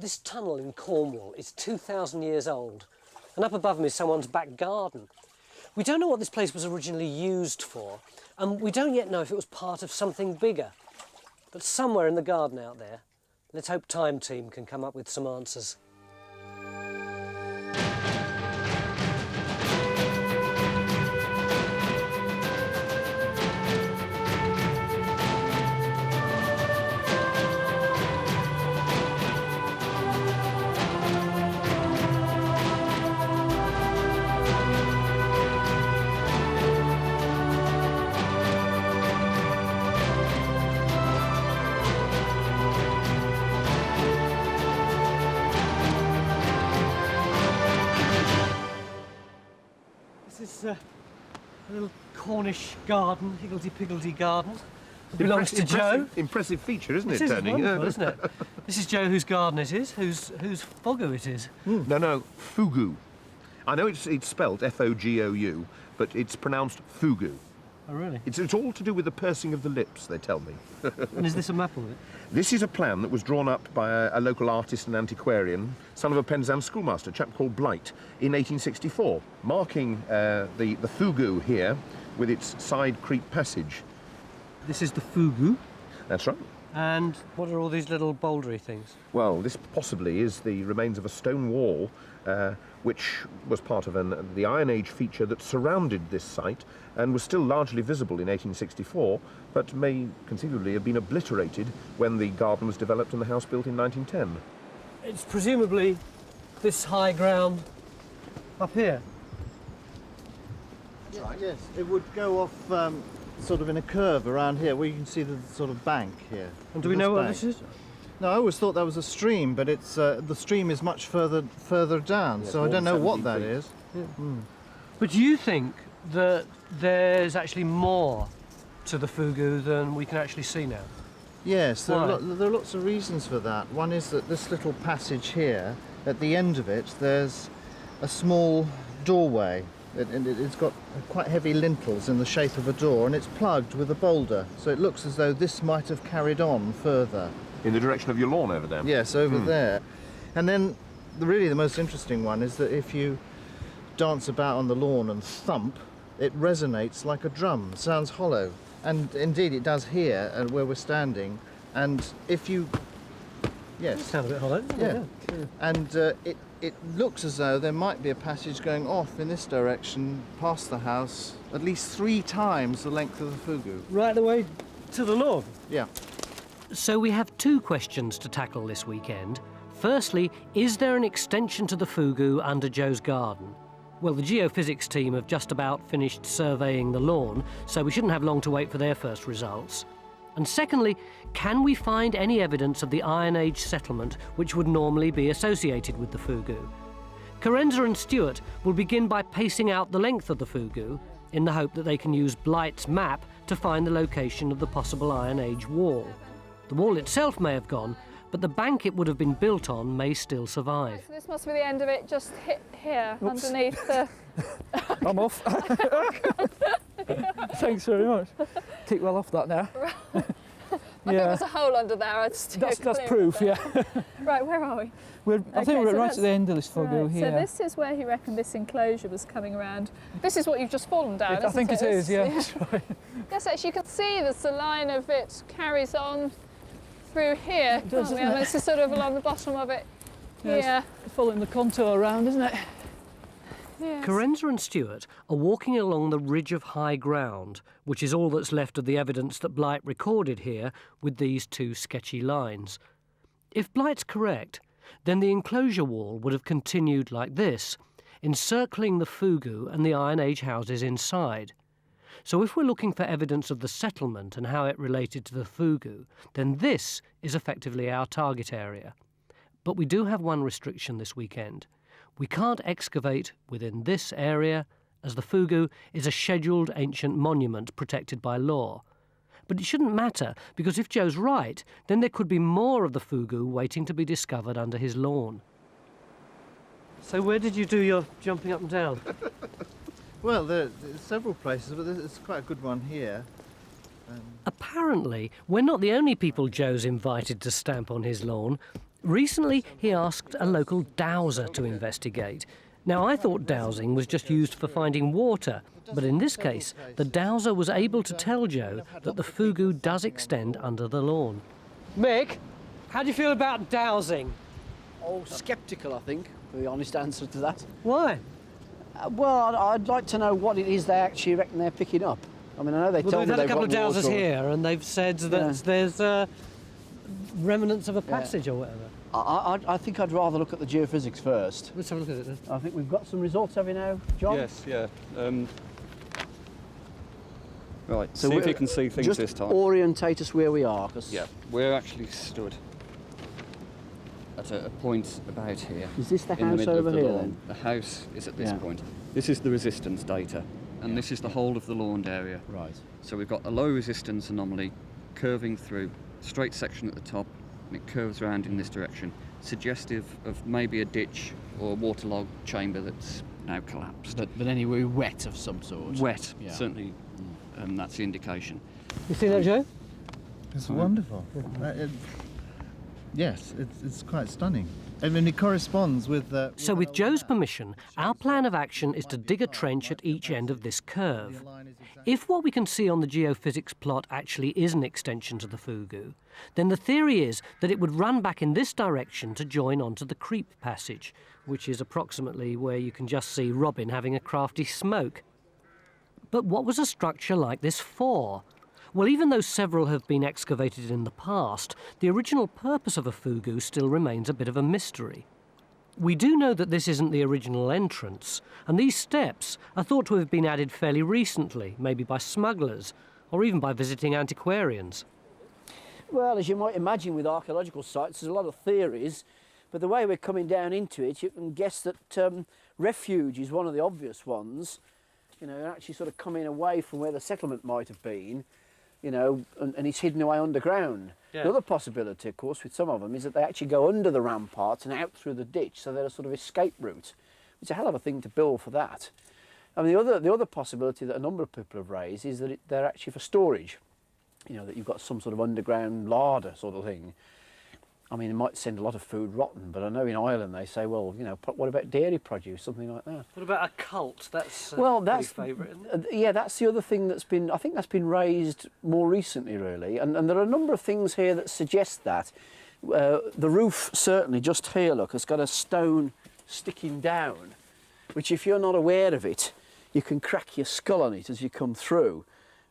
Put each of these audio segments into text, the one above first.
This tunnel in Cornwall is 2,000 years old, and up above me is someone's back garden. We don't know what this place was originally used for, and we don't yet know if it was part of something bigger. But somewhere in the garden out there, let's hope Time Team can come up with some answers. This is a little Cornish garden, higgledy-piggledy garden. It belongs to Joe. Impressive feature, isn't it, It is Tony? wonderful, isn't it? This is Joe whose garden it is, whose fogou it is. No, fogou. I know it's spelt F-O-G-O-U, but it's pronounced fogou. Oh, really? It's all to do with the pursing of the lips, they tell me. And is this a map of it? This is a plan that was drawn up by a local artist and antiquarian, son of a Penzance schoolmaster, a chap called Blight, in 1864, marking the fogou here with its side creep passage. This is the fogou. That's right. And what are all these little bouldery things? Well, this possibly is the remains of a stone wall, which was part of the Iron Age feature that surrounded this site and was still largely visible in 1864, but may conceivably have been obliterated when the garden was developed and the house built in 1910. It's presumably this high ground up here. Yes, it would go off sort of in a curve around here, where you can see the sort of bank here. And do we know what this is? No, I always thought that was a stream, but it's the stream is much further down, Yes, so I don't know what that is. Yeah. But do you think that there's actually more to the fogou than we can actually see now? Yes, there Why? are lots of reasons for that. One is that this little passage here, at the end of it, there's a small doorway. It's got quite heavy lintels in the shape of a door, and it's plugged with a boulder, so it looks as though this might have carried on further. In the direction of your lawn over there? Yes, over there. And then really the most interesting one is that if you dance about on the lawn and thump, it resonates like a drum, sounds hollow. And indeed it does here, where we're standing. And if you... Yes. It sounds a bit hollow. Yeah. And it looks as though there might be a passage going off in this direction past the house, at least 3 times the length of the fogou. Right the way to the north? Yeah. So we have 2 questions to tackle this weekend. Firstly, is there an extension to the fogou under Joe's garden? Well, the geophysics team have just about finished surveying the lawn, so we shouldn't have long to wait for their first results. And secondly, can we find any evidence of the Iron Age settlement which would normally be associated with the fogou? Carenza and Stewart will begin by pacing out the length of the fogou in the hope that they can use Blight's map to find the location of the possible Iron Age wall. The wall itself may have gone, but the bank it would have been built on may still survive. So this must be the end of it, just hit here, underneath the... I'm off. Thanks very much. Keep well off that now. I think there's a hole under there. That's proof, yeah. Right, where are we? I think we're right at the end of this fogou right, here. So this is where he reckoned this enclosure was coming around. This is what you've just fallen down, I think it is, yeah. That's right. Yes, actually you can see there's the line of it carries on through here, can't we? And this is sort of along the bottom of it here. Yeah, it's following the contour around, isn't it? Yes. Carenza and Stewart are walking along the ridge of high ground, which is all that's left of the evidence that Blight recorded here with these 2 sketchy lines. If Blight's correct, then the enclosure wall would have continued like this, encircling the fogou and the Iron Age houses inside. So if we're looking for evidence of the settlement and how it related to the fogou, then this is effectively our target area. But we do have one restriction this weekend. We can't excavate within this area, as the fogou is a scheduled ancient monument protected by law. But it shouldn't matter, because if Joe's right, then there could be more of the fogou waiting to be discovered under his lawn. So where did you do your jumping up and down? Well, there's several places, but there's quite a good one here. Apparently, we're not the only people Joe's invited to stamp on his lawn. Recently, he asked a local dowser to investigate. Now, I thought dowsing was just used for finding water, but in this case, the dowser was able to tell Joe that the fogou does extend under the lawn. Mick, how do you feel about dowsing? Oh, sceptical, I think, the honest answer to that. Why? Well, I'd like to know what it is they actually reckon they're picking up. I mean, I know they Well, told me they've had a they've couple of got dowsers water. here, and they've said that there's remnants of a passage or whatever. I think I'd rather look at the geophysics first. Let's have a look at it then. I think we've got some results, have we now, John? Yes, yeah. Right, So see if you can see things just this time. orientate us where we are. 'Cause Yeah, we're actually stood at a point about here. Is this the in the house middle over of the here, lawn. then? The house is at this Yeah. point. This is the resistance data, and this is the whole of the lawned area. Right. So we've got a low resistance anomaly curving through, straight section at the top, and it curves around in this direction, suggestive of maybe a ditch or a waterlogged chamber that's now collapsed. But anyway, wet of some sort. Wet, Yeah. certainly, that's the indication. You see that, Joe? It's wonderful. Yes, it's quite stunning. I mean, it corresponds with... So with Joe's permission, our plan of action is to dig a trench at each end of this curve. If what we can see on the geophysics plot actually is an extension to the fogou, then the theory is that it would run back in this direction to join onto the creep passage, which is approximately where you can just see Robin having a crafty smoke. But what was a structure like this for? Well, even though several have been excavated in the past, the original purpose of a fogou still remains a bit of a mystery. We do know that this isn't the original entrance, and these steps are thought to have been added fairly recently, maybe by smugglers, or even by visiting antiquarians. Well, as you might imagine with archaeological sites, there's a lot of theories, but the way we're coming down into it, you can guess that refuge is one of the obvious ones. You know, actually sort of coming away from where the settlement might have been, you know, and it's hidden away underground. Yeah. The other possibility, of course, with some of them is that they actually go under the ramparts and out through the ditch, so they're a sort of escape route. It's a hell of a thing to build for that. I mean, the other possibility that a number of people have raised is that they're actually for storage. You know, that you've got some sort of underground larder sort of thing. I mean, it might send a lot of food rotten, but I know in Ireland they say, well, you know, what about dairy produce, something like that. What about a cult? That's That's favourite, isn't it? yeah, that's the other thing that's been, I think that's been raised more recently, really. And there are a number of things here that suggest that. The roof, certainly, just here, look, has got a stone sticking down, which if you're not aware of it, you can crack your skull on it as you come through.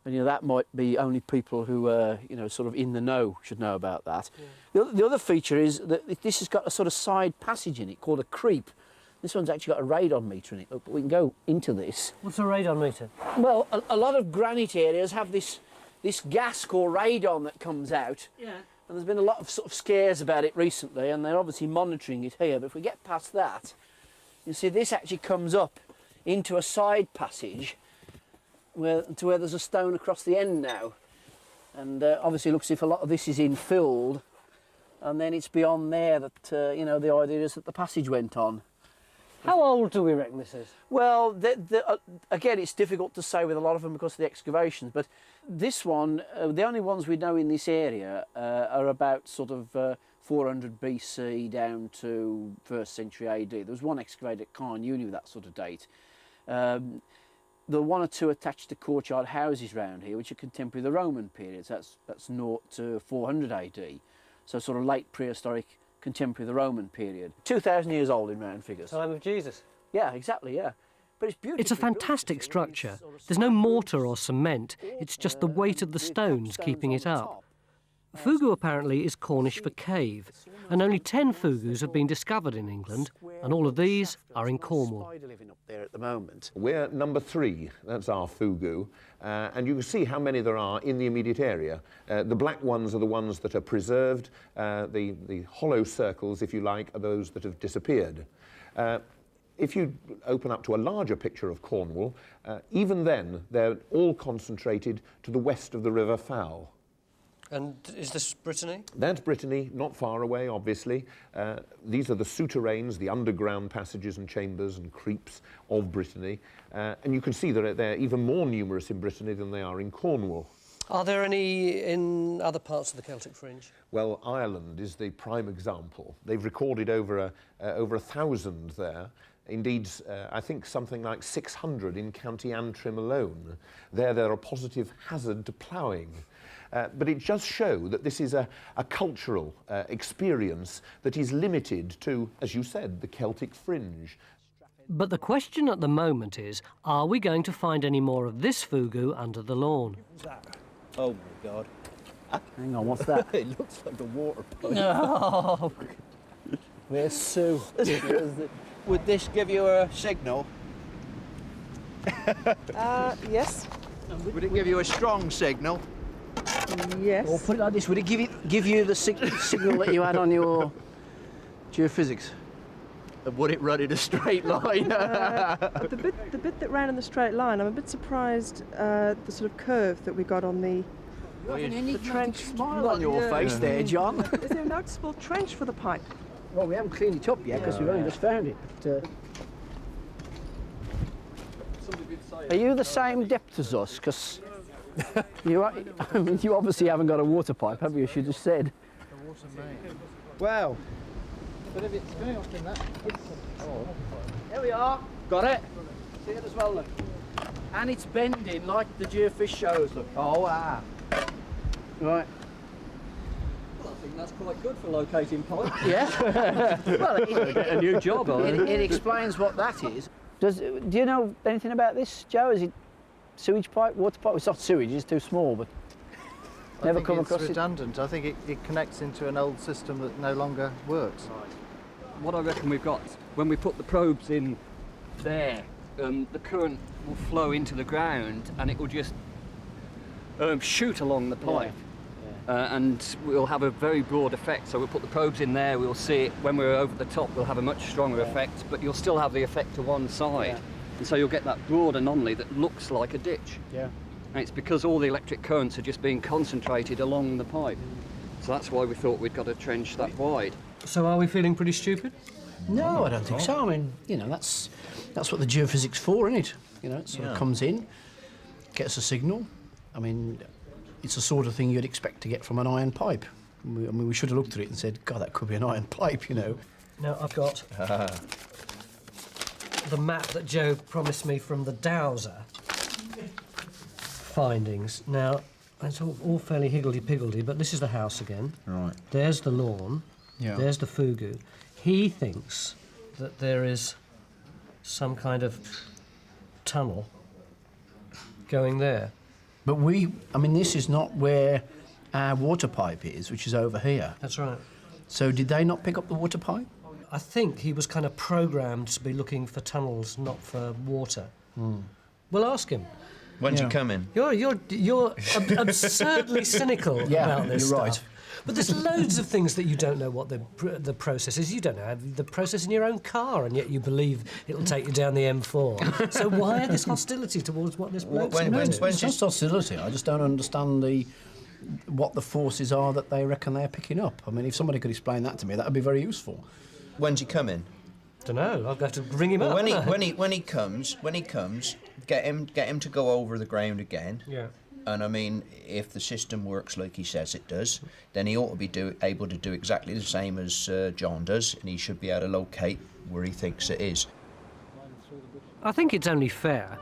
And, you know, that might be only people who are, you know, sort of in the know should know about that. Yeah. The other feature is that this has got a sort of side passage in it called a creep. This one's actually got a radon meter in it. Look, but we can go into this. What's a radon meter? Well, a lot of granite areas have this gas called radon that comes out. Yeah. And there's been a lot of sort of scares about it recently, and they're obviously monitoring it here. But if we get past that, you see this actually comes up into a side passage where there's a stone across the end now. And obviously it looks as if a lot of this is infilled, and then it's beyond there that, you know, the idea is that the passage went on. How old do we reckon this is? Well, again, it's difficult to say with a lot of them because of the excavations, but this one, the only ones we know in this area are about sort of 400 BC down to 1st century AD. There was one excavated at Caen Uni with that sort of date. There are one or two attached to courtyard houses round here, which are contemporary of the Roman periods. That's 0 to 400 AD, so sort of late prehistoric, contemporary of the Roman period. 2,000 years old in round figures. Time of Jesus. Yeah, exactly, yeah. But it's beautiful. It's a fantastic structure. There's no mortar or cement. It's just the weight of the stones keeping it up. Fogou apparently is Cornish for cave, and only 10 fogous have been discovered in England, and all of these are in Cornwall. Living up there at the moment. We're number 3, that's our fogou, and you can see how many there are in the immediate area. The black ones are the ones that are preserved, the hollow circles, if you like, are those that have disappeared. If you open up to a larger picture of Cornwall, even then they're all concentrated to the west of the River Fowl. And is this Brittany? That's Brittany, not far away, obviously. These are the souterrains, the underground passages and chambers and creeps of Brittany. And you can see that they're even more numerous in Brittany than they are in Cornwall. Are there any in other parts of the Celtic fringe? Well, Ireland is the prime example. They've recorded over 1,000 there. Indeed, I think something like 600 in County Antrim alone. There are positive hazard to ploughing. But it does show that this is a cultural experience that is limited to, as you said, the Celtic fringe. But the question at the moment is, are we going to find any more of this fogou under the lawn? Oh my God. Hang on, what's that? It looks like a water pipe. No. Where's Sue? Would this give you a signal? Yes. Would it give you a strong signal? Yes. Or put it like this, would it give you the signal that you had on your geophysics? Would it run in a straight line? The bit that ran in the straight line, I'm a bit surprised the sort of curve that we got on the trench. Smile on your face there, John. Is there a noticeable trench for the pipe? Well, we haven't cleaned it up yet because we've only just found it. But, are you the same depth as us? Because you obviously haven't got a water pipe, have you? As you just said. The water main. Well, But if it's going up in that... here we are. Got it. See it as well, look. And it's bending like the geofish shows, look. Oh, wow. Right. Well, I think that's quite good for locating pipe. Yeah. Well, A new job, it explains what that is. Do you know anything about this, Joe? Is it sewage pipe, water pipe? It's not sewage, it's too small, but never come across it's it. redundant. I think it connects into an old system that no longer works. What I reckon we've got, when we put the probes in there, the current will flow into the ground and it will just shoot along the pipe. And we'll have a very broad effect. So we'll put the probes in there, we'll see it. When we're over the top, we'll have a much stronger effect, but you'll still have the effect to one side. Yeah. And so you'll get that broad anomaly that looks like a ditch. Yeah. And it's because all the electric currents are just being concentrated along the pipe. So that's why we thought we'd got a trench that wide. So are we feeling pretty stupid? No, I don't think so. I mean, you know, that's what the geophysics for, isn't it? You know, it sort of comes in, gets a signal. I mean, it's the sort of thing you'd expect to get from an iron pipe. I mean, we should have looked at it and said, God, that could be an iron pipe, you know. Now, I've got the map that Joe promised me from the Dowser findings. Now, it's all fairly higgledy-piggledy, but this is the house again. Right. There's the lawn. Yeah. There's the fogou. He thinks that there is some kind of tunnel going there. But I mean, this is not where our water pipe is, which is over here. That's right. So did they not pick up the water pipe? I think he was kind of programmed to be looking for tunnels, not for water. We'll ask him. When's you coming? You're absurdly cynical about this you're stuff. right. But there's loads of things that you don't know what the process is. You don't know the process in your own car, and yet you believe it'll take you down the M4. So why this hostility towards what this bloke's doing? It's just hostility. I just don't understand what the forces are that they reckon they're picking up. I mean, if somebody could explain that to me, that would be very useful. When's he coming? Don't know. I'll have to ring him up. When he comes, get him to go over the ground again. Yeah. And I mean, if the system works like he says it does, then he ought to be able to do exactly the same as John does, and he should be able to locate where he thinks it is. I think it's only fair.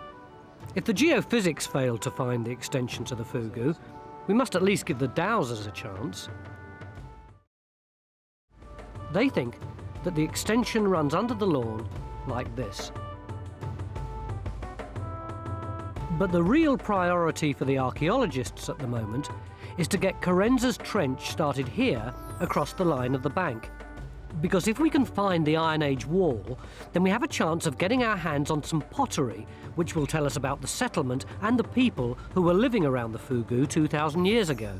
If the geophysics failed to find the extension to the fogou, we must at least give the Dowsers a chance. They think that the extension runs under the lawn like this. But the real priority for the archaeologists at the moment is to get Carenza's trench started here across the line of the bank. Because if we can find the Iron Age wall, then we have a chance of getting our hands on some pottery, which will tell us about the settlement and the people who were living around the fogou 2,000 years ago.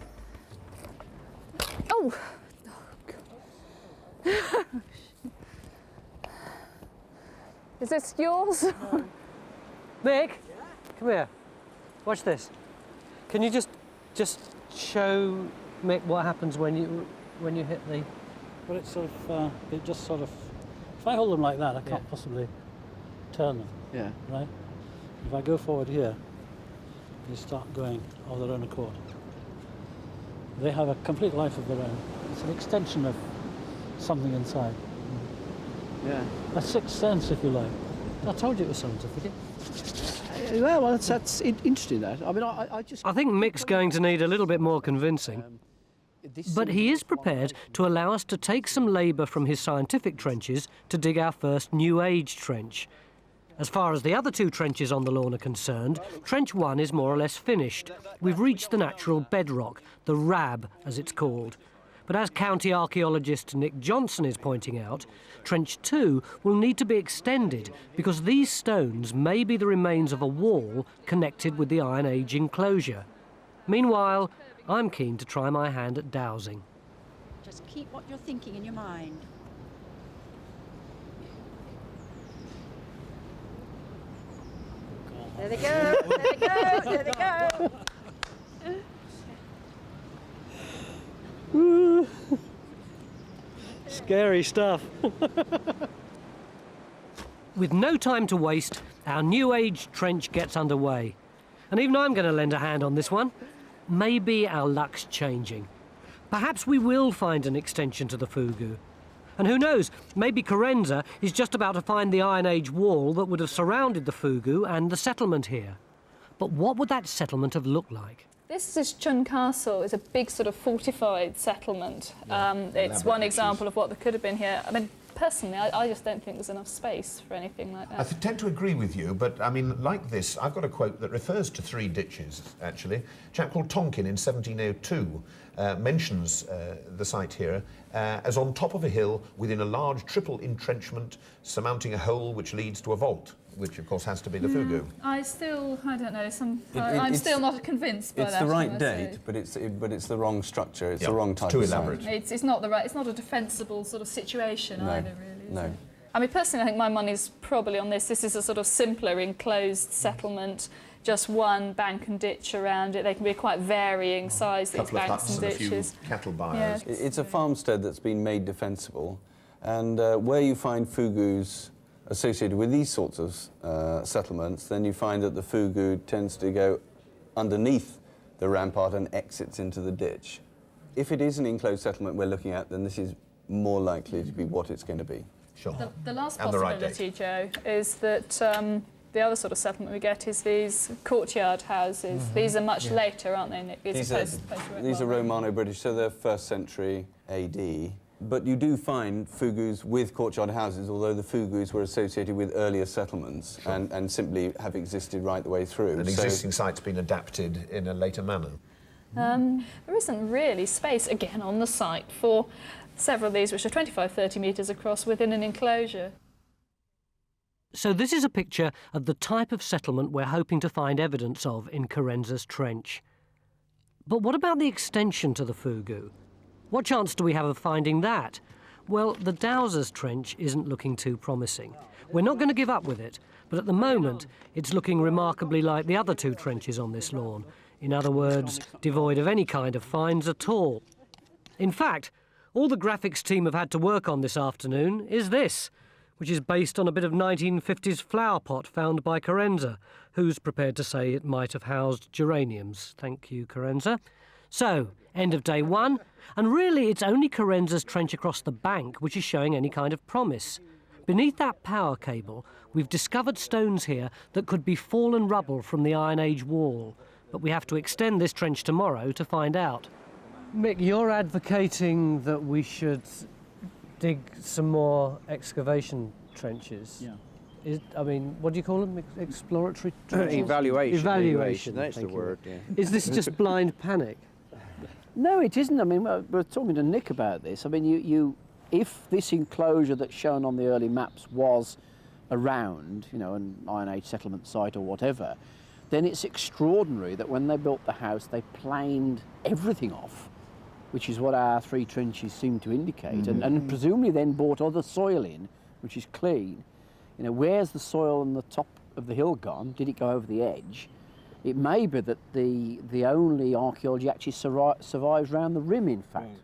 Oh! Is this yours? Mick, come here. Watch this. Can you just show Mick what happens when you hit the... Well, it's sort of, it just sort of, if I hold them like that, I can't possibly turn them, Yeah. right? If I go forward here, They start going of their own accord. They have a complete life of their own. It's an extension of something inside. Yeah. A sixth sense, if you like. I told you it was scientific. Well, that's interesting, that. I mean, I just... I think Mick's going to need a little bit more convincing. But he is prepared to allow us to take some labour from his scientific trenches to dig our first New Age trench. As far as the other two trenches on the lawn are concerned, Trench 1 is more or less finished. We've reached the natural bedrock, the RAB as it's called. But as county archaeologist Nick Johnson is pointing out, Trench 2 will need to be extended because these stones may be the remains of a wall connected with the Iron Age enclosure. Meanwhile, I'm keen to try my hand at dowsing. Just keep what you're thinking in your mind. There they go, there they go, there they go. Scary stuff. With no time to waste, our New Age trench gets underway. And even I'm going to lend a hand on this one. Maybe our luck's changing. Perhaps we will find an extension to the fogou. And who knows, maybe Carenza is just about to find the Iron Age wall that would have surrounded the fogou and the settlement here. But what would that settlement have looked like? This is Chun Castle. It's a big sort of fortified settlement. It's one example of what there could have been here. I mean, personally, I just don't think there's enough space for anything like that. I tend to agree with you, but I mean, like this, I've got a quote that refers to 3 ditches, actually. A chap called Tonkin in 1702 mentions the site here as on top of a hill within a large triple entrenchment surmounting a hole which leads to a vault, which of course has to be the fogou. I don't know, I'm still not convinced by that. It's the right date, but it's the wrong structure. It's the wrong type of site. It's not the right. It's not a defensible sort of situation either, really. No. I mean, personally, I think my money's probably on this. This is a sort of simpler enclosed settlement. Just one bank and ditch around it. They can be quite varying size, these banks and ditches. A few cattle buyers. Yeah. It's a farmstead that's been made defensible, and where you find fogous associated with these sorts of settlements, then you find that the fogou tends to go underneath the rampart and exits into the ditch. If it is an enclosed settlement we're looking at, then this is more likely to be what it's going to be. Sure. The last possibility, Joe, is that the other sort of settlement we get is these courtyard houses. Mm-hmm. These are much later, aren't they, Nick? These are Romano-British, so they're 1st century AD. But you do find fogous with courtyard houses, although the fogous were associated with earlier settlements and simply have existed right the way through. An existing site's been adapted in a later manner. There isn't really space, again, on the site for several of these, which are 25, 30 metres across within an enclosure. So this is a picture of the type of settlement we're hoping to find evidence of in Carenza's trench. But what about the extension to the fogou? What chance do we have of finding that? Well, the Dowser's trench isn't looking too promising. We're not going to give up with it, but at the moment it's looking remarkably like the other 2 trenches on this lawn. In other words, devoid of any kind of finds at all. In fact, all the graphics team have had to work on this afternoon is this, which is based on a bit of 1950s flower pot found by Carenza, who's prepared to say it might have housed geraniums. Thank you, Carenza. So, end of day 1, and really it's only Carenza's trench across the bank which is showing any kind of promise. Beneath that power cable, we've discovered stones here that could be fallen rubble from the Iron Age wall, but we have to extend this trench tomorrow to find out. Mick, you're advocating that we should dig some more excavation trenches. Yeah. I mean, what do you call them? Exploratory trenches? Evaluation, that's the word, yeah. Is this just blind panic? No, it isn't. I mean, we're talking to Nick about this. I mean, if this enclosure that's shown on the early maps was around, you know, an Iron Age settlement site or whatever, then it's extraordinary that when they built the house, they planed everything off, which is what our 3 trenches seem to indicate, and presumably then brought other soil in, which is clean. You know, where's the soil on the top of the hill gone? Did it go over the edge? It may be that the only archaeology actually survives around the rim, in fact.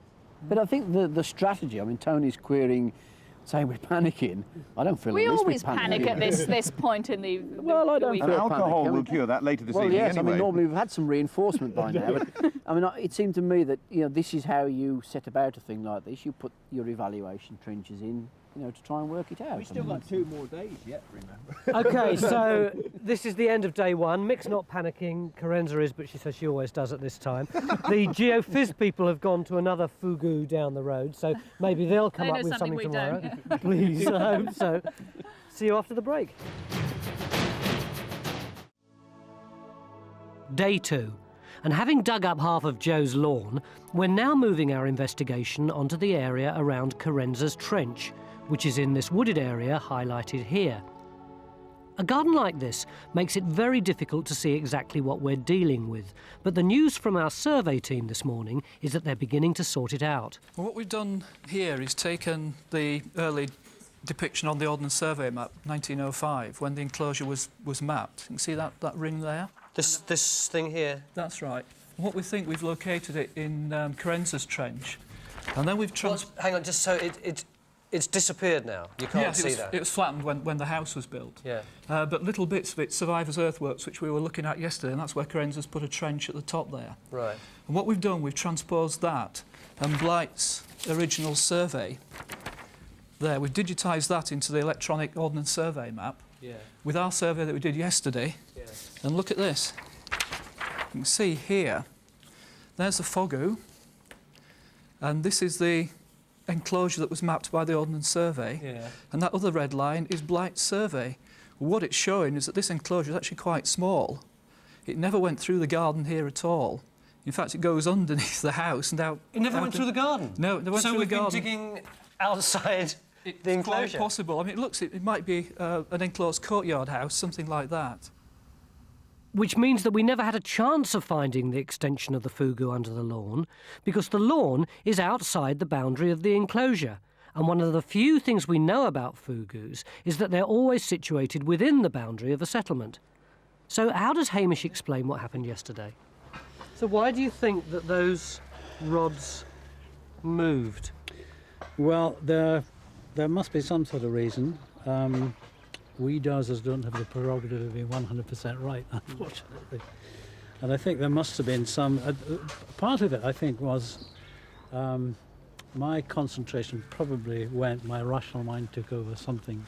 But I think the strategy, I mean, Tony's querying saying we're panicking. I don't feel We at least always we're panic at this point in the Well, I don't week. feel And alcohol panic. will cure that later this evening yes, anyway. I mean, normally we've had some reinforcement by now. But, I mean, it seemed to me that, this is how you set about a thing like this. You put your evaluation trenches in, to try and work it out. We still got 2 more days yet, remember? OK, so this is the end of day 1. Mick's not panicking. Carenza is, but she says she always does at this time. The geophys people have gone to another fogou down the road, so maybe they'll come up with something tomorrow. Please, I hope so. See you after the break. Day 2. And having dug up half of Joe's lawn, we're now moving our investigation onto the area around Carenza's Trench, which is in this wooded area highlighted here. A garden like this makes it very difficult to see exactly what we're dealing with, but the news from our survey team this morning is that they're beginning to sort it out. Well, what we've done here is taken the early depiction on the Ordnance Survey map, 1905, when the enclosure was mapped. You can see that ring there? This thing here? That's right. What we think, we've located it in Carenza's Trench, and then we've hang on, just so it's disappeared now. You can't see that. It was flattened when the house was built. Yeah. But little bits of it survive as earthworks, which we were looking at yesterday, and that's where Carenza's put a trench at the top there. Right. And what we've done, we've transposed that and Blight's original survey there. We've digitised that into the electronic Ordnance Survey map with our survey that we did yesterday. Yeah. And look at this. You can see here, there's the fogou, and this is the enclosure that was mapped by the Ordnance Survey, and that other red line is Blight's survey. What it's showing is that this enclosure is actually quite small. It never went through the garden here at all. In fact, it goes underneath the house and out. It never went through the garden? No, it went through the garden. So we've been digging outside the enclosure? It's quite possible. I mean, it might be an enclosed courtyard house, something like that. Which means that we never had a chance of finding the extension of the fogou under the lawn, because the lawn is outside the boundary of the enclosure. And one of the few things we know about fogous is that they're always situated within the boundary of a settlement. So how does Hamish explain what happened yesterday? So why do you think that those rods moved? Well, there must be some sort of reason. We dozers don't have the prerogative of being 100% right, unfortunately. And I think there must have been some... part of it, I think, was my concentration probably went, my rational mind took over something.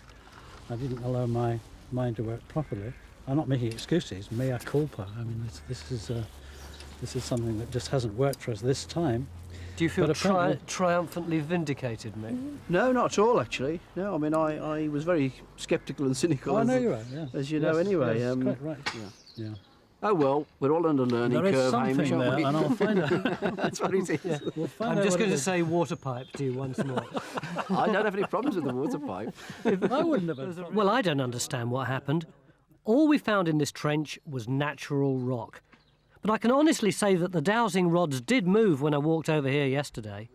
I didn't allow my mind to work properly. I'm not making excuses, mea culpa. I mean, this is something that just hasn't worked for us this time. Do you feel triumphantly vindicated, Mick? No, not at all, actually. No, I mean, I was very sceptical and cynical. I know you are, yeah. As you know, anyway. Yes, quite right. Yeah. Oh, well, we're all on a learning there curve, is something Hamish, there, aren't we? and I'll find out. That's what it is. Yeah, we'll find I'm out just what going it to is. say water pipe to you once more. I don't have any problems with the water pipe. I wouldn't have. Well, I don't understand what happened. All we found in this trench was natural rock. But I can honestly say that the dowsing rods did move when I walked over here yesterday.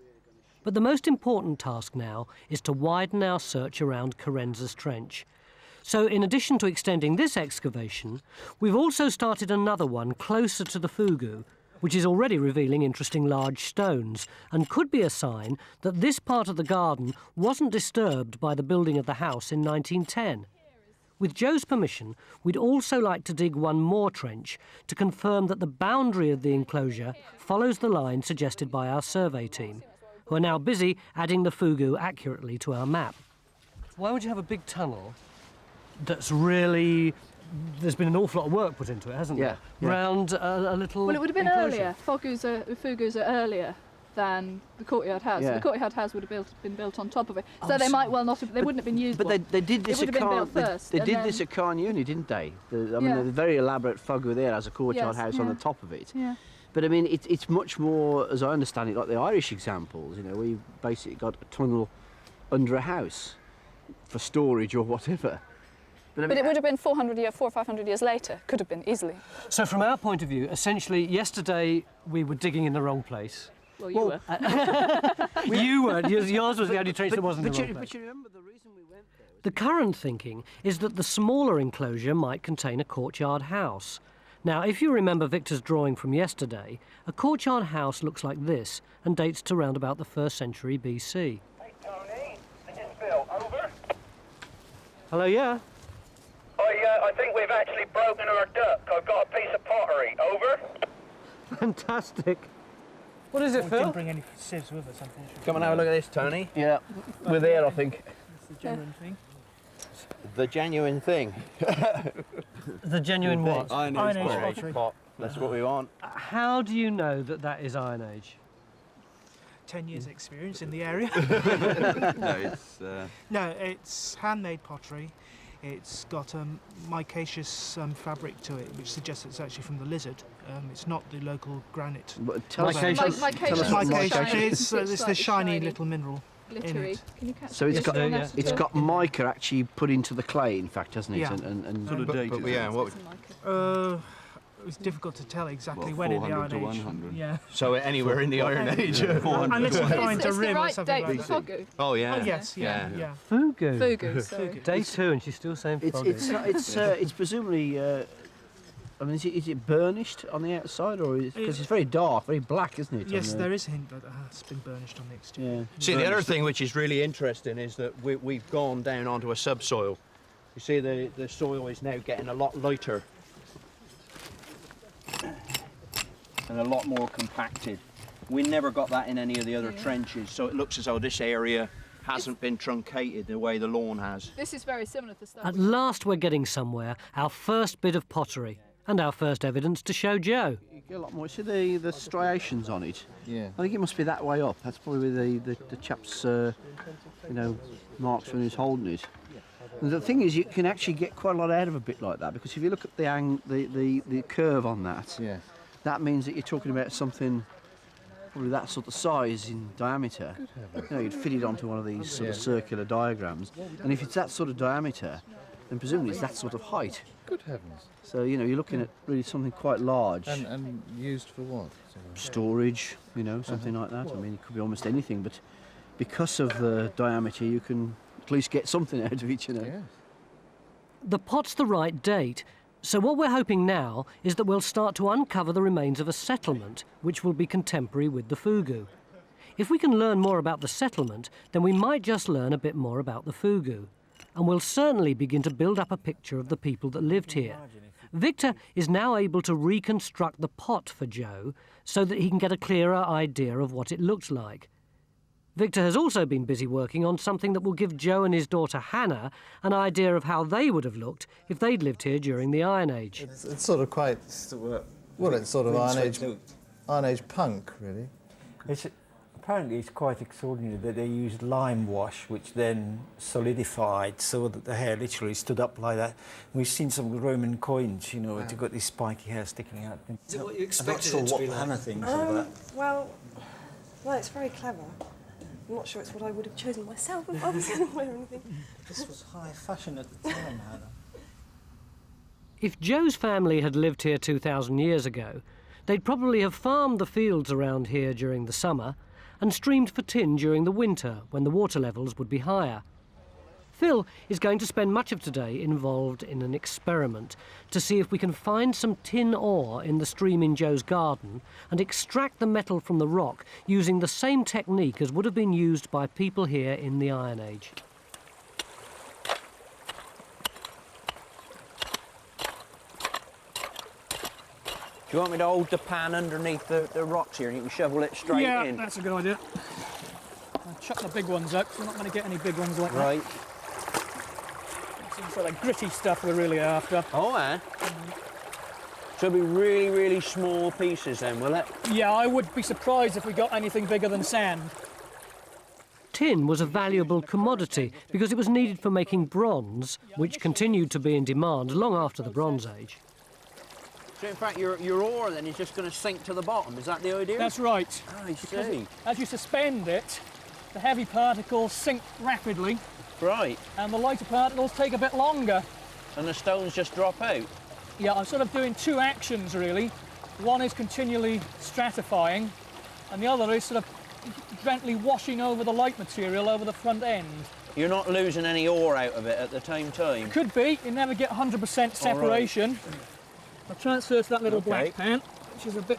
But the most important task now is to widen our search around Carenza's Trench. So in addition to extending this excavation, we've also started another one closer to the fogou, which is already revealing interesting large stones and could be a sign that this part of the garden wasn't disturbed by the building of the house in 1910. With Joe's permission, we'd also like to dig one more trench to confirm that the boundary of the enclosure follows the line suggested by our survey team, who are now busy adding the fogou accurately to our map. Why would you have a big tunnel that's really... There's been an awful lot of work put into it, hasn't there? Yeah. Round a little Well, it would have been enclosure. earlier. Fogous are earlier than the courtyard house. Yeah. The courtyard house would have been built on top of it. So they might well not have... They wouldn't have been used. But they did this it would at have been built first. They and did then- this at Carnuni, didn't they? I mean, Yeah. the very elaborate fogou there has a courtyard Yes, house on yeah. the top of it. Yeah. But I mean, it's much more, as I understand it, like the Irish examples, where you basically got a tunnel under a house for storage or whatever. But it would have been 400 or 500 years later. Could have been, easily. So from our point of view, essentially, yesterday we were digging in the wrong place. Well, you were. You weren't. Yours was the only trench that wasn't in the wrong place. But you remember the reason we went there? The current thinking is that the smaller enclosure might contain a courtyard house. Now, if you remember Victor's drawing from yesterday, a courtyard house looks like this and dates to around about the 1st century BC. Hey, Tony, this is Bill. Hello, yeah? I think we've actually broken our duck. I've got a piece of pottery. Over? Fantastic. What is it, We Phil? didn't bring any sieves with us, unfortunately. Come and have a look at this, Tony. Yeah, we're there, I think. That's the genuine thing. The genuine thing. The genuine what? Iron Age pottery. Pot. That's what we want. How do you know that that is Iron Age? 10 years experience in the area. No, No, it's handmade pottery. It's got micaceous fabric to it, which suggests it's actually from the lizard. It's not the local granite. Tell us, Micaceous. Micaceous. It's the shiny little mineral. Glittery. Can you catch So it's it? got Yeah. it's got mica actually put into the clay, in fact, hasn't it? Yeah. And sort of date is it? It was difficult to tell exactly when in the 400 Iron to Age. 100. Yeah. So anywhere in the Iron Age. Unless you find a It's the rim or right something date like for that. fogou. Oh yeah. Oh, yes, yeah. Fugu. Fogou, sorry. Day 2 and she's still saying fogou. It's presumably. I mean, is it burnished on the outside, or because it's very dark, very black, isn't it? Yes, there is a hint that it's been burnished on the exterior. Yeah. See, the other thing which is really interesting is that we've gone down onto a subsoil. You see, the soil is now getting a lot lighter and a lot more compacted. We never got that in any of the other trenches, so it looks as though this area hasn't been truncated the way the lawn has. This is very similar to stuff. At last we're getting somewhere, our first bit of pottery, and our first evidence to show Joe. You get a lot more. See the striations on it. Yeah. I think it must be that way up. That's probably where the chap's marks when he's holding it. And the thing is, you can actually get quite a lot out of a bit like that, because if you look at the curve on that, that means that you're talking about something probably that sort of size in diameter. You'd fit it onto one of these sort of circular diagrams, and if it's that sort of diameter, then presumably it's that sort of height. Good heavens. So, you're looking at really something quite large. And used for what? Storage, something like that. I mean, it could be almost anything, but because of the diameter, you can at least get something out of it, Yeah. The pot's the right date, so what we're hoping now is that we'll start to uncover the remains of a settlement which will be contemporary with the fogou. If we can learn more about the settlement, then we might just learn a bit more about the fogou. And we'll certainly begin to build up a picture of the people that lived here. Victor is now able to reconstruct the pot for Joe so that he can get a clearer idea of what it looked like. Victor has also been busy working on something that will give Joe and his daughter Hannah an idea of how they would have looked if they'd lived here during the Iron Age. It's sort of quite, it's sort of Iron Age punk, really. Apparently it's quite extraordinary that they used lime wash, which then solidified so that the hair literally stood up like that. We've seen some Roman coins, they've got this spiky hair sticking out. Is it what you expected it to be like? Hannah thinks of that. Well, it's very clever. I'm not sure it's what I would have chosen myself if I was going to wear anything. This was high fashion at the time, Hannah. If Joe's family had lived here 2,000 years ago, they'd probably have farmed the fields around here during the summer and streamed for tin during the winter when the water levels would be higher. Phil is going to spend much of today involved in an experiment to see if we can find some tin ore in the stream in Joe's garden and extract the metal from the rock using the same technique as would have been used by people here in the Iron Age. Do you want me to hold the pan underneath the rocks here and you can shovel it straight in? Yeah, that's a good idea. I'll chuck the big ones out, 'cause we're not going to get any big ones like that. Right. Some sort of gritty stuff we're really after. Oh, So it'll be really, really small pieces then, will it? Yeah, I would be surprised if we got anything bigger than sand. Tin was a valuable commodity because it was needed for making bronze, which continued to be in demand long after the Bronze Age. So in fact, your ore then is just going to sink to the bottom. Is that the idea? That's right. I see. As you suspend it, the heavy particles sink rapidly. Right. And the lighter particles take a bit longer. And the stones just drop out? Yeah, I'm sort of doing two actions, really. One is continually stratifying, and the other is sort of gently washing over the light material over the front end. You're not losing any ore out of it at the same time? Could be. You never get 100% separation. Right. I'll transfer to that little black pan, which is a bit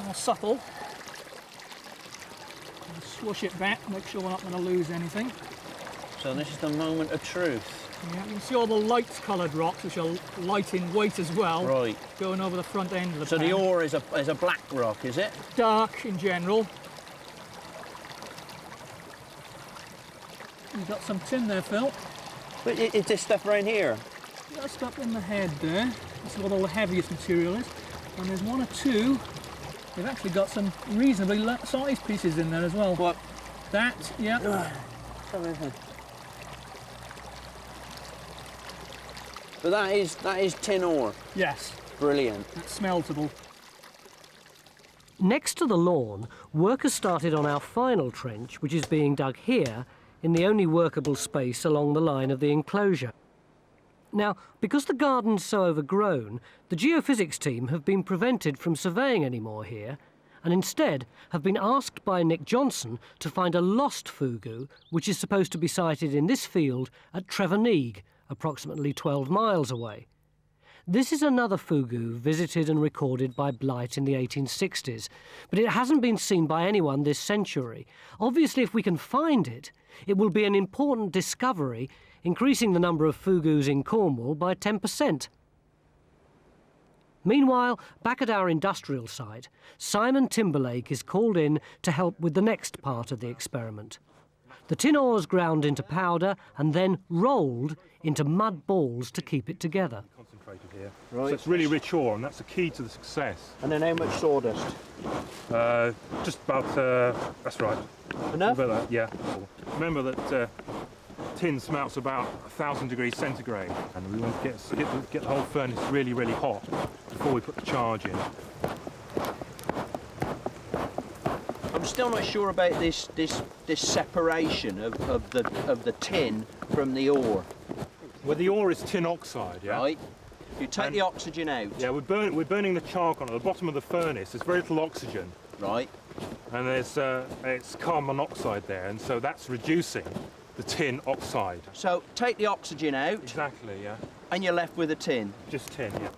more subtle. And swoosh it back, make sure we're not going to lose anything. So this is the moment of truth. Yeah, you can see all the light-coloured rocks, which are light in weight as well. Right. Going over the front end of the So pan. the ore is a black rock, is it? Dark in general. You've got some tin there, Phil. But is this stuff right here? Just up in the head there. This is what all the heaviest material is. And there's one or two. They've actually got some reasonably sized pieces in there as well. What? That, yeah. But that is tin ore. Yes. Brilliant. That's smeltable. Next to the lawn, workers started on our final trench, which is being dug here, in the only workable space along the line of the enclosure. Now, because the garden's so overgrown, the geophysics team have been prevented from surveying any more here, and instead have been asked by Nick Johnson to find a lost fogou, which is supposed to be sighted in this field at Treverneeg, approximately 12 miles away. This is another fogou visited and recorded by Blight in the 1860s, but it hasn't been seen by anyone this century. Obviously, if we can find it, it will be an important discovery, increasing the number of fogous in Cornwall by 10%. Meanwhile, back at our industrial site, Simon Timberlake is called in to help with the next part of the experiment. The tin ore's ground into powder and then rolled into mud balls to keep it together. Concentrated here. Right. So it's really rich ore, and that's the key to the success. And then how much sawdust? Just about, that's right. Enough? About that, yeah. Remember that tin smelts about 1,000 degrees centigrade, and we want to get the whole furnace really, really hot before we put the charge in. I'm still not sure about this separation of the tin from the ore. Well, the ore is tin oxide, yeah? Right. You take the oxygen out. Yeah, we're burning the charcoal at the bottom of the furnace. There's very little oxygen. Right. And there's it's carbon monoxide there, and so that's reducing the tin oxide. So take the oxygen out. Exactly, yeah. And you're left with a tin. Just tin, yeah.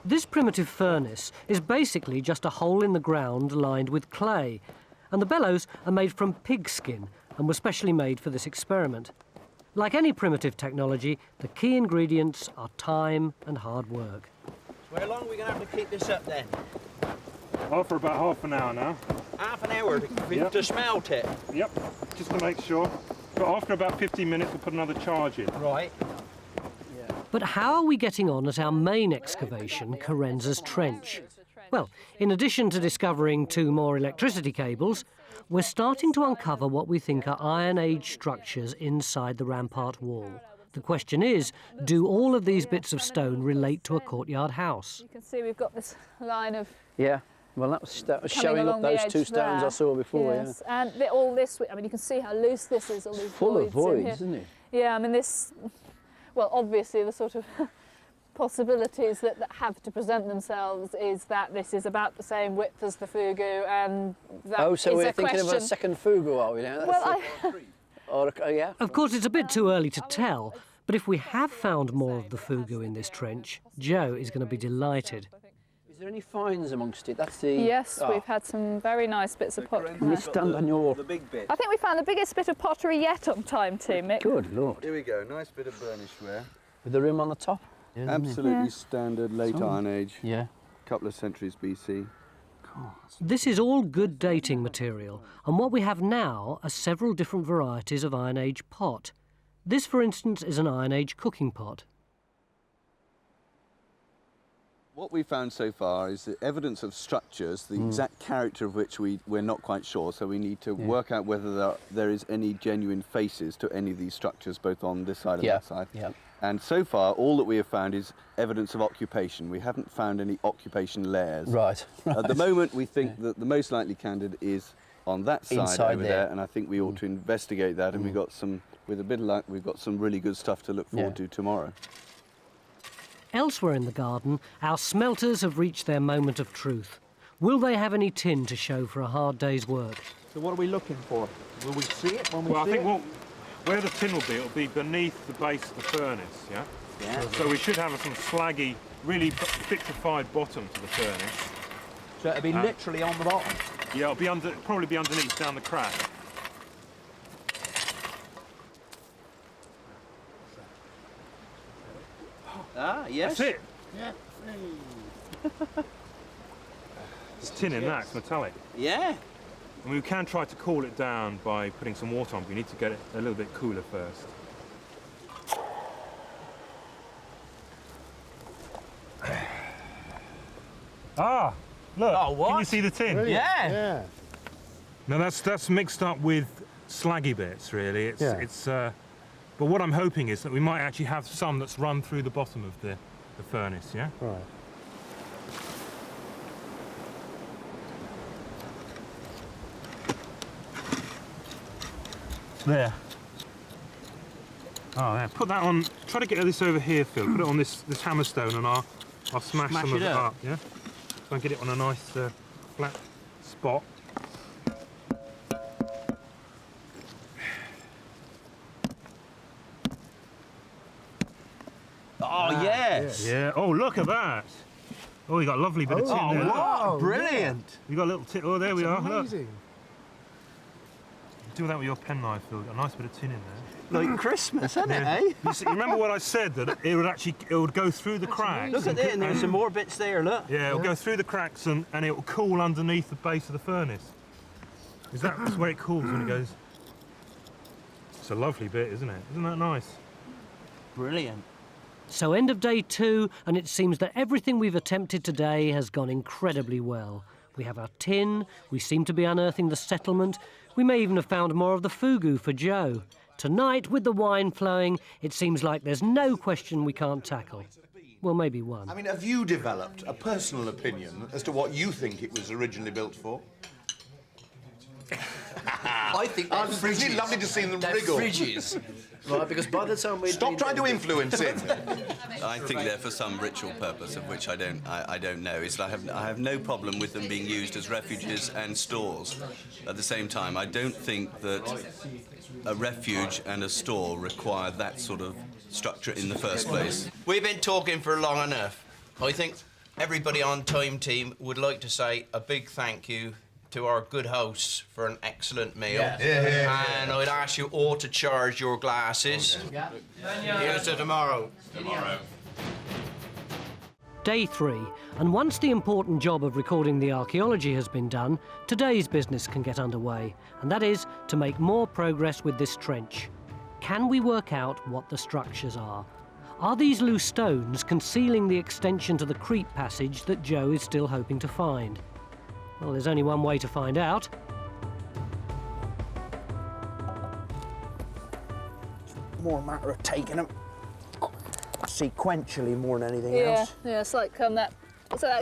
This primitive furnace is basically just a hole in the ground lined with clay, and the bellows are made from pig skin and were specially made for this experiment. Like any primitive technology, the key ingredients are time and hard work. So how long are we going to have to keep this up then? Oh, for about half an hour now. Half an hour to smelt it? Yep, just to make sure. But after about 15 minutes, we'll put another charge in. Right. But how are we getting on at our main excavation, Carenza's Trench? Well, in addition to discovering 2 more electricity cables, we're starting to uncover what we think are Iron Age structures inside the rampart wall. The question is, do all of these bits of stone relate to a courtyard house? You can see we've got this line of... Yeah, well that was showing up those 2 stones I saw before, yes. Yeah. And all this, I mean, you can see how loose this is, all these full of voids, in here. isn't it? Yeah, I mean this, well obviously the sort of possibilities that have to present themselves is that this is about the same width as the fogou, and that so is we're a thinking question. of a second fogou, are we now? Well, yeah. Of course, it's a bit too early to tell, but if we have found more of the fogou in this trench, Joe is going to be delighted. Is there any finds amongst it? That's the... Yes, we've had some very nice bits of pottery. Can you stand on your... The big bit. I think we found the biggest bit of pottery yet on time too, Mick. Good Lord. Here we go, nice bit of burnished ware. With the rim on the top? Absolutely standard late Iron Age. Yeah. Couple of centuries BC. This is all good dating material, and what we have now are several different varieties of Iron Age pot. This, for instance, is an Iron Age cooking pot. What we found so far is the evidence of structures, the exact character of which we're not quite sure, so we need to work out whether there is any genuine faces to any of these structures, both on this side and that side. Yeah. And so far, all that we have found is evidence of occupation. We haven't found any occupation layers. Right. At the moment, we think that the most likely candidate is on that side inside over there, and I think we ought to investigate that, and we got some, with a bit of luck, we've got some really good stuff to look forward to tomorrow. Elsewhere in the garden, our smelters have reached their moment of truth. Will they have any tin to show for a hard day's work? So what are we looking for? Will we see it when we Well, see I think it? where the tin will be, it'll be beneath the base of the furnace, yeah? Yeah. So we should have some slaggy, really vitrified bottom to the furnace. So it'll be literally on the bottom? Yeah, it'll be probably be underneath, down the crack. Ah, yes. That's it. Yeah. It's tin in that, it's metallic. Yeah. And we can try to cool it down by putting some water on, but we need to get it a little bit cooler first. Ah, look, oh, what? Can you see the tin? Brilliant. Yeah. Now that's mixed up with slaggy bits, really. But what I'm hoping is that we might actually have some that's run through the bottom of the furnace, yeah? Right. There. Oh, yeah. Put that on. Try to get this over here, Phil. Put it on this hammerstone, and I'll smash some of it up. Yeah. Try and get it on a nice flat spot. Oh yes. Yeah. Oh, look at that. Oh, you got a lovely bit of tin there. Wow, brilliant. You got a little tin. Oh, there we are. Amazing. Look. Do that with your penknife, Phil. Got a nice bit of tin in there. Like Christmas, isn't it, eh? You remember what I said, that it would go through the cracks? Look at it, and there's some more bits there, look. Yeah, it'll go through the cracks and it will cool underneath the base of the furnace. That's where it cools when it goes. It's a lovely bit, isn't it? Isn't that nice? Brilliant. So end of day 2, and it seems that everything we've attempted today has gone incredibly well. We have our tin, we seem to be unearthing the settlement, we may even have found more of the fogou for Joe. Tonight, with the wine flowing, it seems like there's no question we can't tackle. Well, maybe one. I mean, have you developed a personal opinion as to what you think it was originally built for? I think they're Isn't it lovely to see them they're wriggle? fridges. Right, because by the time we Stop trying to influence him. I think they're for some ritual purpose, of which I don't know. I have no problem with them being used as refuges and stores. At the same time, I don't think that a refuge and a store require that sort of structure in the first place. We've been talking for long enough. I think everybody on Time Team would like to say a big thank you to our good hosts for an excellent meal. And I'd ask you all to charge your glasses. Here's to tomorrow. Day 3, and once the important job of recording the archaeology has been done, today's business can get underway, and that is to make more progress with this trench. Can we work out what the structures are? Are these loose stones concealing the extension to the creep passage that Joe is still hoping to find? Well, there's only one way to find out. More a matter of taking them sequentially more than anything else. Yeah, it's like that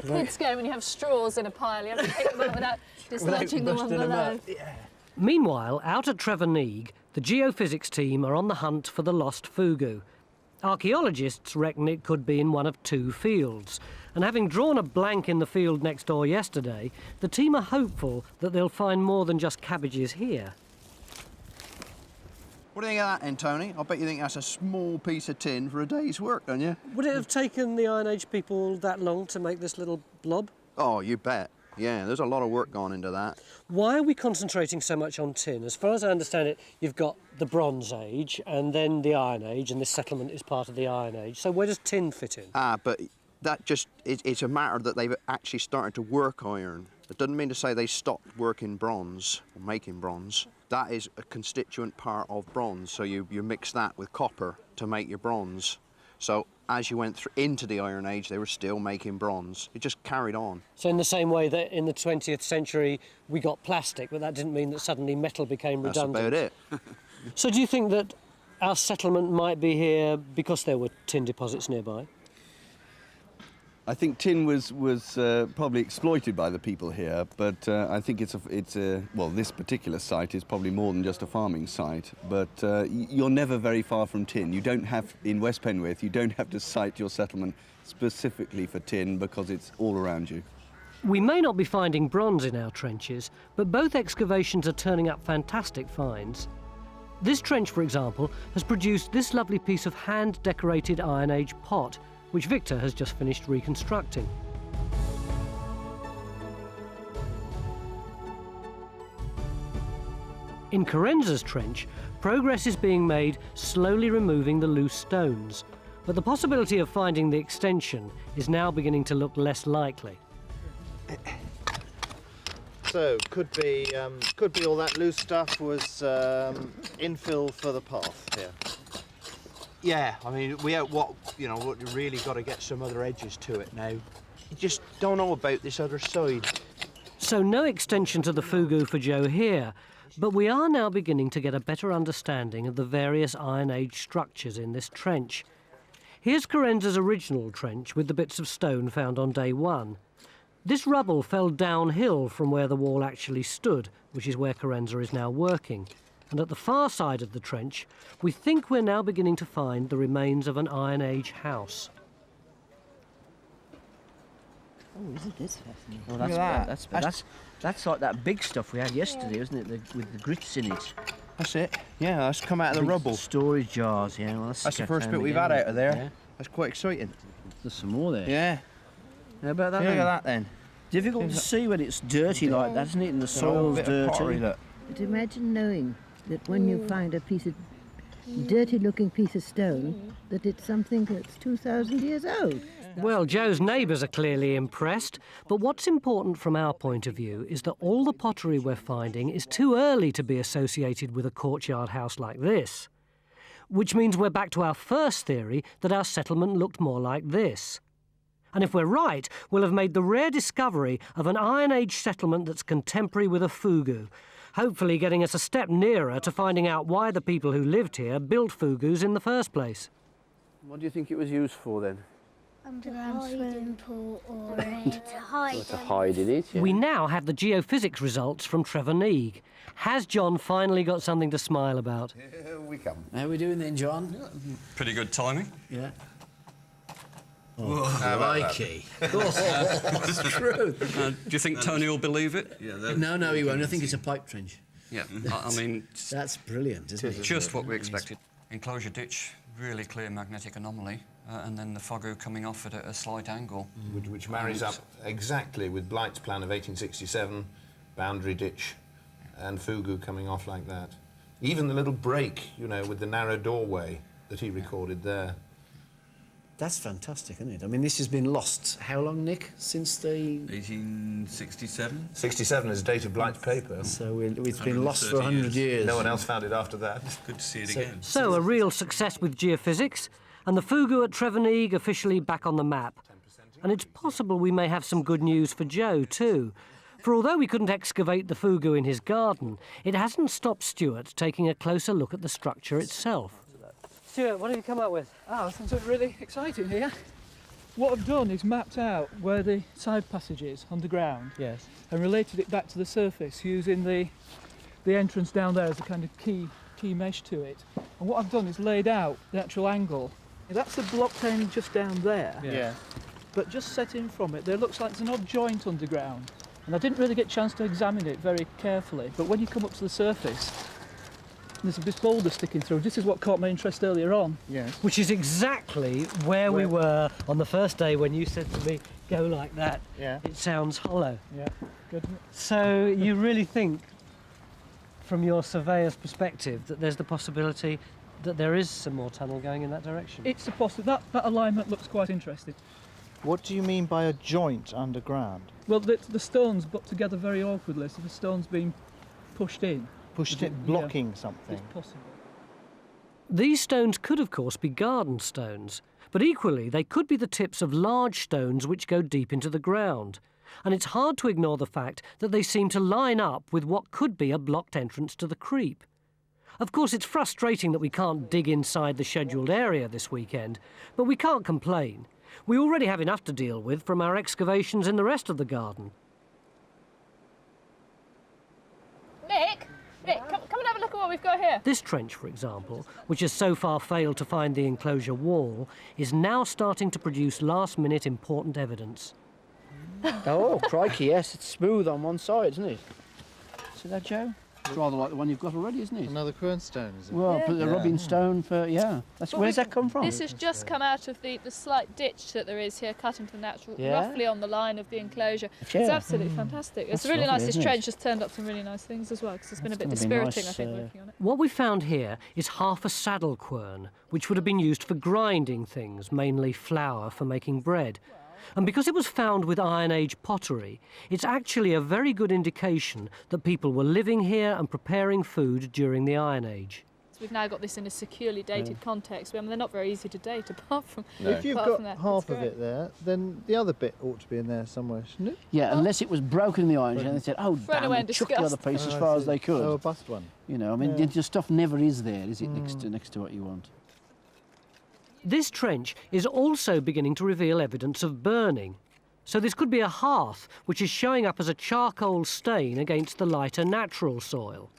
kids game when you have straws in a pile. You have to pick them up without dislodging the one below. Meanwhile, out at Treverneeg, the geophysics team are on the hunt for the lost fogou. Archaeologists reckon it could be in one of 2 fields, and having drawn a blank in the field next door yesterday, the team are hopeful that they'll find more than just cabbages here. What do you think of that then, Tony? I bet you think that's a small piece of tin for a day's work, don't you? Would it have taken the Iron Age people that long to make this little blob? Oh, you bet. Yeah, there's a lot of work gone into that. Why are we concentrating so much on tin? As far as I understand it, you've got the Bronze Age and then the Iron Age, and this settlement is part of the Iron Age. So where does tin fit in? But that just, it's a matter that they've actually started to work iron. It doesn't mean to say they stopped working bronze, or making bronze. That is a constituent part of bronze, so you mix that with copper to make your bronze. So as you went into the Iron Age, they were still making bronze. It just carried on. So in the same way that in the 20th century we got plastic, but that didn't mean that suddenly metal became redundant. That's about it. So do you think that our settlement might be here because there were tin deposits nearby? I think tin was probably exploited by the people here, but I think well, this particular site is probably more than just a farming site. But you're never very far from tin. You don't have, in West Penwith, you don't have to site your settlement specifically for tin because it's all around you. We may not be finding bronze in our trenches, but both excavations are turning up fantastic finds. This trench, for example, has produced this lovely piece of hand-decorated Iron Age pot, which Victor has just finished reconstructing. In Carenza's trench, progress is being made slowly removing the loose stones. but the possibility of finding the extension is now beginning to look less likely. So could be all that loose stuff was infill for the path here. Yeah, I mean, we really got to get some other edges to it now. You just don't know about this other side. So no extension to the fogou for Joe here, but we are now beginning to get a better understanding of the various Iron Age structures in this trench. Here's Carenza's original trench with the bits of stone found on day one. This rubble fell downhill from where the wall actually stood, which is where Carenza is now working. And at the far side of the trench, we think we're now beginning to find the remains of an Iron Age house. Oh, isn't this fascinating? Well, that's like that big stuff we had yesterday, isn't it? With the grits in it. That's it. Yeah, that's come out of the rubble. Storage jars, yeah. Well, that's the first bit we've had out of there. Yeah. That's quite exciting. There's some more there. Yeah. How about that? Look at that then. Difficult to see when it's dirty like that, isn't it? And the soil's dirty. But imagine knowing that when you find a piece of dirty-looking piece of stone, that it's something that's 2,000 years old. Well, Joe's neighbours are clearly impressed, but what's important from our point of view is that all the pottery we're finding is too early to be associated with a courtyard house like this. Which means we're back to our first theory that our settlement looked more like this. And if we're right, we'll have made the rare discovery of an Iron Age settlement that's contemporary with a fogou, hopefully getting us a step nearer to finding out why the people who lived here built fogous in the first place. What do you think it was used for then? Underground swimming pool or to hide. To hide in it, yeah. We now have the geophysics results from Trevor Neig. Has John finally got something to smile about? Here we come. How are we doing then, John? Pretty good timing. Yeah. Oh, crikey. It's true. Do you think Tony will believe it? No, he won't. I think it's a pipe trench. Yeah, I mean... That's brilliant, isn't it? Just what we expected. Enclosure ditch, really clear magnetic anomaly, and then the fogou coming off at a slight angle. Which marries up exactly with Blight's plan of 1867, boundary ditch and fogou coming off like that. Even the little break, you know, with the narrow doorway that he recorded there. That's fantastic, isn't it? I mean, this has been lost. How long, Nick, since the... 1867. 67 is the date of Blight's paper. So it's been lost for 100 years. No one else found it after that. Good to see it again. So a real success with geophysics, and the fogou at Trevor Neig officially back on the map. And it's possible we may have some good news for Joe, too. For although we couldn't excavate the fogou in his garden, it hasn't stopped Stuart taking a closer look at the structure itself. Stuart, what have you come up with? Oh, something really exciting here. What I've done is mapped out where the side passage is underground. Yes. And related it back to the surface using the entrance down there as a kind of key mesh to it. And what I've done is laid out the actual angle. That's the blocked end just down there. Yeah. But just set in from it, there looks like there's an odd joint underground. And I didn't really get a chance to examine it very carefully. But when you come up to the surface, there's this boulder sticking through. This is what caught my interest earlier on. Yes. Which is exactly where we were on the first day when you said to me, go like that. Yeah. It sounds hollow. Yeah, good. So you really think, from your surveyor's perspective, that there's the possibility that there is some more tunnel going in that direction? It's a possibility. That alignment looks quite interesting. What do you mean by a joint underground? Well, the stones got together very awkwardly, so the stone's been pushed in. Blocking something. It's possible. These stones could, of course, be garden stones, but equally they could be the tips of large stones which go deep into the ground. And it's hard to ignore the fact that they seem to line up with what could be a blocked entrance to the creep. Of course, it's frustrating that we can't dig inside the scheduled area this weekend, but we can't complain. We already have enough to deal with from our excavations in the rest of the garden. Nick, come and have a look at what we've got here. This trench, for example, which has so far failed to find the enclosure wall, is now starting to produce last-minute important evidence. Oh, crikey, yes, it's smooth on one side, isn't it? See that, Joe? It's rather like the one you've got already, isn't it? Another quernstone, is it? Well, but the rubbing stone for, yeah. Where's that come from? This has just come out of the slight ditch that there is here, cut into the natural, roughly on the line of the enclosure. Yeah. It's absolutely fantastic. It's really nice. This trench has turned up some really nice things as well, because it's been a bit dispiriting, I think, working on it. What we found here is half a saddle quern, which would have been used for grinding things, mainly flour for making bread. And because it was found with Iron Age pottery, it's actually a very good indication that people were living here and preparing food during the Iron Age. So we've now got this in a securely dated context. I mean, they're not very easy to date, apart from If you've got half of it there, then the other bit ought to be in there somewhere, shouldn't it? Yeah, unless it was broken in the Iron Age and they said, oh, damn, they chucked the other piece as far as they could. Oh, a bust one. You know, I mean, the stuff never is there, is it, next to what you want? This trench is also beginning to reveal evidence of burning. So this could be a hearth, which is showing up as a charcoal stain against the lighter natural soil.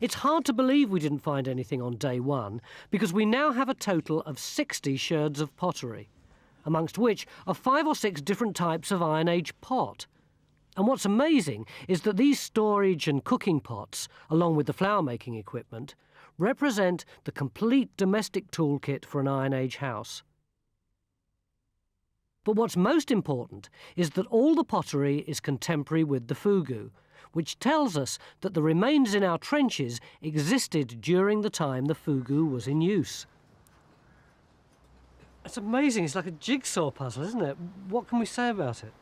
It's hard to believe we didn't find anything on day one, because we now have a total of 60 sherds of pottery, amongst which are 5 or 6 different types of Iron Age pot. And what's amazing is that these storage and cooking pots, along with the flour-making equipment, represent the complete domestic toolkit for an Iron Age house. But what's most important is that all the pottery is contemporary with the fogou, which tells us that the remains in our trenches existed during the time the fogou was in use. It's amazing. It's like a jigsaw puzzle, isn't it? What can we say about it?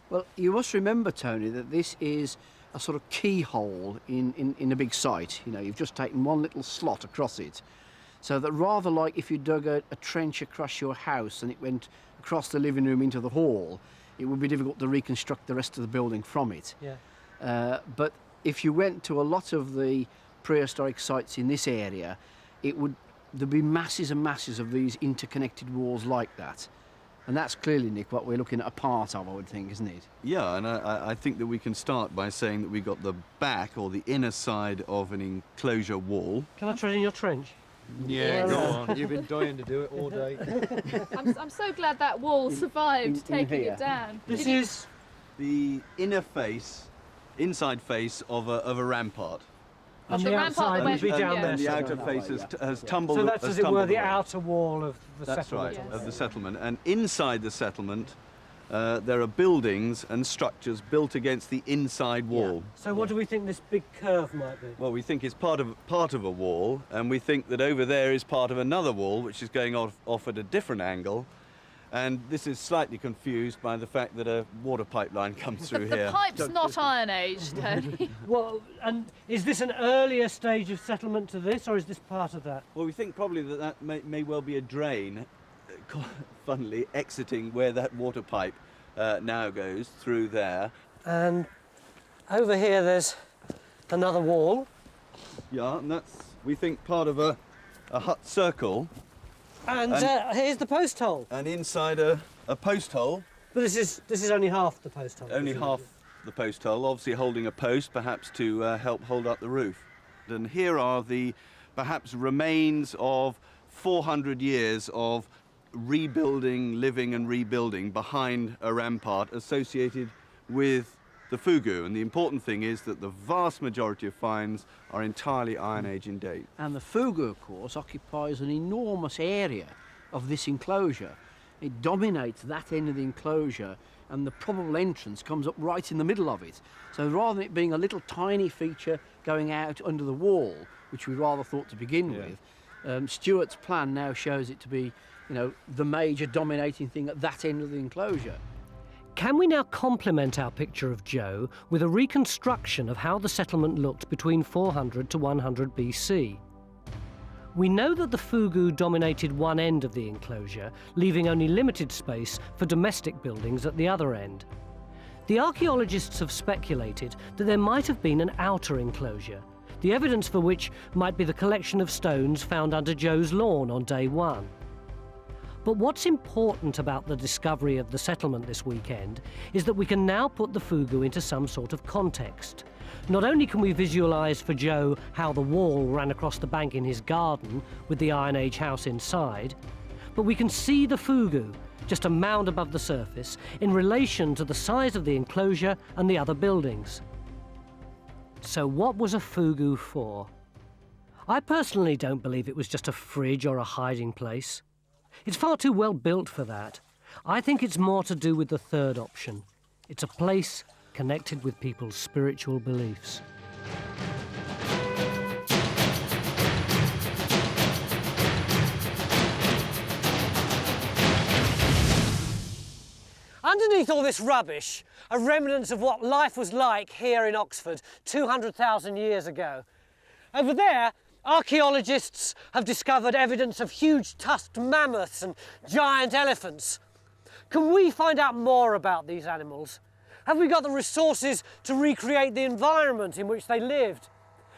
Well, you must remember, Tony, that this is a sort of keyhole in a big site. You know, you've just taken one little slot across it. So that rather like if you dug a trench across your house and it went across the living room into the hall, it would be difficult to reconstruct the rest of the building from it. Yeah. But if you went to a lot of the prehistoric sites in this area, there'd be masses and masses of these interconnected walls like that. And that's clearly, Nick, what we're looking at a part of, I would think, isn't it? Yeah, and I think that we can start by saying that we got the back or the inner side of an enclosure wall. Can I tread in your trench? Yeah, go on. You've been dying to do it all day. I'm so glad that wall survived taking it down. This is the inner face, inside face of a rampart. And the outside would be down there. And the outer face has tumbled. So that's, as it were, the outer wall of the settlement. That's right, of the settlement. And inside the settlement, there are buildings and structures built against the inside wall. Yeah. So what do we think this big curve might be? Well, we think it's part of a wall, and we think that over there is part of another wall, which is going off at a different angle. And this is slightly confused by the fact that a water pipeline comes through here. The pipe's not Iron Age, Tony. Well, and is this an earlier stage of settlement to this, or is this part of that? Well, we think probably that may well be a drain, funnily, exiting where that water pipe now goes, through there. And over here there's another wall. Yeah, and that's, we think, part of a hut circle. And here's the post hole. And inside a post hole. But this is only half the post hole. Only half the post hole, obviously holding a post, perhaps to help hold up the roof. And here are the perhaps remains of 400 years of rebuilding, living and rebuilding behind a rampart associated with the fogou. And the important thing is that the vast majority of finds are entirely Iron Age in date. And the fogou, of course, occupies an enormous area of this enclosure. It dominates that end of the enclosure, and the probable entrance comes up right in the middle of it. So rather than it being a little tiny feature going out under the wall, which we rather thought to begin with, Stuart's plan now shows it to be, you know, the major dominating thing at that end of the enclosure. Can we now complement our picture of Joe with a reconstruction of how the settlement looked between 400 to 100 BC? We know that the fogou dominated one end of the enclosure, leaving only limited space for domestic buildings at the other end. The archaeologists have speculated that there might have been an outer enclosure, the evidence for which might be the collection of stones found under Joe's lawn on day one. But what's important about the discovery of the settlement this weekend is that we can now put the fogou into some sort of context. Not only can we visualise for Joe how the wall ran across the bank in his garden with the Iron Age house inside, but we can see the fogou, just a mound above the surface, in relation to the size of the enclosure and the other buildings. So what was a fogou for? I personally don't believe it was just a fridge or a hiding place. It's far too well built for that. I think it's more to do with the third option. It's a place connected with people's spiritual beliefs. Underneath all this rubbish are remnants of what life was like here in Oxford 200,000 years ago. Over there, archaeologists have discovered evidence of huge tusked mammoths and giant elephants. Can we find out more about these animals? Have we got the resources to recreate the environment in which they lived?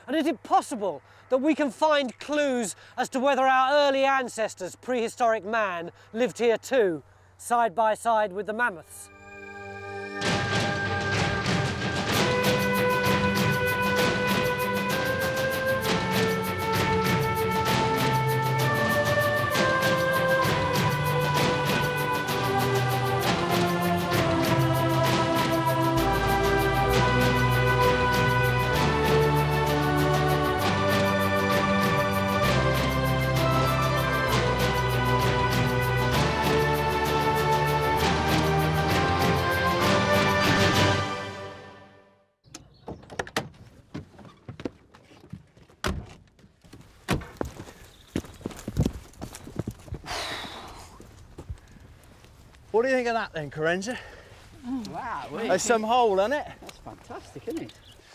And is it possible that we can find clues as to whether our early ancestors, prehistoric man, lived here too, side by side with the mammoths? What do you think of that then, Carenza? Oh, wow. There's some hole in it. That's fantastic, isn't it?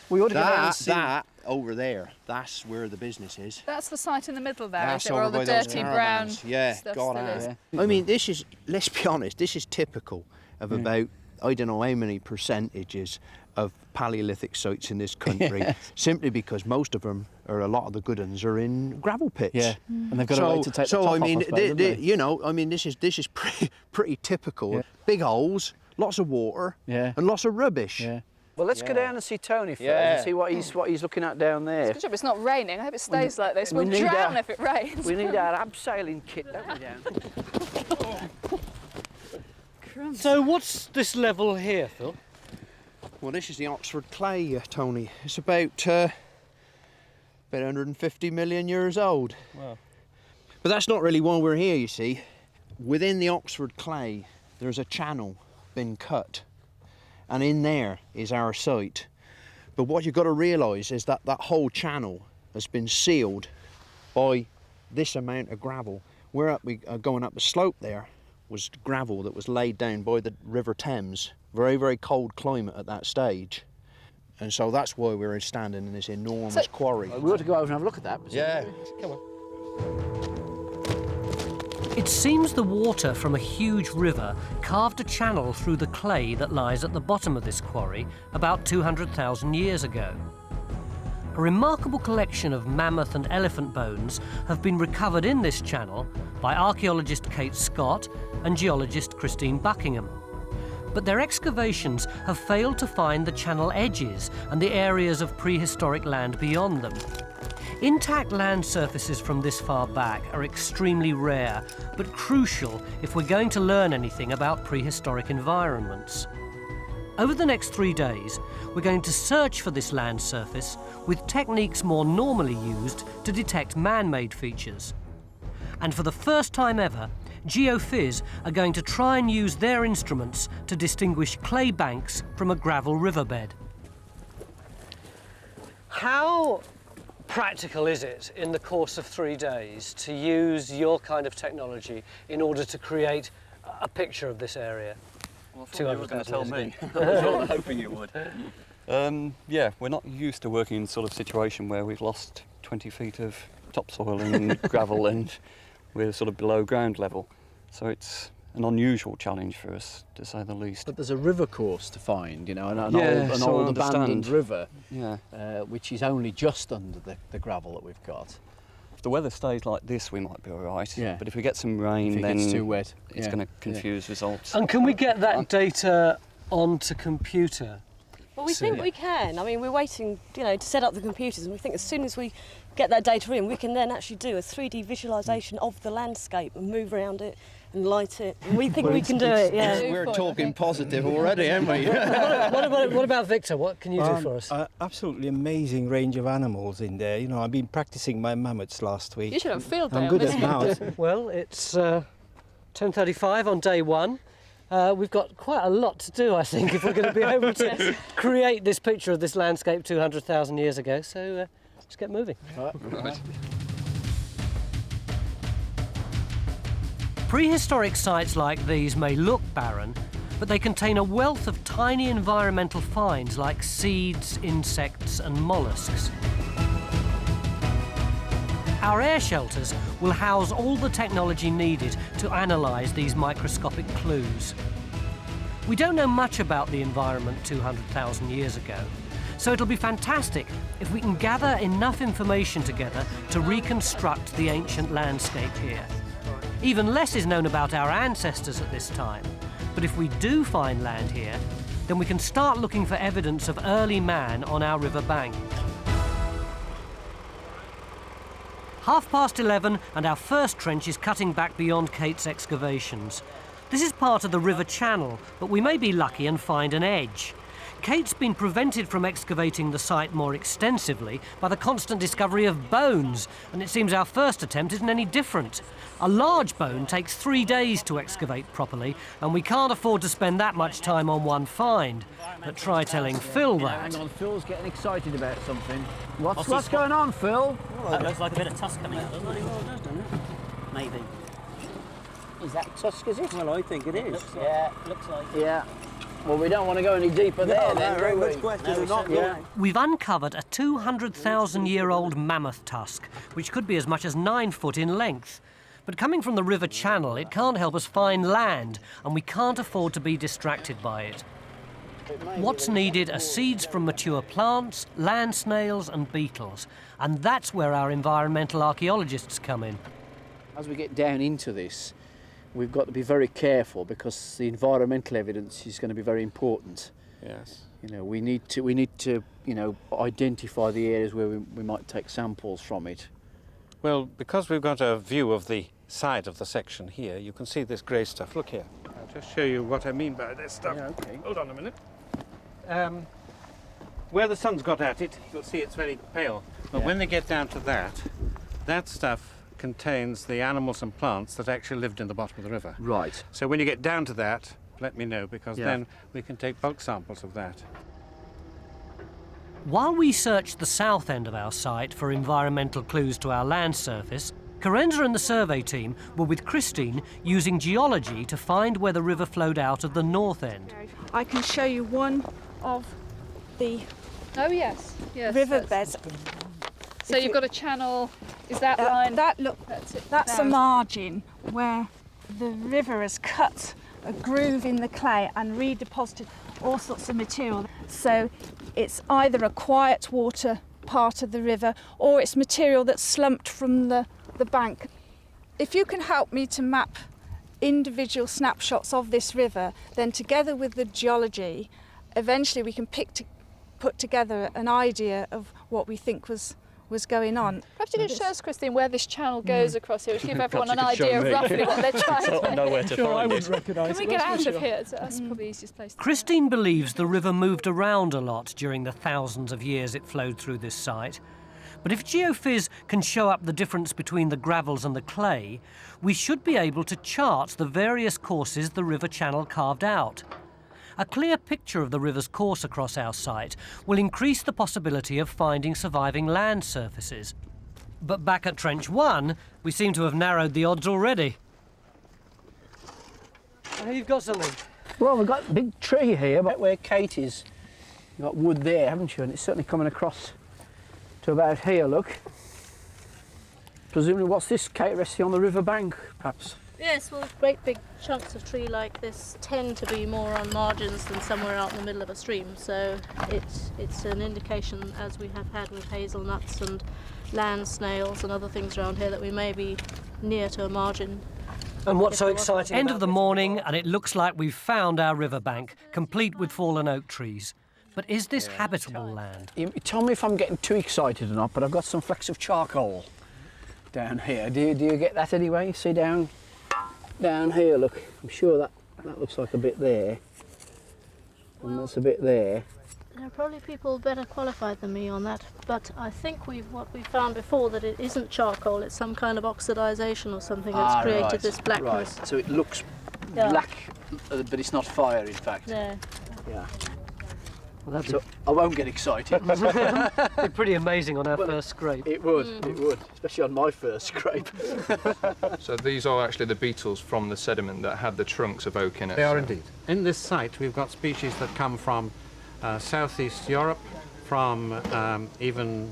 We ought to go down and see. That over there, that's where the business is. That's the site in the middle there, That's is it? Where all over the by those dirty brown caravans. Yeah, stuff God, still is. yeah. I mean, this is, let's be honest, this is typical of about, I don't know how many percentages of Paleolithic sites in this country, simply because most of them, or a lot of the good ones, are in gravel pits. Yeah, and they've got a way to take the so top I mean, off, I suppose, haven't they? you know, I mean, this is pretty typical. Yeah. Big holes, lots of water, Yeah. and lots of rubbish. Yeah. Well, let's go down and see Tony first and see what he's looking at down there. Good job it's not raining. I hope it stays like this. We'll need drown our- if it rains. We need our abseiling kit, don't we, Dan? So what's this level here, Phil? Well, this is the Oxford clay, Tony. It's about 150 million years old. Wow. But that's not really why we're here, you see. Within the Oxford clay, there's a channel been cut, and in there is our site. But what you've got to realise is that that whole channel has been sealed by this amount of gravel. Going up the slope there was gravel that was laid down by the River Thames. Very, very cold climate at that stage. And so that's why we're standing in this enormous quarry. We ought to go over and have a look at that. Yeah. Come on. It seems the water from a huge river carved a channel through the clay that lies at the bottom of this quarry about 200,000 years ago. A remarkable collection of mammoth and elephant bones have been recovered in this channel by archaeologist Kate Scott and geologist Christine Buckingham. But their excavations have failed to find the channel edges and the areas of prehistoric land beyond them. Intact land surfaces from this far back are extremely rare, but crucial if we're going to learn anything about prehistoric environments. Over the next 3 days, we're going to search for this land surface with techniques more normally used to detect man-made features. And for the first time ever, GeoPhys are going to try and use their instruments to distinguish clay banks from a gravel riverbed. How practical is it in the course of 3 days to use your kind of technology in order to create a picture of this area? Well, I thought you were going to tell me. I I was rather hoping you would. Yeah, we're not used to working in sort of situation where we've lost 20 feet of topsoil and gravel and we're sort of below ground level. So it's an unusual challenge for us, to say the least. But there's a river course to find, you know, an Yes, I old understand. abandoned river, Yeah. which is only just under the gravel that we've got. If the weather stays like this, we might be all right. Yeah. But if we get some rain, If it then gets too wet, it's yeah, going to confuse results. And can we get that data onto computer? Well, we think we can. I mean, we're waiting, you know, to set up the computers, and we think as soon as we get that data in, we can then actually do a 3D visualisation of the landscape and move around it and light it. We think we can do it, yeah. We're talking positive already, aren't we? What about Victor? What can you do for us? Absolutely amazing range of animals in there. You know, I've been practicing my mammoths last week. You should have a field day I'm on good this. at mouth. Well, it's 10:35 on day one. We've got quite a lot to do, I think, if we're going to be able to create this picture of this landscape 200,000 years ago. So let's get moving. Right. Prehistoric sites like these may look barren, but they contain a wealth of tiny environmental finds like seeds, insects and mollusks. Our air shelters will house all the technology needed to analyse these microscopic clues. We don't know much about the environment 200,000 years ago, so it'll be fantastic if we can gather enough information together to reconstruct the ancient landscape here. Even less is known about our ancestors at this time, but if we do find land here, then we can start looking for evidence of early man on our river bank. 11:30 and our first trench is cutting back beyond Kate's excavations. This is part of the river channel, but we may be lucky and find an edge. Kate's been prevented from excavating the site more extensively by the constant discovery of bones, and it seems our first attempt isn't any different. A large bone takes 3 days to excavate properly, and we can't afford to spend that much time on one find. But try telling Phil that. Hang on, Phil's getting excited about something. What's going on, Phil? That looks like a bit of tusk coming out, doesn't it? Maybe. Is that tusk, is it? Well, I think it is. Looks like it. Yeah. Well, we don't want to go any deeper there, then, do we? We've uncovered a 200,000-year-old mammoth tusk, which could be as much as 9 foot in length. But coming from the river channel, it can't help us find land, and we can't afford to be distracted by it. What's needed are seeds from mature plants, land snails and beetles, and that's where our environmental archaeologists come in. As we get down into this, we've got to be very careful because the environmental evidence is going to be very important. Yes. You know, we need to, you know, identify the areas where we might take samples from it. Well, because we've got a view of the side of the section here, you can see this grey stuff. Look here. I'll just show you what I mean by this stuff. Yeah, okay. Hold on a minute. Where the sun's got at it, you'll see it's very pale. But when they get down to that stuff contains the animals and plants that actually lived in the bottom of the river. Right. So when you get down to that, let me know, because then we can take bulk samples of that. While we searched the south end of our site for environmental clues to our land surface, Carenza and the survey team were with Christine using geology to find where the river flowed out of the north end. I can show you one of the riverbeds. So you've got a channel, is that line? That's a margin where the river has cut a groove in the clay and redeposited all sorts of material. So it's either a quiet water part of the river or it's material that's slumped from the bank. If you can help me to map individual snapshots of this river, then together with the geology, eventually we can put together an idea of what we think was going on. Perhaps you could show us, Christine, where this channel goes across here, which give everyone an idea of roughly what they're trying to do. Know where to find it. Can we get out of here? That's probably the easiest place to Christine believes the river moved around a lot during the thousands of years it flowed through this site. But if geophys can show up the difference between the gravels and the clay, we should be able to chart the various courses the river channel carved out. A clear picture of the river's course across our site will increase the possibility of finding surviving land surfaces. But back at Trench 1, we seem to have narrowed the odds already. Oh, you've got something. Well, we've got a big tree here, but where Kate is. You've got wood there, haven't you? And it's certainly coming across to about here, look. Presumably, what's this, Kate, resting on the river bank, perhaps? Yes, well, great big chunks of tree like this tend to be more on margins than somewhere out in the middle of a stream, so it's an indication, as we have had with hazelnuts and land snails and other things around here, that we may be near to a margin. And what's so exciting? End of the morning, and it looks like we've found our riverbank, complete with fallen oak trees. But is this habitable land? Tell me if I'm getting too excited or not, but I've got some flecks of charcoal down here. Do you get that anyway? See down down here, look, I'm sure that looks like a bit there. And that's a bit there. There are probably people better qualified than me on that, but I think what we found before, that it isn't charcoal, it's some kind of oxidization or something that's created this blackness. Right. So it looks black, but it's not fire, in fact. Yeah. Yeah. Well, so I won't get excited. It'd be pretty amazing on our first scrape. It would, it would, especially on my first scrape. So these are actually the beetles from the sediment that had the trunks of oak in it. They are indeed. In this site, we've got species that come from Southeast Europe, from even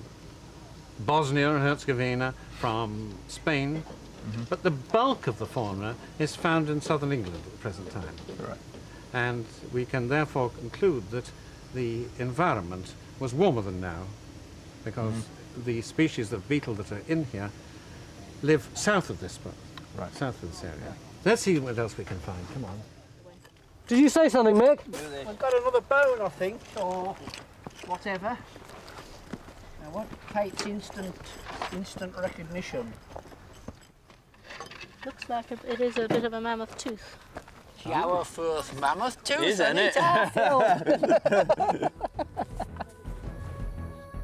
Bosnia and Herzegovina, from Spain, but the bulk of the fauna is found in southern England at the present time. Right. And we can therefore conclude that the environment was warmer than now, because the species of beetle that are in here live south of this spot, south of this area. Let's see what else we can find. Come on. Did you say something, Mick? I've got another bone, I think, or whatever. I want Kate's instant recognition. Looks like it is a bit of a mammoth tooth. Our first mammoth tooth, Isn't it?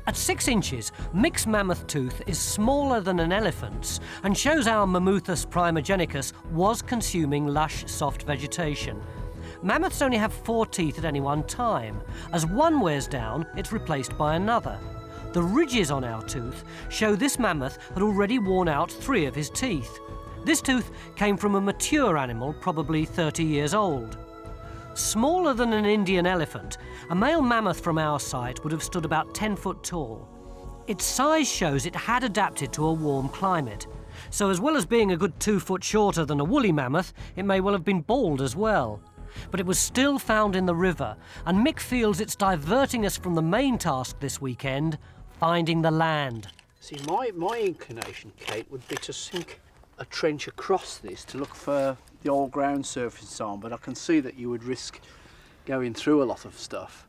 At 6 inches, Mick's mammoth tooth is smaller than an elephant's and shows our Mammuthus primogenicus was consuming lush, soft vegetation. Mammoths only have 4 teeth at any one time. As one wears down, it's replaced by another. The ridges on our tooth show this mammoth had already worn out 3 of his teeth. This tooth came from a mature animal, probably 30 years old. Smaller than an Indian elephant, a male mammoth from our site would have stood about 10 foot tall. Its size shows it had adapted to a warm climate. So as well as being a good 2 foot shorter than a woolly mammoth, it may well have been bald as well. But it was still found in the river, and Mick feels it's diverting us from the main task this weekend, finding the land. See, my inclination, Kate, would be to sink a trench across this to look for the old ground surface on, but I can see that you would risk going through a lot of stuff.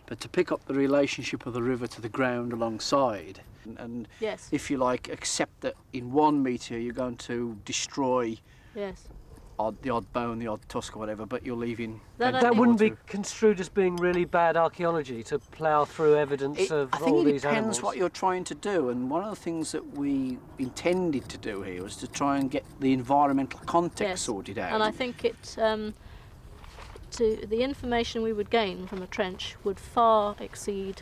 But to pick up the relationship of the river to the ground alongside, and yes, if you like, accept that in 1 metre you're going to destroy the odd bone, the odd tusk or whatever, but you're leaving... That wouldn't be construed as being really bad archaeology, to plough through evidence of all these animals. I think it depends what you're trying to do, and one of the things that we intended to do here was to try and get the environmental context sorted out. And I think the information we would gain from a trench would far exceed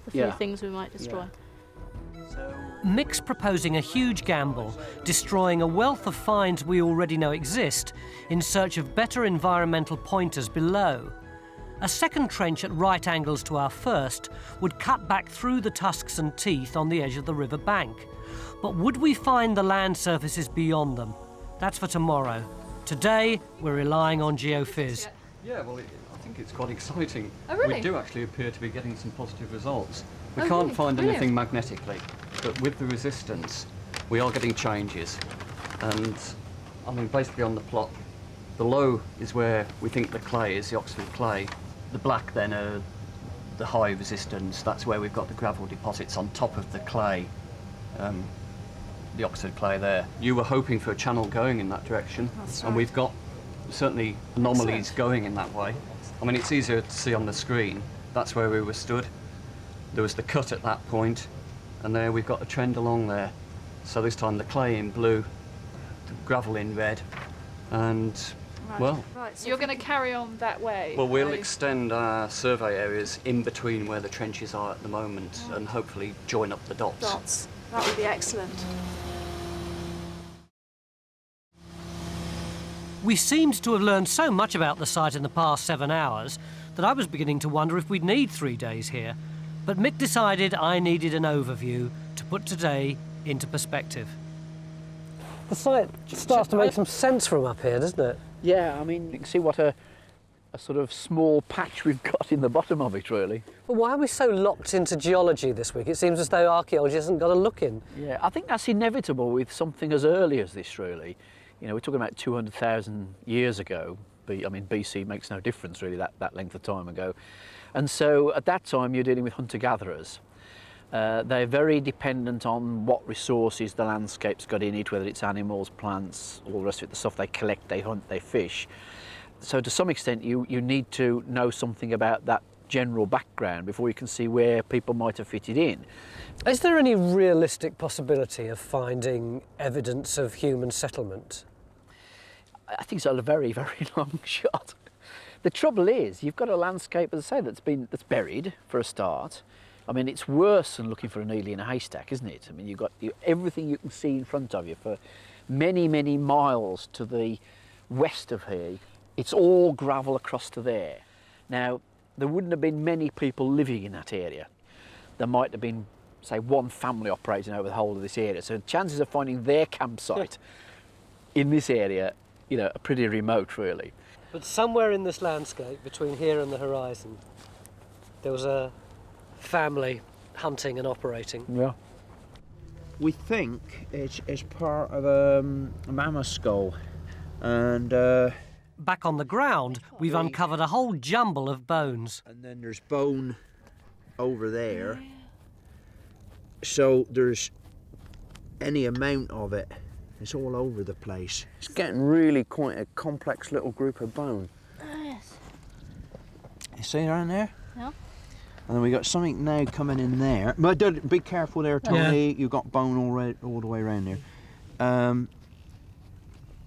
the few things we might destroy. Mick's proposing a huge gamble, destroying a wealth of finds we already know exist, in search of better environmental pointers below. A second trench at right angles to our first would cut back through the tusks and teeth on the edge of the river bank. But would we find the land surfaces beyond them? That's for tomorrow. Today, we're relying on geophys. Yeah, well, I think it's quite exciting. Oh, really? We do actually appear to be getting some positive results. We Oh, can't really? find Brilliant. anything magnetically, but with the resistance, we are getting changes. And, I mean, basically on the plot, the low is where we think the clay is, the Oxford clay. The black then are the high resistance. That's where we've got the gravel deposits on top of the clay, the Oxford clay there. You were hoping for a channel going in that direction, and we've got certainly anomalies going in that way. I mean, it's easier to see on the screen. That's where we were stood. There was the cut at that point, and there we've got a trend along there. So this time the clay in blue, the gravel in red, and well. Right, so you're going to carry on that way? Well, we'll extend our survey areas in between where the trenches are at the moment, and hopefully join up the dots. That would be excellent. We seemed to have learned so much about the site in the past 7 hours that I was beginning to wonder if we'd need 3 days here. But Mick decided I needed an overview to put today into perspective. The site starts to make some sense from up here, doesn't it? Yeah, I mean, you can see what a sort of small patch we've got in the bottom of it, really. But why are we so locked into geology this week? It seems as though archaeology hasn't got a look in. Yeah, I think that's inevitable with something as early as this, really. You know, we're talking about 200,000 years ago. I mean, BC makes no difference, really, that length of time ago. And so at that time, you're dealing with hunter-gatherers. They're very dependent on what resources the landscape's got in it, whether it's animals, plants, all the rest of it, the stuff they collect, they hunt, they fish. So to some extent you need to know something about that general background before you can see where people might have fitted in. Is there any realistic possibility of finding evidence of human settlement? I think it's a very, very long shot. The trouble is, you've got a landscape, as I say, that's buried for a start. I mean, it's worse than looking for a needle in a haystack, isn't it? I mean, you've got everything you can see in front of you for many, many miles to the west of here. It's all gravel across to there. Now, there wouldn't have been many people living in that area. There might have been, say, one family operating over the whole of this area. So the chances of finding their campsite in this area, you know, are pretty remote, really. But somewhere in this landscape, between here and the horizon, there was a family hunting and operating. Yeah. We think it's part of a mammoth skull, and back on the ground, we've uncovered a whole jumble of bones. And then there's bone over there. So there's any amount of it. It's all over the place. It's getting really quite a complex little group of bone. Oh, yes. You see around there? Yeah. And then we got something now coming in there. But be careful there, Tony. Yeah. You've got bone all the way around there. And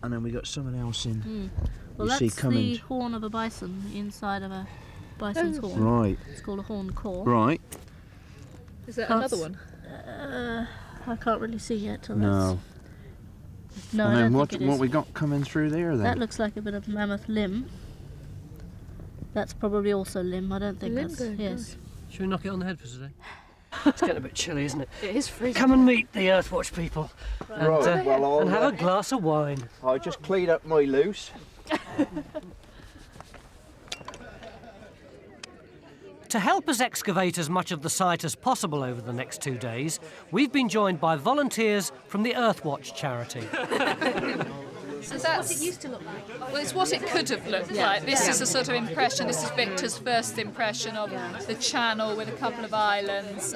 then we got something else in. Well, you that's see coming. the horn of a bison inside of a bison's horn. Right. It's called a horn core. Right. Is that another one? I can't really see yet. Till No. No, and I then don't think it is. what we got coming through there then? That looks like a bit of mammoth limb. That's probably also limb. I don't think that's. Yes. Should we knock it on the head for today? It's getting a bit chilly, isn't it? It is freezing. Come and meet the Earthwatch people. And, Right, well, and have a glass of wine. I just cleaned up my loose. To help us excavate as much of the site as possible over the next 2 days, we've been joined by volunteers from the Earthwatch charity. So that's what it used to look like. Well, it's what it could have looked like. This is a sort of impression. This is Victor's first impression of the channel with a couple of islands.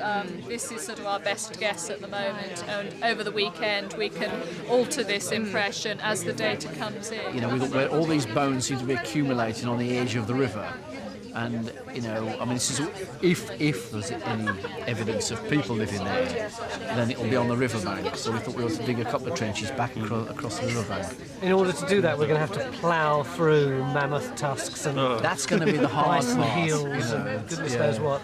This is sort of our best guess at the moment. And over the weekend, we can alter this impression as the data comes in. You know, all these bones seem to be accumulating on the edge of the river. And, you know, I mean, this is if there's any evidence of people living there, then it'll be on the riverbank. So we thought we ought to dig a couple of trenches back across the riverbank. In order to do that, we're going to have to plough through mammoth tusks and that's going to be the hard bison part, heels you know. and goodness knows what.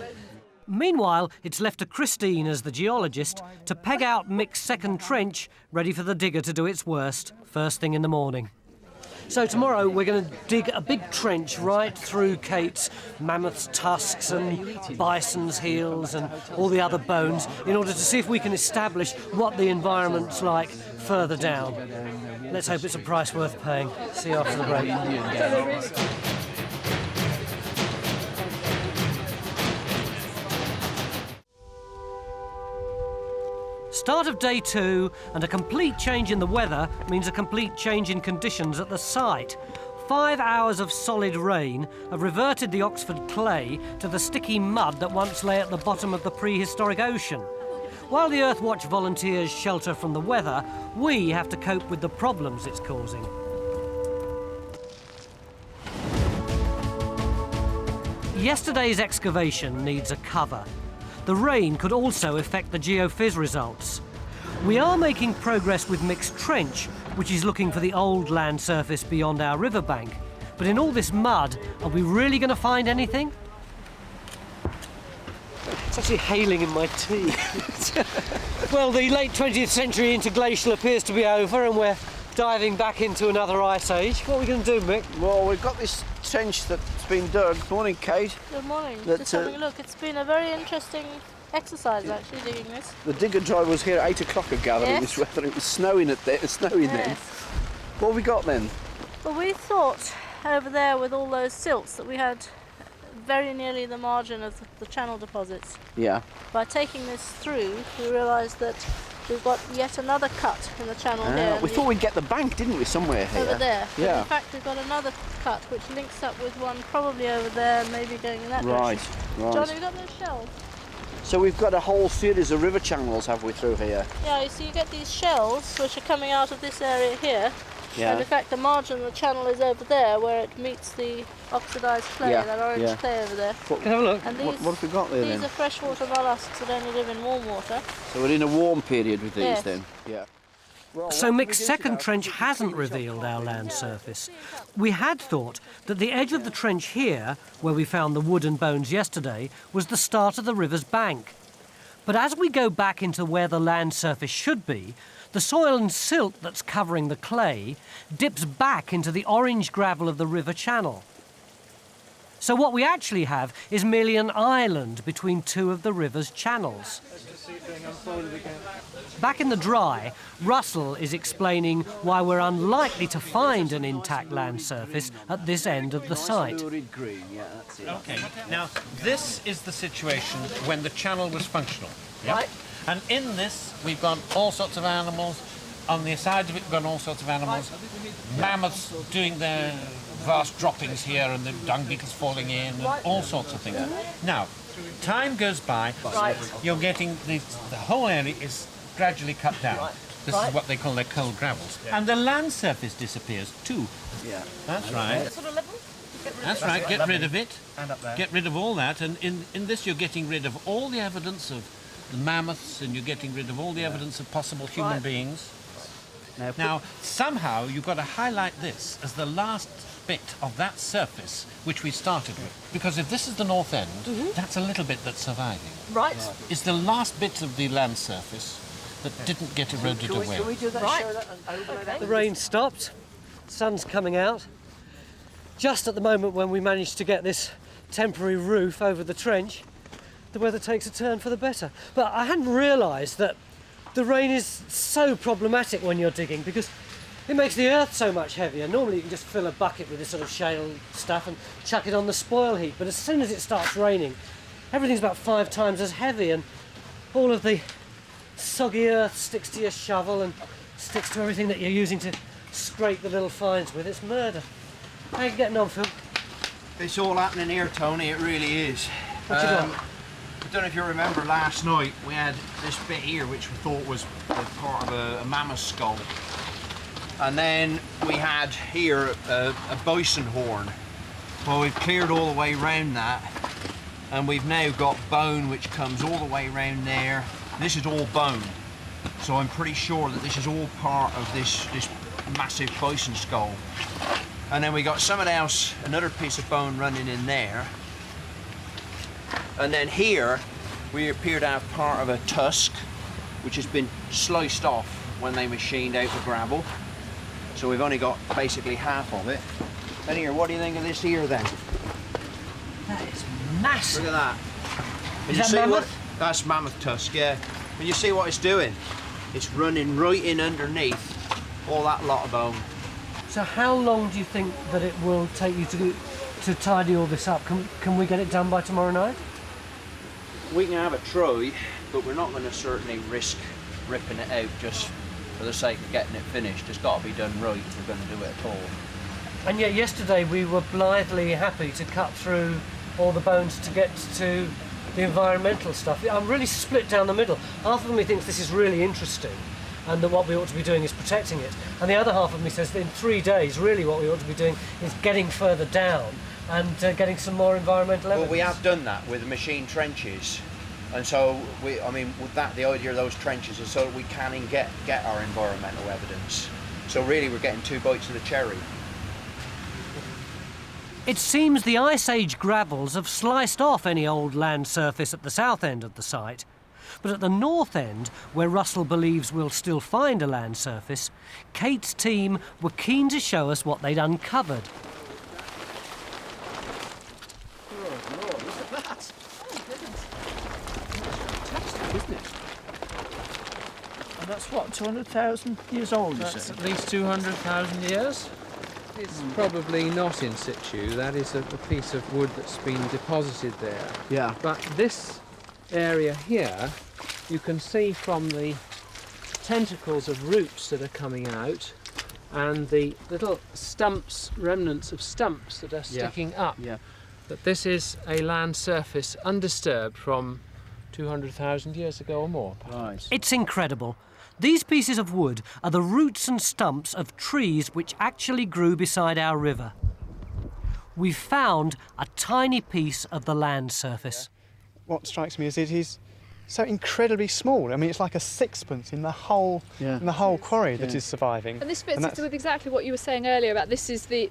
Meanwhile, it's left to Christine as the geologist to peg out Mick's second trench, ready for the digger to do its worst, first thing in the morning. So tomorrow we're going to dig a big trench right through Kate's mammoth's tusks and bison's heels and all the other bones in order to see if we can establish what the environment's like further down. Let's hope it's a price worth paying. See you after the break. Start of day 2, and a complete change in the weather means a complete change in conditions at the site. 5 hours of solid rain have reverted the Oxford clay to the sticky mud that once lay at the bottom of the prehistoric ocean. While the Earthwatch volunteers shelter from the weather, we have to cope with the problems it's causing. Yesterday's excavation needs a cover. The rain could also affect the geophys results. We are making progress with Mick's Trench, which is looking for the old land surface beyond our riverbank. But in all this mud, are we really going to find anything? It's actually hailing in my teeth. Well, the late 20th century interglacial appears to be over and we're diving back into another ice age. What are we going to do, Mick? Well, we've got this trench that's been dug. Morning, Kate. Good morning. Just having a look. It's been a very interesting exercise, actually, digging this. The digger driver was here at 8 o'clock, I gather, in this weather. It was snowing then. What have we got then? Well, we thought over there with all those silts that we had very nearly the margin of the channel deposits. Yeah. By taking this through, we realised that we've got yet another cut in the channel here. We thought we'd get the bank, didn't we, somewhere here? Over there. Yeah. But in fact, we've got another cut which links up with one probably over there, maybe going in that direction. Right. John, have you got those shells? So we've got a whole series of river channels, have we, through here? Yeah, you see you get these shells which are coming out of this area here. Yeah. And in fact the margin of the channel is over there where it meets the oxidised clay, that orange clay over there. Can I have a look? And these, what have we got there these then? are freshwater mollusks that only live in warm water. So we're in a warm period with these Yes. then? Yeah. So Mick's second trench hasn't revealed our land surface. We had thought that the edge of the trench here, where we found the wood and bones yesterday, was the start of the river's bank. But as we go back into where the land surface should be, the soil and silt that's covering the clay dips back into the orange gravel of the river channel. So what we actually have is merely an island between two of the river's channels. Back in the dry, Russell is explaining why we're unlikely to find an intact land surface at this end of the site. Okay, now this is the situation when the channel was functional. Right. And in this, we've got all sorts of animals. On the sides of it, we've got all sorts of animals. Mammoths doing their vast droppings here, and the dung beetles falling in, and all sorts of things. Now, time goes by, you're getting the whole area is gradually cut down. This is what they call their cold gravels. And the land surface disappears too. Yeah. That's right. That's right, get rid of it. Get rid of all that, and in this you're getting rid of all the evidence of the mammoths, and you're getting rid of all the evidence of possible human beings. Now, somehow you've got to highlight this as the last bit of that surface which we started with. Because if this is the north end, that's a little bit that's surviving. Right. It's the last bit of the land surface that didn't get eroded away. Can we do that? Right. The rain stopped, sun's coming out. Just at the moment when we managed to get this temporary roof over the trench, the weather takes a turn for the better. But I hadn't realised that the rain is so problematic when you're digging because it makes the earth so much heavier. Normally you can just fill a bucket with this sort of shale stuff and chuck it on the spoil heap, but as soon as it starts raining, everything's about 5 times as heavy, and all of the soggy earth sticks to your shovel and sticks to everything that you're using to scrape the little fines with. It's murder. How are you getting on, Phil? It's all happening here, Tony, it really is. What you got? I don't know if you remember last night, we had this bit here which we thought was part of a mammoth skull. And then we had here a bison horn. Well, we've cleared all the way round that, and we've now got bone which comes all the way round there. This is all bone. So I'm pretty sure that this is all part of this massive bison skull. And then we got something else, another piece of bone running in there. And then here, we appear to have part of a tusk, which has been sliced off when they machined out the gravel. So we've only got basically half of it. And here, what do you think of this here then? That is massive. Look at that. Is that mammoth? That's mammoth tusk, yeah. And you see what it's doing? It's running right in underneath all that lot of bone. So how long do you think that it will take you to tidy all this up? Can we get it done by tomorrow night? We can have a try, but we're not going to certainly risk ripping it out just for the sake of getting it finished. It's got to be done right if we're going to do it at all. And yet yesterday we were blithely happy to cut through all the bones to get to the environmental stuff. I'm really split down the middle. Half of me thinks this is really interesting and that what we ought to be doing is protecting it. And the other half of me says that in 3 days, really what we ought to be doing is getting further down and getting some more environmental evidence. Well, we have done that with machine trenches. And so, with that, the idea of those trenches is so that we can get our environmental evidence. So really, we're getting 2 bites of the cherry. It seems the Ice Age gravels have sliced off any old land surface at the south end of the site. But at the north end, where Russell believes we'll still find a land surface, Kate's team were keen to show us what they'd uncovered. Oh, Lord, look at that! Oh, goodness. That's fantastic, isn't it? And that's what, 200,000 years old, That's at least 200,000 years. It's probably not in situ. That is a piece of wood that's been deposited there. Yeah. But this area here, you can see from the tentacles of roots that are coming out and the little stumps, remnants of stumps that are sticking up, that this is a land surface undisturbed from 200,000 years ago or more. Right. It's incredible. These pieces of wood are the roots and stumps of trees which actually grew beside our river. We've found a tiny piece of the land surface. What strikes me is it is so incredibly small. I mean, it's like a sixpence in the whole quarry that is surviving. And this fits into with exactly what you were saying earlier about this is the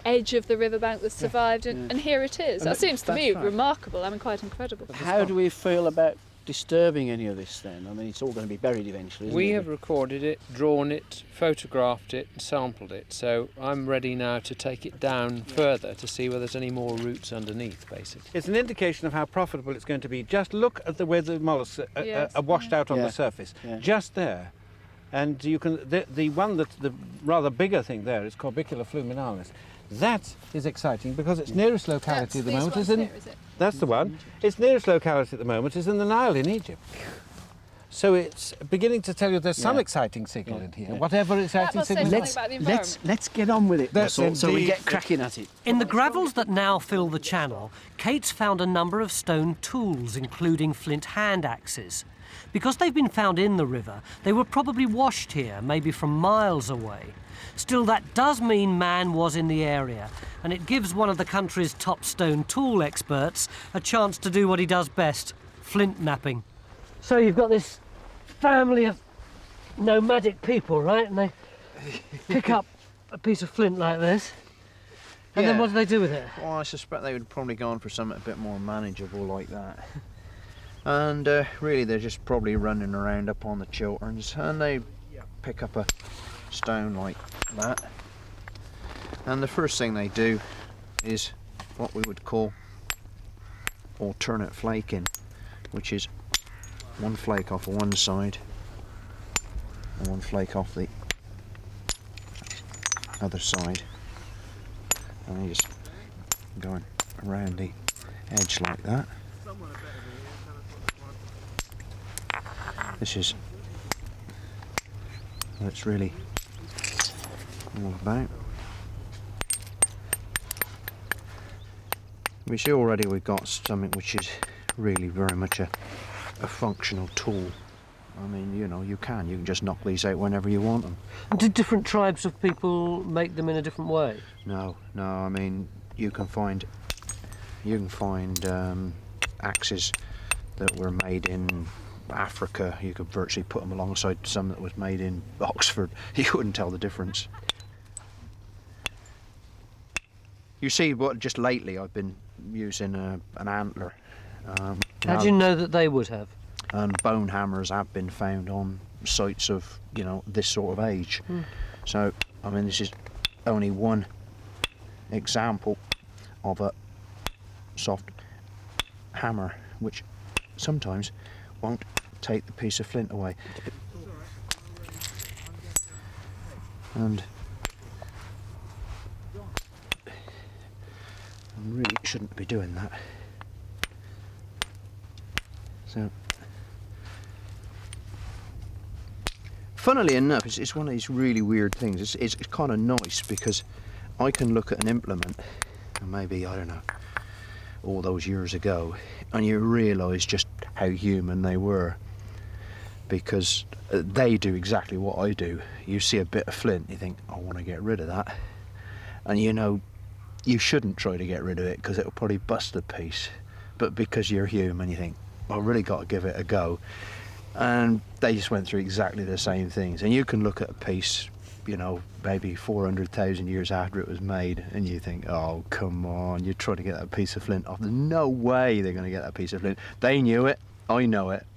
edge of the riverbank that survived, and here it is. That seems to me remarkable. I mean, quite incredible. How do we feel about disturbing any of this then? I mean, it's all going to be buried eventually, isn't it? We have recorded it, drawn it, photographed it, and sampled it. So I'm ready now to take it down further to see whether there's any more roots underneath, basically. It's an indication of how profitable it's going to be. Just look at the way the mollusks are washed out on the surface, just there. And you can the one that the rather bigger thing there is Corbicular fluminalis. That is exciting because its nearest locality at the moment is in. That's the one. Its nearest locality at the moment is in the Nile in Egypt. So it's beginning to tell you there's some exciting signal in here. Whatever exciting signal. Let's get on with it. So we get cracking at it. In the gravels that now fill the channel, Kate's found a number of stone tools, including flint hand axes. Because they've been found in the river, they were probably washed here, maybe from miles away. Still, that does mean man was in the area, and it gives one of the country's top stone tool experts a chance to do what he does best, flint napping. So you've got this family of nomadic people, right? And they pick up a piece of flint like this, and then what do they do with it? Well, I suspect they would probably go on for something a bit more manageable like that. And really they're just probably running around up on the chilterns, and they pick up a stone like that, and the first thing they do is what we would call alternate flaking, which is one flake off one side and one flake off the other side, and they just going around the edge like that. This is what it's really all about. We see already we've got something which is really very much a functional tool. I mean, you know, you can just knock these out whenever you want them. And did different tribes of people make them in a different way? No, I mean, you can find axes that were made in Africa. You could virtually put them alongside some that was made in Oxford. You couldn't tell the difference. You see, just lately I've been using an antler. How do you know that they would have? And bone hammers have been found on sites of, this sort of age. So, I mean, this is only one example of a soft hammer, which sometimes won't take the piece of flint away. And I really shouldn't be doing that. So, funnily enough, it's one of these really weird things. It's kind of nice because I can look at an implement, and maybe, I don't know, all those years ago, and you realise just how human they were, because they do exactly what I do. You see a bit of flint, you think, I want to get rid of that, and you shouldn't try to get rid of it because it'll probably bust a piece, but because you're human, you think, I've really got to give it a go. And they just went through exactly the same things. And you can look at a piece, maybe 400,000 years after it was made, and you think, oh, come on, you're trying to get that piece of flint off. There's no way they're going to get that piece of flint. They knew it, I know it.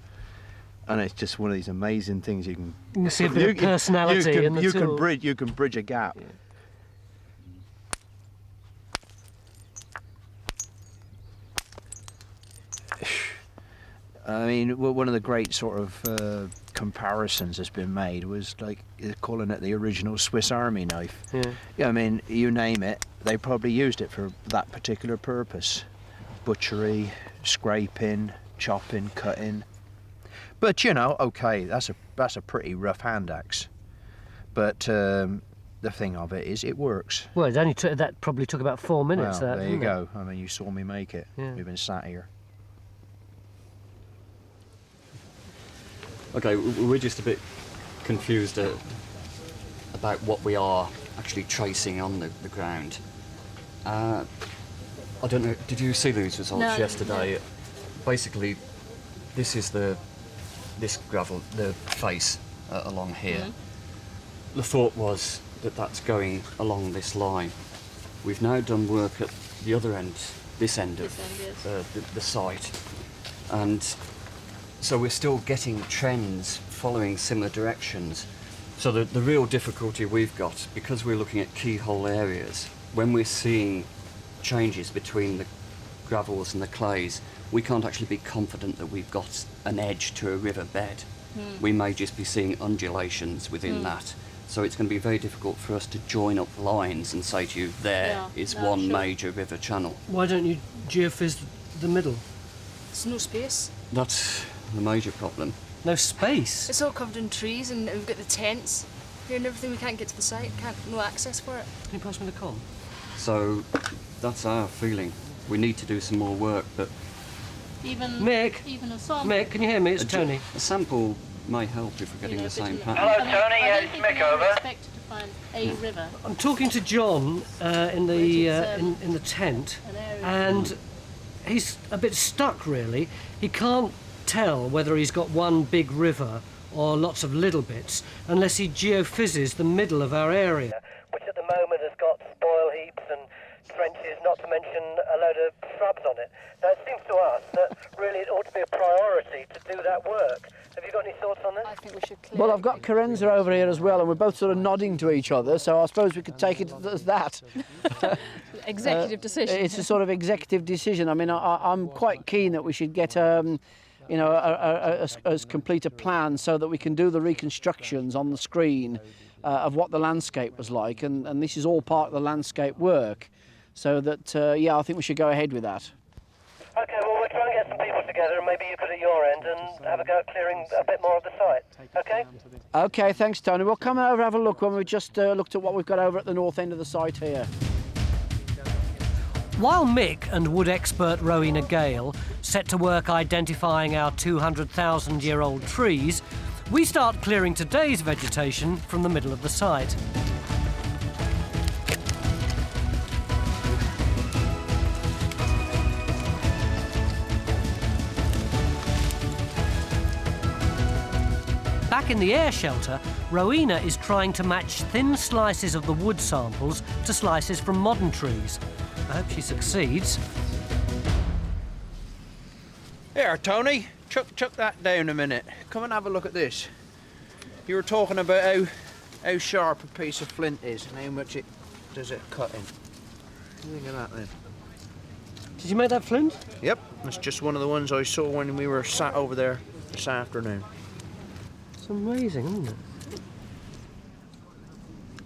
And it's just one of these amazing things you can see a bit of personality in the tool. You can bridge a gap. Yeah. I mean, one of the great sort of comparisons that's been made was like calling it the original Swiss Army knife. Yeah, I mean, you name it, they probably used it for that particular purpose: butchery, scraping, chopping, cutting. But okay, that's a pretty rough hand axe. But the thing of it is, it works. Well, that probably took about 4 minutes. Well, there you go. I mean, you saw me make it. Yeah. We've been sat here. Okay, we're just a bit confused about what we are actually tracing on the ground. I don't know, did you see these results yesterday? No. Basically, this is this gravel, the face along here. Mm-hmm. The thought was that that's going along this line. We've now done work at the other end, this end of the site, and so we're still getting trends following similar directions. So the real difficulty we've got, because we're looking at keyhole areas, when we're seeing changes between the gravels and the clays, we can't actually be confident that we've got an edge to a river bed. We may just be seeing undulations within that. So it's going to be very difficult for us to join up lines and say to you, there is one major river channel. Why don't you geophys the middle? There's no space. That's the major problem. No space? It's all covered in trees, and we've got the tents here and everything. We can't get to the site, no access for it. Can you pass me the con? So that's our feeling. We need to do some more work, but... Mick, can you hear me? It's Tony. A sample may help if we're getting the same pattern. Hello, Tony. It's Mick over. Expected to find a river. I'm talking to John in the tent, and he's a bit stuck, really. He can't tell whether he's got one big river or lots of little bits unless he geophysics the middle of our area, which at the moment has got spoil heaps and trenches, not to mention a load of shrubs on it. Now, it seems to us that really it ought to be a priority to do that work. Have you got any thoughts on this? I think we should clear. Well, I've got Carenza over here as well, and we're both sort of nodding to each other, so I suppose we could take it as that. Executive decision. It's a sort of executive decision. I mean, I'm quite keen that we should get you know, as complete a plan so that we can do the reconstructions on the screen of what the landscape was like, and this is all part of the landscape work. So that, yeah, I think we should go ahead with that. OK, well, we'll try and get some people together, and maybe you could at your end and have a go at clearing a bit more of the site. OK? OK, thanks, Tony. We'll come over and have a look when we've just looked at what we've got over at the north end of the site here. While Mick and wood expert Rowena Gale set to work identifying our 200,000-year-old trees, we start clearing today's vegetation from the middle of the site. Back in the air shelter, Rowena is trying to match thin slices of the wood samples to slices from modern trees. I hope she succeeds. Here, Tony, chuck that down a minute. Come and have a look at this. You were talking about how sharp a piece of flint is and how much it does it cut in. What do you think of that then? Did you make that flint? Yep, it's just one of the ones I saw when we were sat over there this afternoon. It's amazing, isn't it?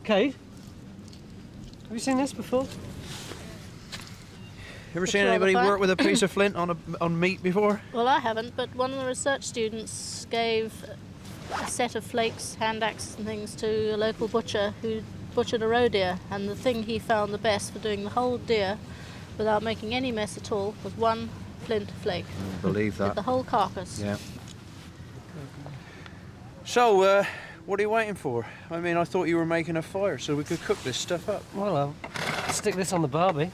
Kate, have you seen this before? Ever seen anybody work with a piece of flint on meat before? Well, I haven't, but one of the research students gave a set of flakes, hand axes and things to a local butcher who butchered a roe deer, and the thing he found the best for doing the whole deer without making any mess at all was one flint flake. I believe that. With the whole carcass. Yeah. So, what are you waiting for? I mean, I thought you were making a fire so we could cook this stuff up. Well, I'll stick this on the barbie.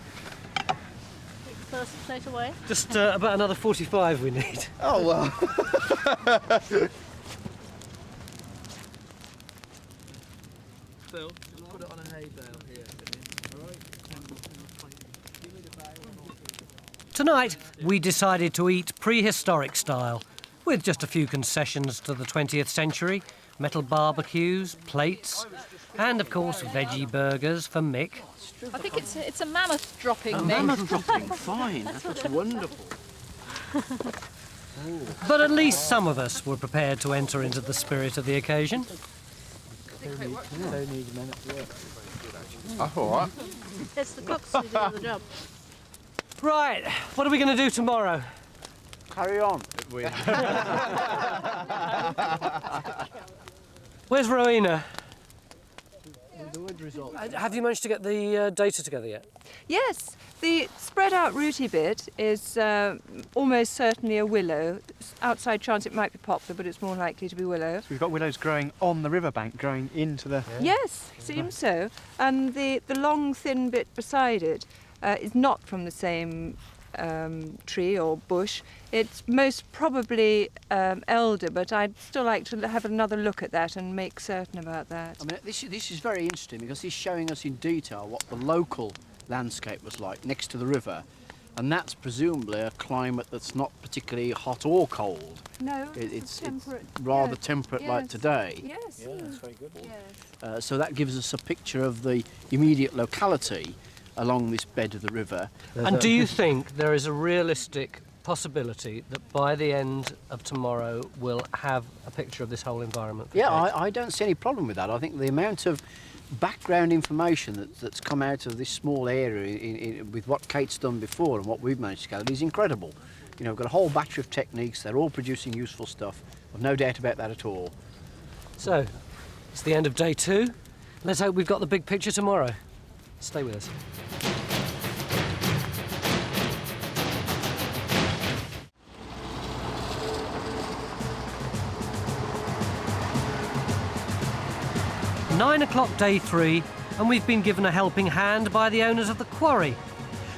First plate away. Just about another 45 we need. Oh, well. Phil, put it on a hay bale here. All right? Tonight, we decided to eat prehistoric style, with just a few concessions to the 20th century, metal barbecues, plates, and, of course, veggie burgers for Mick. I think it's a mammoth dropping thing. Mammoth dropping, fine. That looks wonderful. But at least some of us were prepared to enter into the spirit of the occasion. That's all right. It's the cooks who do the job. Right, what are we going to do tomorrow? Carry on. Where's Rowena? The wood result. Have you managed to get the data together yet? Yes, The spread out rooty bit is almost certainly a willow. Outside chance it might be poplar, but it's more likely to be willow. So we've got willows growing on the riverbank, growing into the... Yes, seems so. And the long thin bit beside it is not from the same tree or bush. It's most probably elder, but I'd still like to have another look at that and make certain about that. I mean, this is very interesting because he's showing us in detail what the local landscape was like next to the river, and that's presumably a climate that's not particularly hot or cold. No, it's temperate. rather temperate like today. Yes. Yeah, that's very good. Yes. So that gives us a picture of the immediate locality along this bed of the river. And do you think there is a realistic possibility that by the end of tomorrow we'll have a picture of this whole environment? Yeah, I don't see any problem with that. I think the amount of background information that's come out of this small area with what Kate's done before and what we've managed to gather is incredible. You know, we've got a whole battery of techniques, they're all producing useful stuff. I've no doubt about that at all. So, it's the end of day 2. Let's hope we've got the big picture tomorrow. Stay with us. Nine o'clock day 3, and we've been given a helping hand by the owners of the quarry.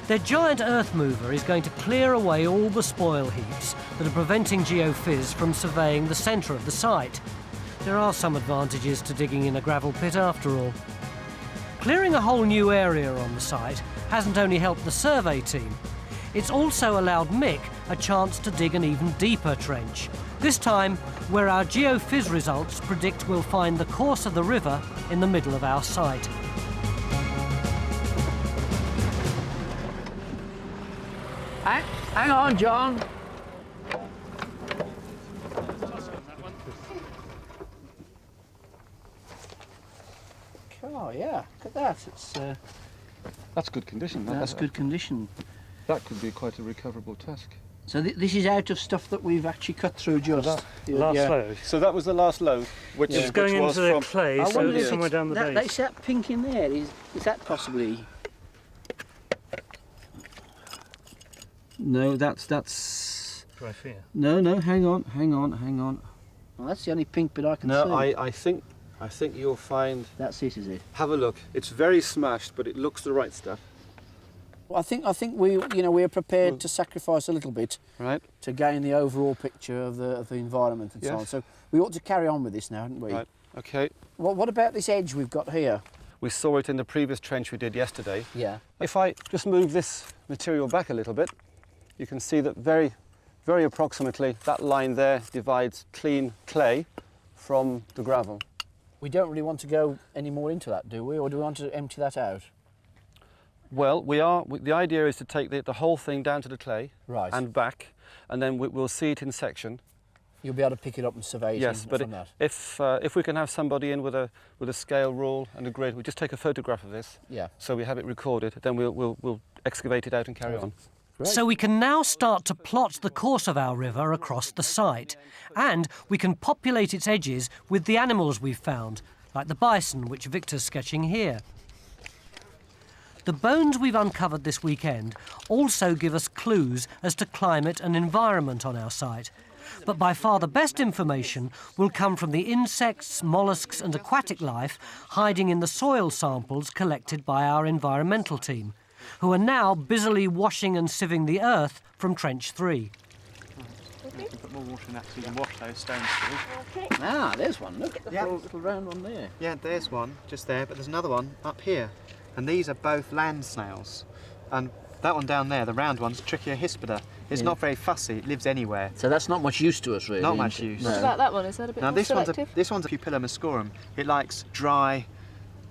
Their giant earth mover is going to clear away all the spoil heaps that are preventing geophys from surveying the centre of the site. There are some advantages to digging in a gravel pit after all. Clearing a whole new area on the site hasn't only helped the survey team, it's also allowed Mick a chance to dig an even deeper trench. This time, where our geophys results predict we'll find the course of the river in the middle of our site. Hang on, John. Oh yeah, look at that. It's that's good condition. That's good condition. That could be quite a recoverable task. So this is out of stuff that we've actually cut through just. Last load. So that was the last load, which is going into the clay, so it's somewhere down the base. That's that pink in there. Is that possibly? No, that's. Dry fear. No, hang on. Well, that's the only pink bit I can see. No, I think you'll find. That's it, is it? Have a look. It's very smashed, but it looks the right stuff. Well, I think we're prepared to sacrifice a little bit, right, to gain the overall picture of the environment and so on. So we ought to carry on with this now, haven't we? Right. Okay. What about this edge we've got here? We saw it in the previous trench we did yesterday. Yeah. If I just move this material back a little bit, you can see that very, very approximately that line there divides clean clay from the gravel. We don't really want to go any more into that, do we? Or do we want to empty that out? Well, the idea is to take the whole thing down to the clay and back, and then we'll see it in section. You'll be able to pick it up and survey it from that. If we can have somebody in with a scale rule and a grid, we'll just take a photograph of this. Yeah. So we have it recorded. Then we'll excavate it out and carry on. Great. So we can now start to plot the course of our river across the site, and we can populate its edges with the animals we've found, like the bison, which Victor's sketching here. The bones we've uncovered this weekend also give us clues as to climate and environment on our site. But by far the best information will come from the insects, molluscs and aquatic life hiding in the soil samples collected by our environmental team, who are now busily washing and sieving the earth from Trench 3. You can put more water in that so you can wash those stones through. Okay. Ah, there's one. Look at the little round one there. Yeah, there's one just there, but there's another one up here. And these are both land snails. And that one down there, the round one's Trichiohispida. It's not very fussy, it lives anywhere. So that's not much use to us, really. Not much use. What about that one? Is that a bit more selective? This one's a Pupilla muscorum. It likes dry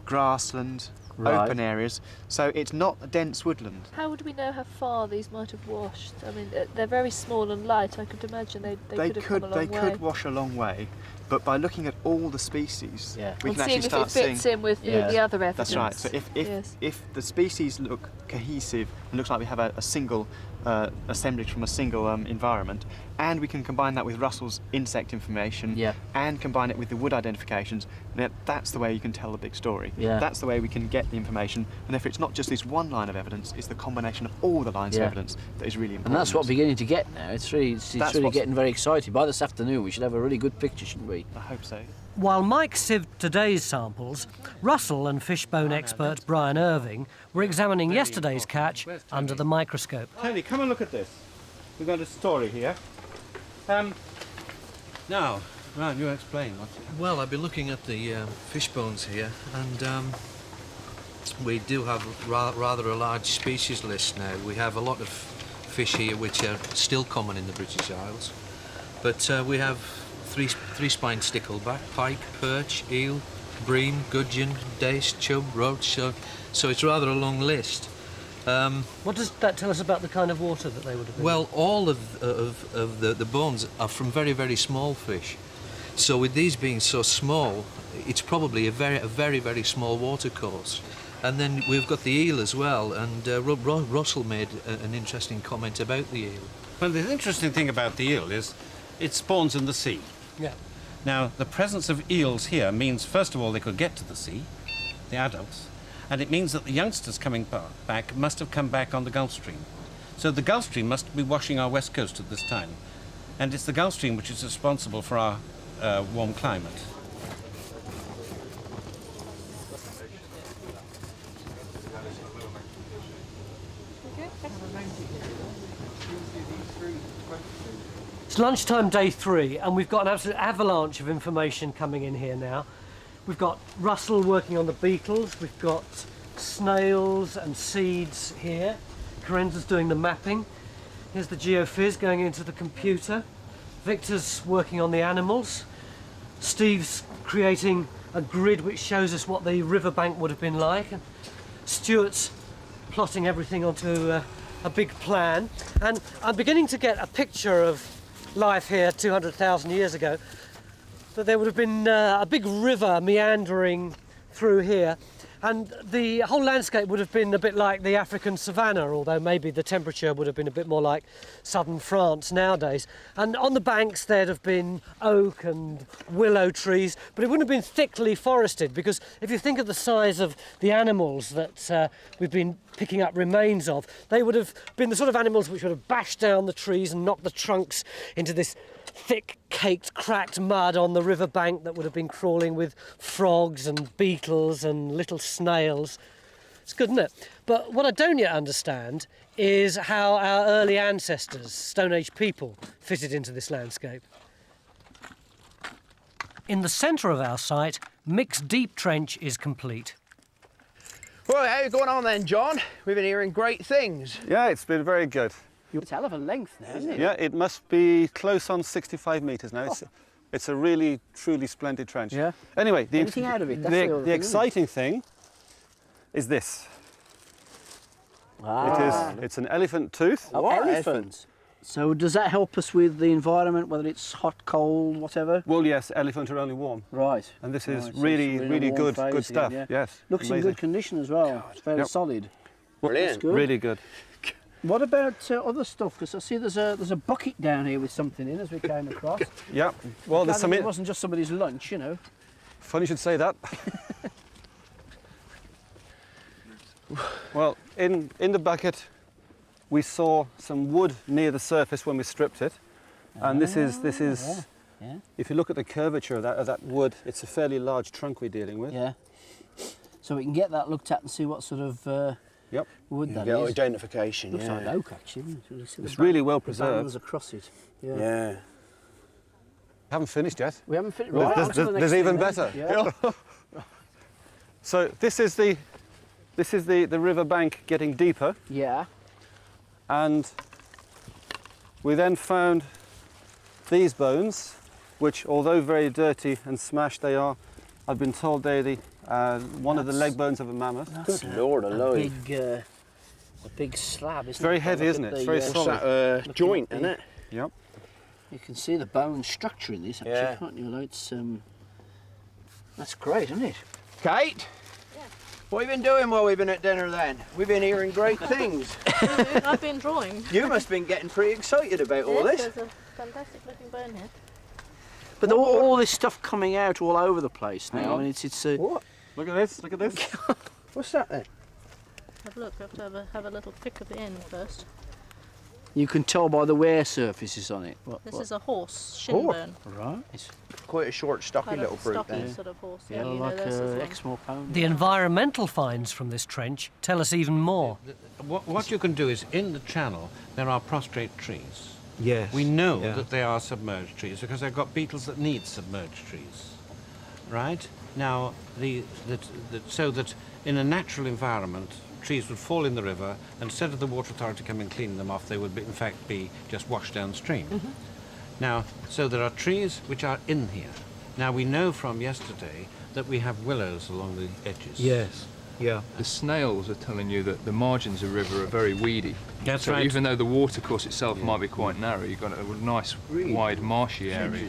grassland, open areas, so it's not a dense woodland. How would we know how far these might have washed? I mean, they're very small and light. I could imagine they could have come a long way. They could wash a long way, but by looking at all the species, we can actually start seeing if it fits in with the other evidence. That's right. So if the species look cohesive and looks like we have a single assemblage from a single environment, and we can combine that with Russell's insect information, and combine it with the wood identifications. And that's the way you can tell the big story. Yeah. That's the way we can get the information, and therefore it's not just this one line of evidence, it's the combination of all the lines of evidence that is really important. And that's what we're beginning to get now. It's really getting very exciting. By this afternoon we should have a really good picture, shouldn't we? I hope so. While Mike sieved today's samples, Russell and fishbone expert Brian Irving were examining yesterday's catch under the microscope. Tony, come and look at this. We've got a story here. Now, Ryan, you explain. Well, I've been looking at the fish bones here, and we do have rather a large species list now. We have a lot of fish here which are still common in the British Isles, but we have three-spined stickleback, pike, perch, eel, bream, gudgeon, dace, chub, roach, so it's rather a long list. What does that tell us about the kind of water that they would have been? Well, all of the bones are from very, very small fish. So with these being so small, it's probably a very, very small water course. And then we've got the eel as well, and Russell made an interesting comment about the eel. Well, the interesting thing about the eel is it spawns in the sea. Yeah. Now, the presence of eels here means, first of all, they could get to the sea, the adults, and it means that the youngsters coming back must have come back on the Gulf Stream. So the Gulf Stream must be washing our west coast at this time, and it's the Gulf Stream which is responsible for our warm climate. It's lunchtime day 3, and we've got an absolute avalanche of information coming in here now. We've got Russell working on the beetles, we've got snails and seeds here. Karenza's doing the mapping. Here's the geophys going into the computer. Victor's working on the animals. Steve's creating a grid which shows us what the riverbank would have been like. And Stuart's plotting everything onto a big plan. And I'm beginning to get a picture of life here 200,000 years ago, that there would have been a big river meandering through here, and the whole landscape would have been a bit like the African savannah, although maybe the temperature would have been a bit more like southern France nowadays. And on the banks there'd have been oak and willow trees, but it wouldn't have been thickly forested, because if you think of the size of the animals that we've been picking up remains of, they would have been the sort of animals which would have bashed down the trees and knocked the trunks into this thick, caked, cracked mud on the riverbank that would have been crawling with frogs and beetles and little snails. It's good, isn't it? But what I don't yet understand is how our early ancestors, Stone Age people, fitted into this landscape. In the centre of our site, Mick's deep trench is complete. Well, how you going on then, John? We've been hearing great things. Yeah, it's been very good. It's a hell of a length now, isn't it? Yeah, it must be close on 65 metres now. It's a really, truly splendid trench. Yeah. Anyway, Anything out of it, that's the exciting thing is this. It's an elephant tooth. Oh, elephant. So does that help us with the environment, whether it's hot, cold, whatever? Well, yes, elephant are only warm. Right. And this is Right, so really, it's really in a good, warm good phase stuff. here, Yes. Looks in good condition as well. It's very solid. Brilliant. That's good. Really good. What about other stuff? Because I see there's a bucket down here with something in as we came across. Yeah. Well, there's some. It wasn't just somebody's lunch, you know. Funny you should say that. Well, in the bucket, we saw some wood near the surface when we stripped it, and this is. Yeah. If you look at the curvature of that wood, it's a fairly large trunk we're dealing with. Yeah. So we can get that looked at and see what sort of wood that is. Identification. Looks yeah. like oak, actually. It's really well preserved. The bands across it. Yeah. Yeah. Haven't finished yet. We haven't finished. Right, Right, there's even better. Yeah. So this is the river bank getting deeper. Yeah. And we then found these bones, which, although very dirty and smashed, they are. I've been told they're one of the leg bones of a mammoth. Good Lord alive. A big slab, isn't it? It's very heavy, isn't it? It's very solid. That joint, isn't it? Yep. You can see the bone structure in this, actually, can't you? It's, that's great, isn't it? Kate? What have you been doing while we've been at dinner then? We've been hearing great things. I've been drawing. You must have been getting pretty excited about all Yes, this. there's a fantastic looking bone here. But all this stuff coming out all over the place now. I mean, it's What? Look at this, look at this. What's that then? Have a look, I have to have a little pick of the end first. You can tell by the wear surfaces on it. This is a horse, shin bone. Right. It's quite a short, stocky Quite a little brute stocky then. sort of horse. Yeah, you like know those as well. Exmoor pony. The environmental finds from this trench tell us even more. What you can do is, in the channel, there are prostrate trees. Yes. We know Yeah. that they are submerged trees because they've got beetles that need submerged trees. Right? Now, so that in a natural environment, trees would fall in the river, and instead of the water authority coming and cleaning them off, they would in fact be just washed downstream. Now, so there are trees which are in here. Now, we know from yesterday that we have willows along the edges. Yes. Yeah. The snails are telling you that the margins of the river are very weedy. That's so right. even though the watercourse itself might be quite narrow, you've got a nice, wide, marshy area.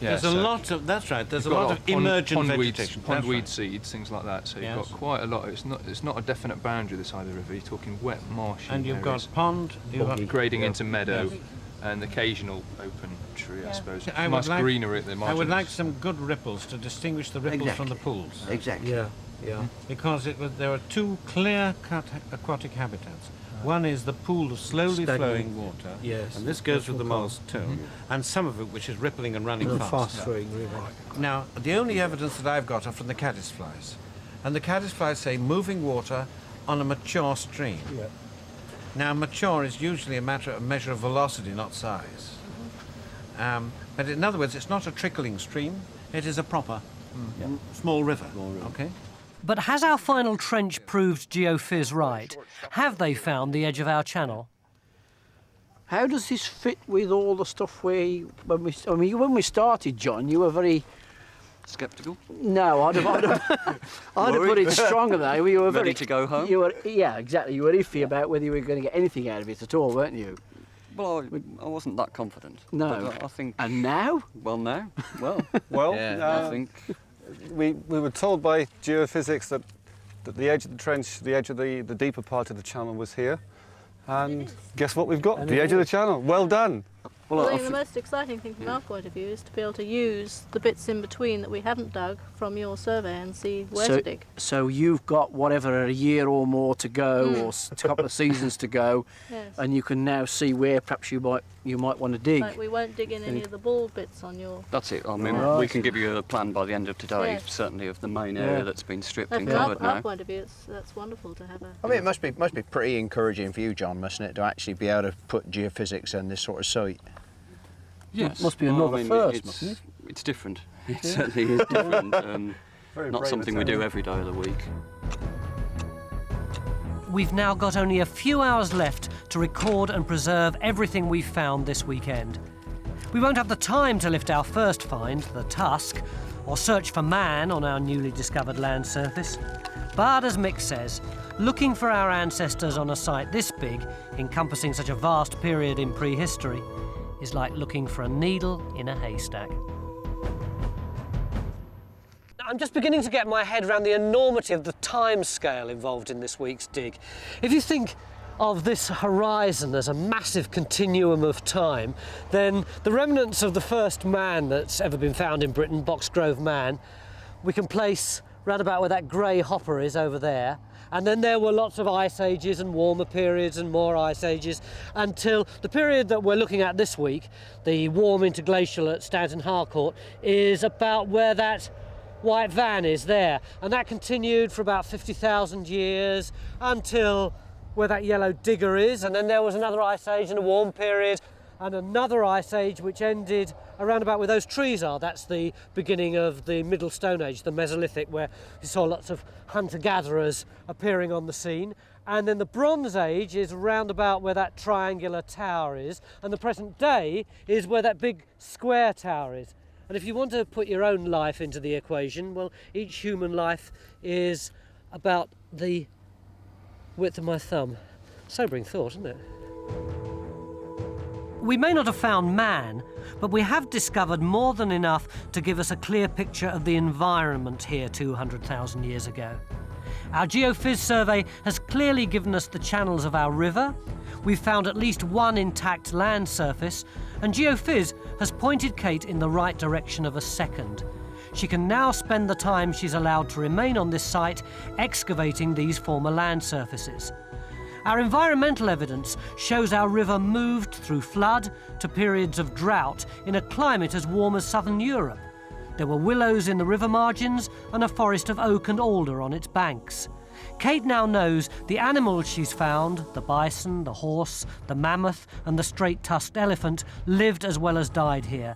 Yeah, There's a lot of, that's right, there's a you've got lot of emergent vegetation. That's pondweed right. seeds, things like that. So Yes. you've got quite a lot. It's not a definite boundary this side of the river. You're talking wet, marshy And you've areas. got pond, you've got grading into meadow, Yes. and occasional open tree, I suppose. I Nice would like, greenery at the margins. I would like some good ripples to distinguish the ripples from the Exactly. pools. Exactly. Yeah, yeah. Because there are two clear-cut aquatic habitats. One is the pool of slowly Stagnant. flowing water, Yes, and this goes that's with the what we moles too, and some of it which is rippling and running A fast. fast-flowing river. Now, the only evidence that I've got are from the caddisflies, and the caddisflies say moving water on a mature stream. Yeah. Now, mature is usually a measure of velocity, not size. But in other words, it's not a trickling stream; it is a proper small river. Okay. But has our final trench proved GeoPhys right? Have they found the edge of our channel? How does this fit with all the stuff when we started, John, you were very... Sceptical? No, I'd have put it stronger though. You were Ready to go home? Yeah, exactly. You were iffy about whether you were going to get anything out of it at all, weren't you? Well, I wasn't that confident. No. But I think. And now? Well, now. Well. Well, yeah, I think. We were told by geophysics that the edge of the trench, the edge of the deeper part of the channel was here. And guess what we've got? And The it edge of the is. channel. Well done. Well, I think the most exciting thing from our point of view is to be able to use the bits in between that we haven't dug from your survey and see where to dig. So you've got whatever, a year or more to go, or a couple of seasons to go, Yes. and you can now see where perhaps you might want to dig. Like we won't dig in any of the bald bits on your... That's it. I mean, Right. we can give you a plan by the end of today, Yes. certainly of the main Yeah. area that's been stripped No, and from covered our now. point of view, that's wonderful to have a... I mean, it must be pretty encouraging for you, John, mustn't it, to actually be able to put geophysics in this sort of site? Yes. Must be Well, another I mean, first, it's, mustn't it? It's different. It Yeah. certainly is different. Very Not brave something we do attempt. every day of the week. We've now got only a few hours left to record and preserve everything we've found this weekend. We won't have the time to lift our first find, the tusk, or search for man on our newly discovered land surface. But as Mick says, looking for our ancestors on a site this big, encompassing such a vast period in prehistory, is like looking for a needle in a haystack. I'm just beginning to get my head around the enormity of the time scale involved in this week's dig. If you think of this horizon as a massive continuum of time, then the remnants of the first man that's ever been found in Britain, Boxgrove Man, we can place round about where that grey hopper is over there. And then there were lots of ice ages and warmer periods and more ice ages until the period that we're looking at this week, the warm interglacial at Stanton Harcourt, is about where that white van is there. And that continued for about 50,000 years until where that yellow digger is. And then there was another ice age and a warm period and another ice age which ended around about where those trees are. That's the beginning of the Middle Stone Age, the Mesolithic, where you saw lots of hunter-gatherers appearing on the scene. And then the Bronze Age is round about where that triangular tower is, and the present day is where that big square tower is. And if you want to put your own life into the equation, well, each human life is about the width of my thumb. Sobering thought, isn't it? We may not have found man, but we have discovered more than enough to give us a clear picture of the environment here 200,000 years ago. Our geophys survey has clearly given us the channels of our river, we've found at least one intact land surface, and geophys has pointed Kate in the right direction of a second. She can now spend the time she's allowed to remain on this site excavating these former land surfaces. Our environmental evidence shows our river moved through flood to periods of drought in a climate as warm as southern Europe. There were willows in the river margins and a forest of oak and alder on its banks. Kate now knows the animals she's found, the bison, the horse, the mammoth and the straight-tusked elephant, lived as well as died here.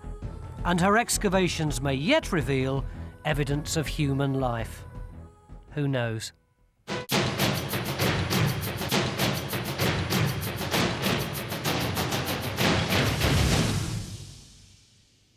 And her excavations may yet reveal evidence of human life. Who knows?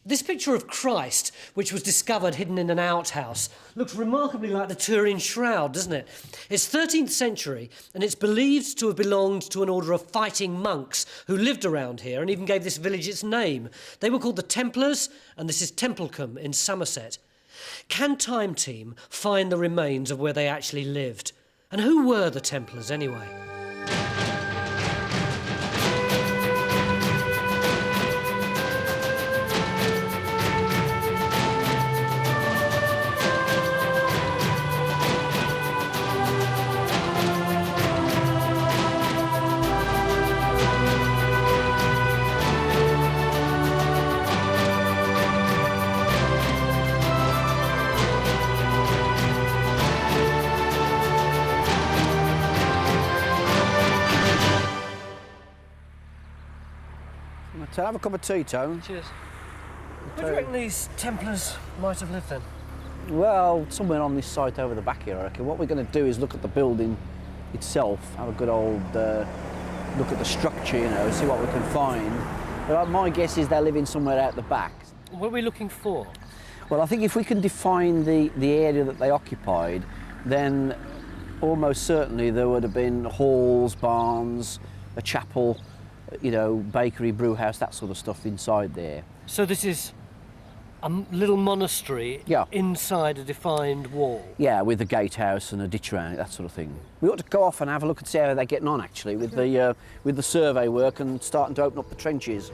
This picture of Christ, which was discovered hidden in an outhouse, looks remarkably like the Turin Shroud, doesn't it? It's 13th century, and it's believed to have belonged to an order of fighting monks who lived around here and even gave this village its name. They were called the Templars, and this is Templecombe in Somerset. Can Time Team find the remains of where they actually lived? And who were the Templars anyway? So have a cup of tea, Tone. Cheers. Where do you reckon these Templars might have lived then? Well, somewhere on this site over the back here, I reckon. What we're going to do is look at the building itself, have a good old look at the structure, you know, see what we can find. But my guess is they're living somewhere out the back. What are we looking for? Well, I think if we can define the area that they occupied, then almost certainly there would have been halls, barns, a chapel, you know, bakery, brew house, that sort of stuff inside there. So this is a little monastery inside a defined wall? Yeah, with a gatehouse and a ditch around it, that sort of thing. We ought to go off and have a look and see how they're getting on, actually, with the survey work and starting to open up the trenches.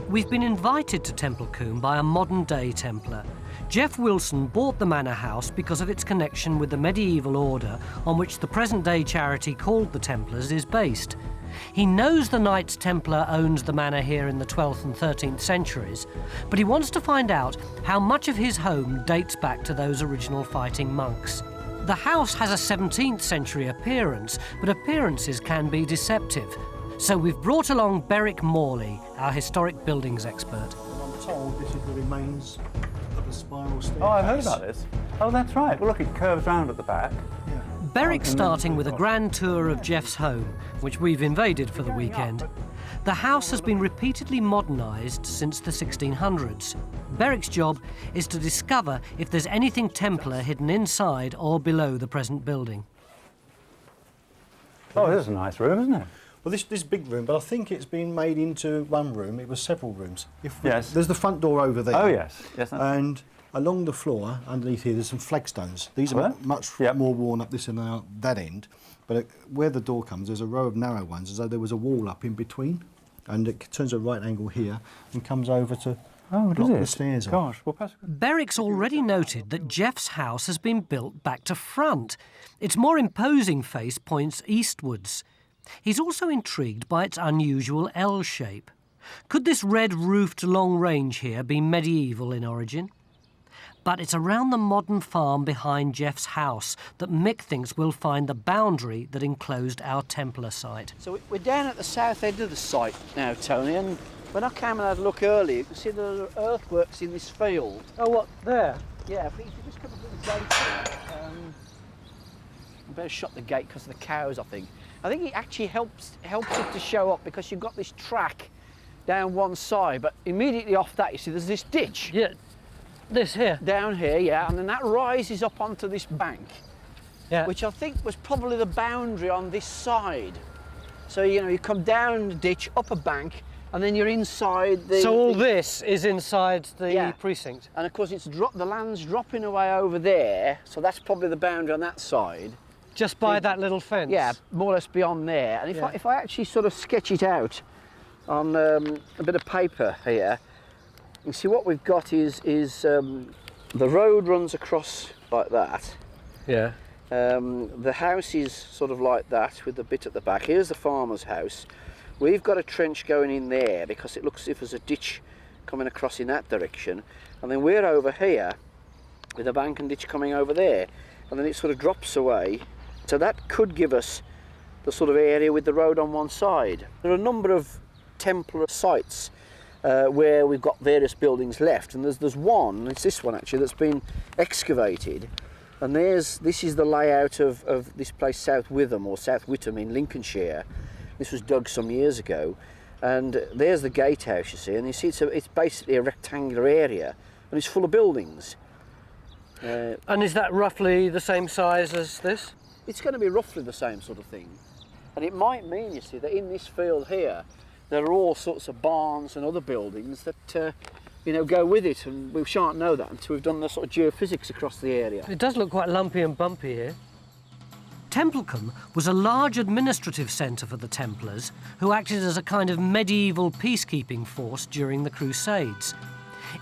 We've been invited to Templecombe by a modern-day Templar. Jeff Wilson bought the manor house because of its connection with the medieval order on which the present-day charity called the Templars is based. He knows the Knights Templar owns the manor here in the 12th and 13th centuries, but he wants to find out how much of his home dates back to those original fighting monks. The house has a 17th century appearance, but appearances can be deceptive. So we've brought along Beric Morley, our historic buildings expert. I'm told this is the remains of a spiral staircase. Oh, I've heard about this. Oh, that's right. Well, look, it curves round at the back. Yeah. Beric's starting with a grand tour of Jeff's home, which we've invaded for the weekend. The house has been repeatedly modernised since the 1600s. Beric's job is to discover if there's anything Templar hidden inside or below the present building. Oh, this is a nice room, isn't it? Well, this big room, but I think it's been made into one room. It was several rooms. Yes. There's the front door over there. Oh, yes. Yes. And along the floor, underneath here, there's some flagstones. These are much more worn up this and out that end. But where the door comes, there's a row of narrow ones, as though there was a wall up in between. And it turns a right angle here and comes over to block the stairs. Gosh, well, Beric's already noted that Jeff's house has been built back to front. Its more imposing face points eastwards. He's also intrigued by its unusual L shape. Could this red-roofed long range here be medieval in origin? But it's around the modern farm behind Jeff's house that Mick thinks we'll find the boundary that enclosed our Templar site. So we're down at the south end of the site now, Tony, and when I came and had a look earlier, you can see the earthworks in this field. Oh, what, there? Yeah, if you just come up to the gate here, I better shut the gate because of the cows, I think. I think it actually helps it to show up because you've got this track down one side, but immediately off that, you see, there's this ditch. Yeah, this here? Down here, yeah, and then that rises up onto this bank, which I think was probably the boundary on this side. So, you know, you come down the ditch, up a bank, and then you're inside the... So all this is inside the precinct? And of course the land's dropping away over there, so that's probably the boundary on that side. Just by that little fence? Yeah, more or less beyond there. And if I actually sort of sketch it out on a bit of paper here, you see what we've got is the road runs across like that. Yeah. The house is sort of like that with the bit at the back. Here's the farmer's house. We've got a trench going in there because it looks as if there's a ditch coming across in that direction. And then we're over here with a bank and ditch coming over there. And then it sort of drops away. So that could give us the sort of area with the road on one side. There are a number of Templar sites where we've got various buildings left, and there's one, it's this one actually, that's been excavated. And this is the layout of this place, South Witham, or South Witham in Lincolnshire. This was dug some years ago. And there's the gatehouse, you see, and you see it's basically a rectangular area, and it's full of buildings. And is that roughly the same size as this? It's going to be roughly the same sort of thing. And it might mean, you see, that in this field here, there are all sorts of barns and other buildings that, you know, go with it, and we shan't know that until we've done the sort of geophysics across the area. It does look quite lumpy and bumpy here. Templecombe was a large administrative centre for the Templars, who acted as a kind of medieval peacekeeping force during the Crusades.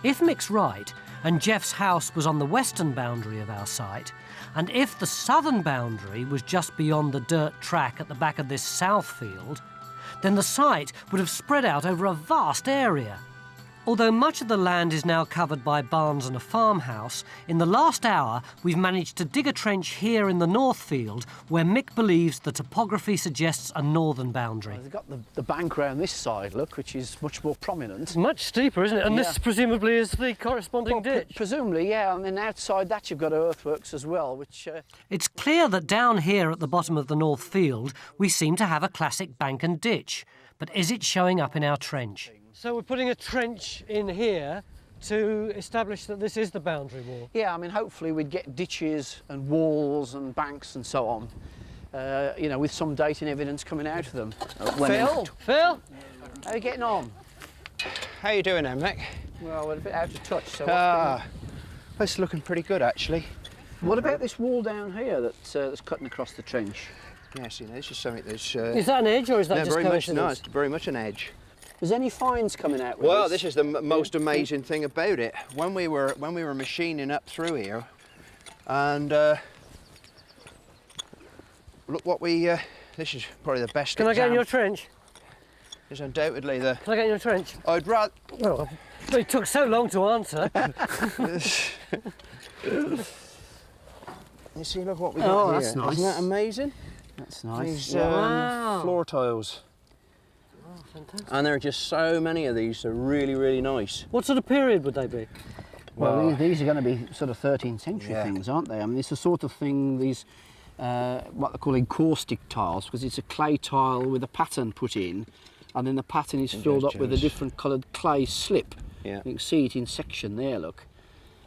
If Mick's right, and Jeff's house was on the western boundary of our site, and if the southern boundary was just beyond the dirt track at the back of this south field, then the site would have spread out over a vast area. Although much of the land is now covered by barns and a farmhouse, in the last hour we've managed to dig a trench here in the north field where Mick believes the topography suggests a northern boundary. They've got the bank round this side, look, which is much more prominent. It's much steeper, isn't it? And this presumably is the corresponding ditch. Presumably, yeah, and then outside that you've got earthworks as well, which... It's clear that down here at the bottom of the north field we seem to have a classic bank and ditch, but is it showing up in our trench? So we're putting a trench in here to establish that this is the boundary wall? Yeah, I mean, hopefully we'd get ditches and walls and banks and so on, you know, with some dating evidence coming out of them. Phil? Phil? How are you getting on? How you doing there, Mick? Well, we're a bit out of touch, so it's looking pretty good, actually. What about this wall down here that's cutting across the trench? Yeah, see, this is something that's... Is that an edge, or is that just very much, coincidence? no, it's very much an edge. Is any finds coming out with Well, this is the most amazing thing about it. When we were machining up through here, and look what we... this is probably the best Can I get in your trench? It's undoubtedly the... Can I get in your trench? I'd rather... Well, it took so long to answer. You see, look what we got here. here. That's nice. Isn't that amazing? That's nice. These Wow. floor tiles. Oh, fantastic. And there are just so many of these. They're really, really nice. What sort of period would they be? Well, these are going to be sort of 13th century things, aren't they? I mean, it's the sort of thing, these, what they're calling caustic tiles, because it's a clay tile with a pattern put in, and then the pattern is filled up with a different coloured clay slip. Yeah. You can see it in section there, look.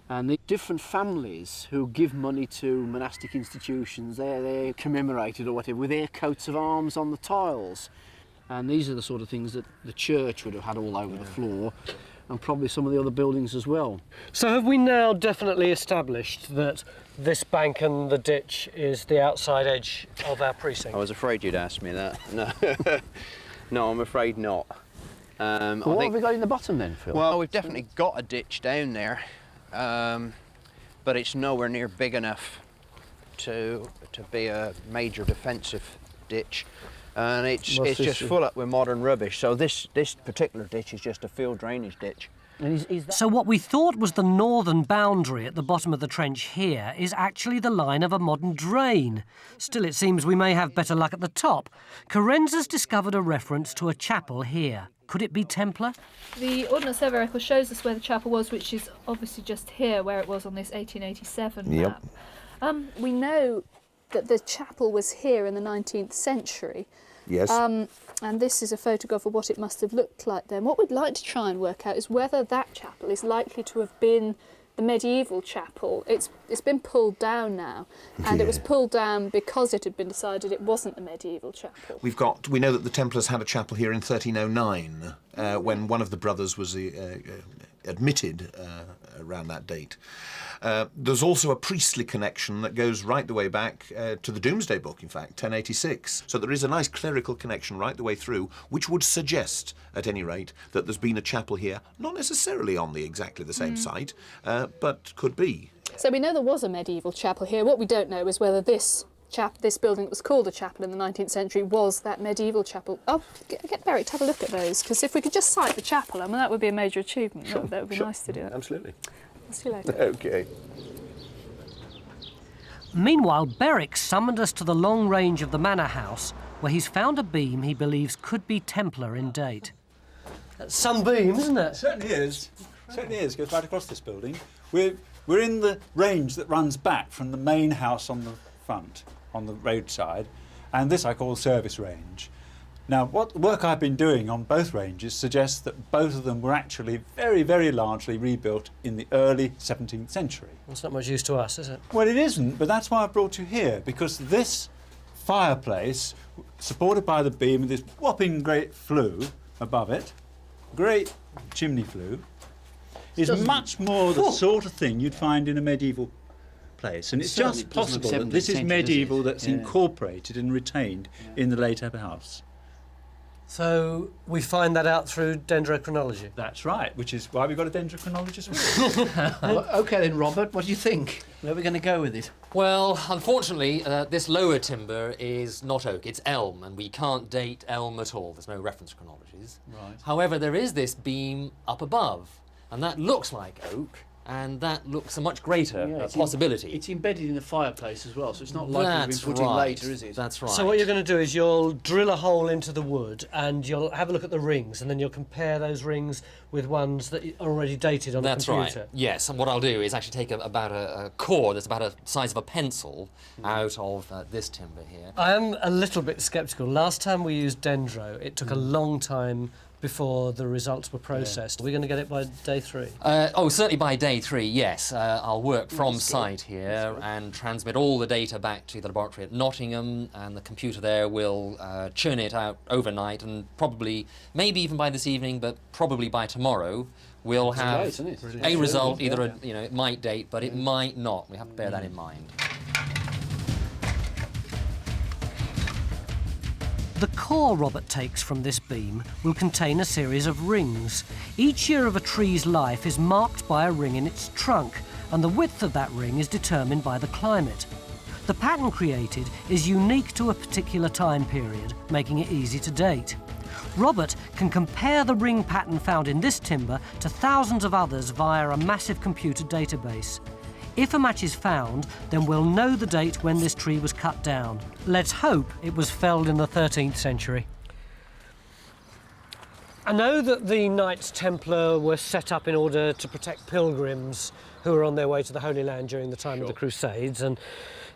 And the different families who give money to monastic institutions, they're commemorated or whatever with their coats of arms on the tiles. And these are the sort of things that the church would have had all over the floor, and probably some of the other buildings as well. So have we now definitely established that this bank and the ditch is the outside edge of our precinct? I was afraid you'd ask me that. No, no, I'm afraid not. Well, what have we got in the bottom then, Phil? Well, we've definitely got a ditch down there, but it's nowhere near big enough to be a major defensive ditch. And it's just full up with modern rubbish. So this particular ditch is just a field drainage ditch. So what we thought was the northern boundary at the bottom of the trench here is actually the line of a modern drain. Still, it seems we may have better luck at the top. Carenza's discovered a reference to a chapel here. Could it be Templar? The Ordnance Survey record shows us where the chapel was, which is obviously just here, where it was on this 1887 map. We know that the chapel was here in the 19th century. Yes. And this is a photograph of what it must have looked like then. What we'd like to try and work out is whether that chapel is likely to have been the medieval chapel, it's been pulled down now, and it was pulled down because it had been decided it wasn't a medieval chapel. We know that the Templars had a chapel here in 1309 when one of the brothers was admitted around that date. There's also a priestly connection that goes right the way back to the Domesday Book, in fact, 1086. So there is a nice clerical connection right the way through, which would suggest, at any rate, that there's been a chapel here, not necessarily on exactly the same site, but could be. So we know there was a medieval chapel here. What we don't know is whether this building that was called a chapel in the 19th century was that medieval chapel. Oh, get Beric to have a look at those, because if we could just cite the chapel, I mean, that would be a major achievement. Sure, that would be nice to do that. Absolutely. See you later. OK. Meanwhile, Beric summoned us to the long range of the manor house, where he's found a beam he believes could be Templar in date. That's some beam, isn't it? It certainly is. Certainly is. Goes right across this building. We're in the range that runs back from the main house on the front, on the roadside, and this I call service range. Now, what work I've been doing on both ranges suggests that both of them were actually very, very largely rebuilt in the early 17th century. That's not much use to us, is it? Well, it isn't, but that's why I brought you here, because this fireplace, supported by the beam with this whopping great flue above it, great chimney flue, is much more the sort of thing you'd find in a medieval place. And it's just possible that this is medieval that's incorporated and retained in the late upper house. So we find that out through dendrochronology? That's right, which is why we've got a dendrochronologist with us. Well, OK then, Robert, what do you think? Where are we going to go with it? Well, unfortunately, this lower timber is not oak, it's elm, and we can't date elm at all. There's no reference chronologies. Right. However, there is this beam up above, and that looks like oak, and that looks a much greater possibility. It's embedded in the fireplace as well, so it's not likely to be put in later, is it? That's right. So what you're going to do is you'll drill a hole into the wood and you'll have a look at the rings, and then you'll compare those rings with ones that are already dated on the computer. That's right. Yes, and what I'll do is actually take about a core that's about the size of a pencil out of this timber here. I am a little bit sceptical. Last time we used dendro, it took a long time before the results were processed. Are we going to get it by day 3? Oh, certainly by day 3, yes. I'll work from site here and transmit all the data back to the laboratory at Nottingham, and the computer there will churn it out overnight, and probably, maybe even by this evening, but probably by tomorrow, we'll have a result. Either it might date, but it might not. We have to bear that in mind. The core Robert takes from this beam will contain a series of rings. Each year of a tree's life is marked by a ring in its trunk, and the width of that ring is determined by the climate. The pattern created is unique to a particular time period, making it easy to date. Robert can compare the ring pattern found in this timber to thousands of others via a massive computer database. If a match is found, then we'll know the date when this tree was cut down. Let's hope it was felled in the 13th century. I know that the Knights Templar were set up in order to protect pilgrims who were on their way to the Holy Land during the time of the Crusades, and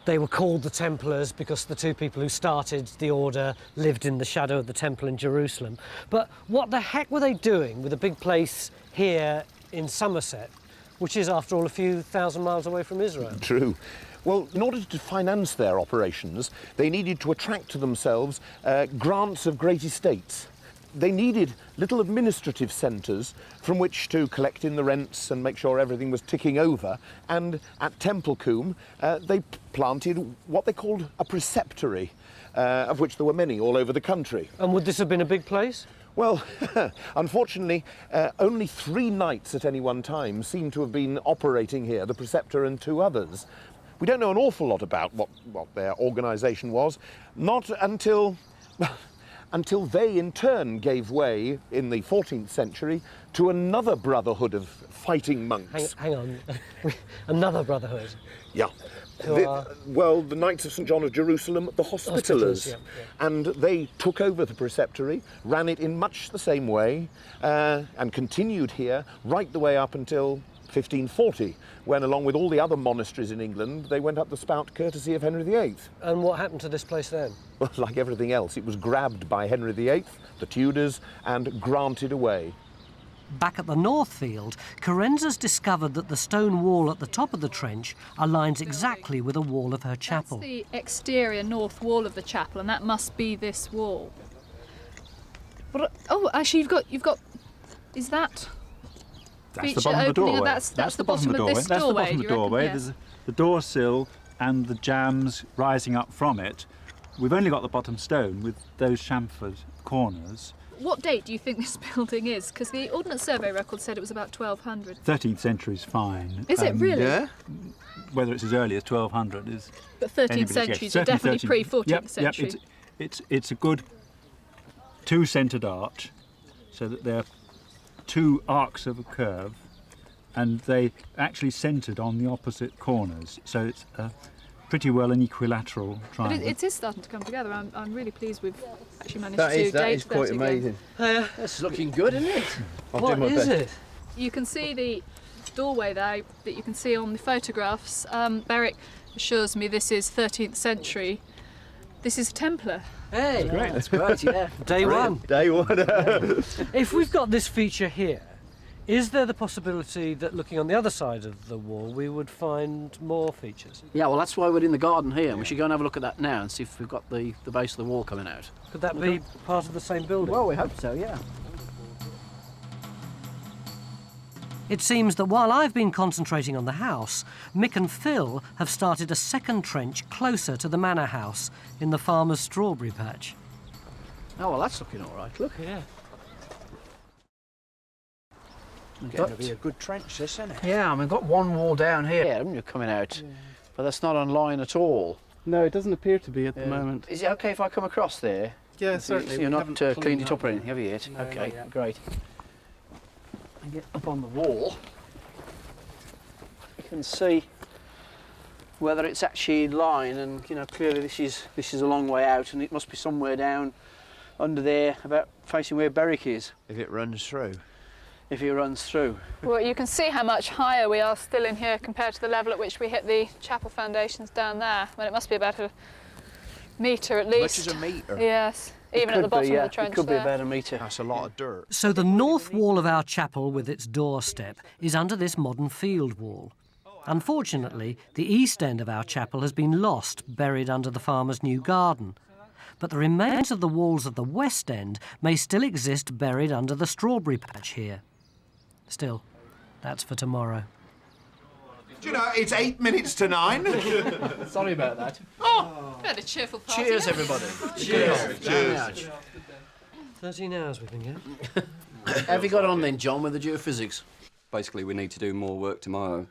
they were called the Templars because the two people who started the order lived in the shadow of the temple in Jerusalem. But what the heck were they doing with a big place here in Somerset, which is, after all, a few thousand miles away from Israel? True. Well, in order to finance their operations, they needed to attract to themselves grants of great estates. They needed little administrative centres from which to collect in the rents and make sure everything was ticking over. And at Templecombe, they planted what they called a preceptory, of which there were many all over the country. And would this have been a big place? Well, unfortunately, only 3 knights at any one time seem to have been operating here, the preceptor and 2 others. We don't know an awful lot about what their organisation was, not until they in turn gave way in the 14th century to another brotherhood of fighting monks. Hang on. Another brotherhood? Yeah. Well, the Knights of St John of Jerusalem, the Hospitallers. Yeah. And they took over the preceptory, ran it in much the same way, and continued here right the way up until 1540, when, along with all the other monasteries in England, they went up the spout courtesy of Henry VIII. And what happened to this place then? Well, like everything else, it was grabbed by Henry VIII, the Tudors, and granted away. Back at the North Field, Carenza's discovered that the stone wall at the top of the trench aligns exactly with a wall of her chapel. That's the exterior north wall of the chapel, and that must be this wall. But, oh, actually, you've got. Is that? That's the bottom of the doorway. That's the bottom of this That's the doorway. bottom of the doorway. There's the door sill and the jambs rising up from it. We've only got the bottom stone with those chamfered corners. What date do you think this building is? Because the Ordnance Survey record said it was about 1200. 13th century is fine. Is it really? Yeah. Whether it's as early as 1200 is. But 13th century, so definitely pre-14th century. Yep, it's a good two-centred arch, so that they're two arcs of a curve, and they actually centred on the opposite corners. So it's pretty well an equilateral triangle. But it is starting to come together. I'm really pleased we've actually managed That to is date quite that amazing. That's looking good, isn't it? What is it? You can see the doorway there that you can see on the photographs. Beric assures me this is 13th century. This is Templar. Hey, great. That's great. Yeah. Day one. Day one. If we've got this feature here, is there the possibility that looking on the other side of the wall we would find more features? Yeah, well, that's why we're in the garden here. We should go and have a look at that now and see if we've got the base of the wall coming out. Could that be part of the same building? Well, we hope so, yeah. It seems that while I've been concentrating on the house, Mick and Phil have started a second trench closer to the manor house in the farmer's strawberry patch. Oh, well, that's looking all right. Look, yeah. Going to be a good trench, this, isn't it? Yeah, I mean, we've got one wall down here, haven't you, coming out, but that's not on line at all. No, it doesn't appear to be at the moment. Is it okay if I come across there? Yeah, So certainly. you're We not haven't cleaned it up or anything, have you yet? No, Okay, not yet. great. And get up on the wall. You can see whether it's actually in line, and you know clearly this is a long way out, and it must be somewhere down under there, about facing where Berwick is. If it runs through. If it runs through. Well, you can see how much higher we are still in here compared to the level at which we hit the chapel foundations down there. Well, it must be about a metre at least. Much as a metre? Yes, even at the bottom of the trench it could there. be about a metre. That's a lot of dirt. So the north wall of our chapel with its doorstep is under this modern field wall. Unfortunately, the east end of our chapel has been lost, buried under the farmer's new garden. But the remains of the walls of the west end may still exist buried under the strawberry patch here. Still, that's for tomorrow. Do you know, it's 8 minutes to 9. Sorry about that. Oh, we had a cheerful party. Cheers, everybody. Cheers. Cheers. 13 hours we've been getting. Have you got on then, John, with the geophysics? Basically, we need to do more work tomorrow.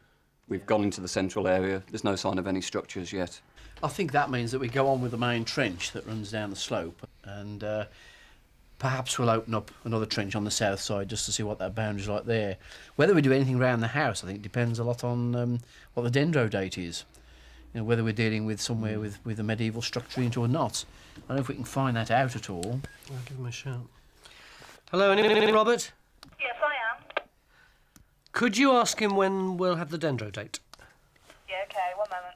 We've gone into the central area. There's no sign of any structures yet. I think that means that we go on with the main trench that runs down the slope, and perhaps we'll open up another trench on the south side just to see what that boundary's like there. Whether we do anything around the house, I think, depends a lot on what the dendro date is. You know, whether we're dealing with somewhere with a medieval structure into or not. I don't know if we can find that out at all. I'll give him a shout. Hello, anything, Robert? Yes, I am. Could you ask him when we'll have the dendro date? Yeah, okay, 1 moment.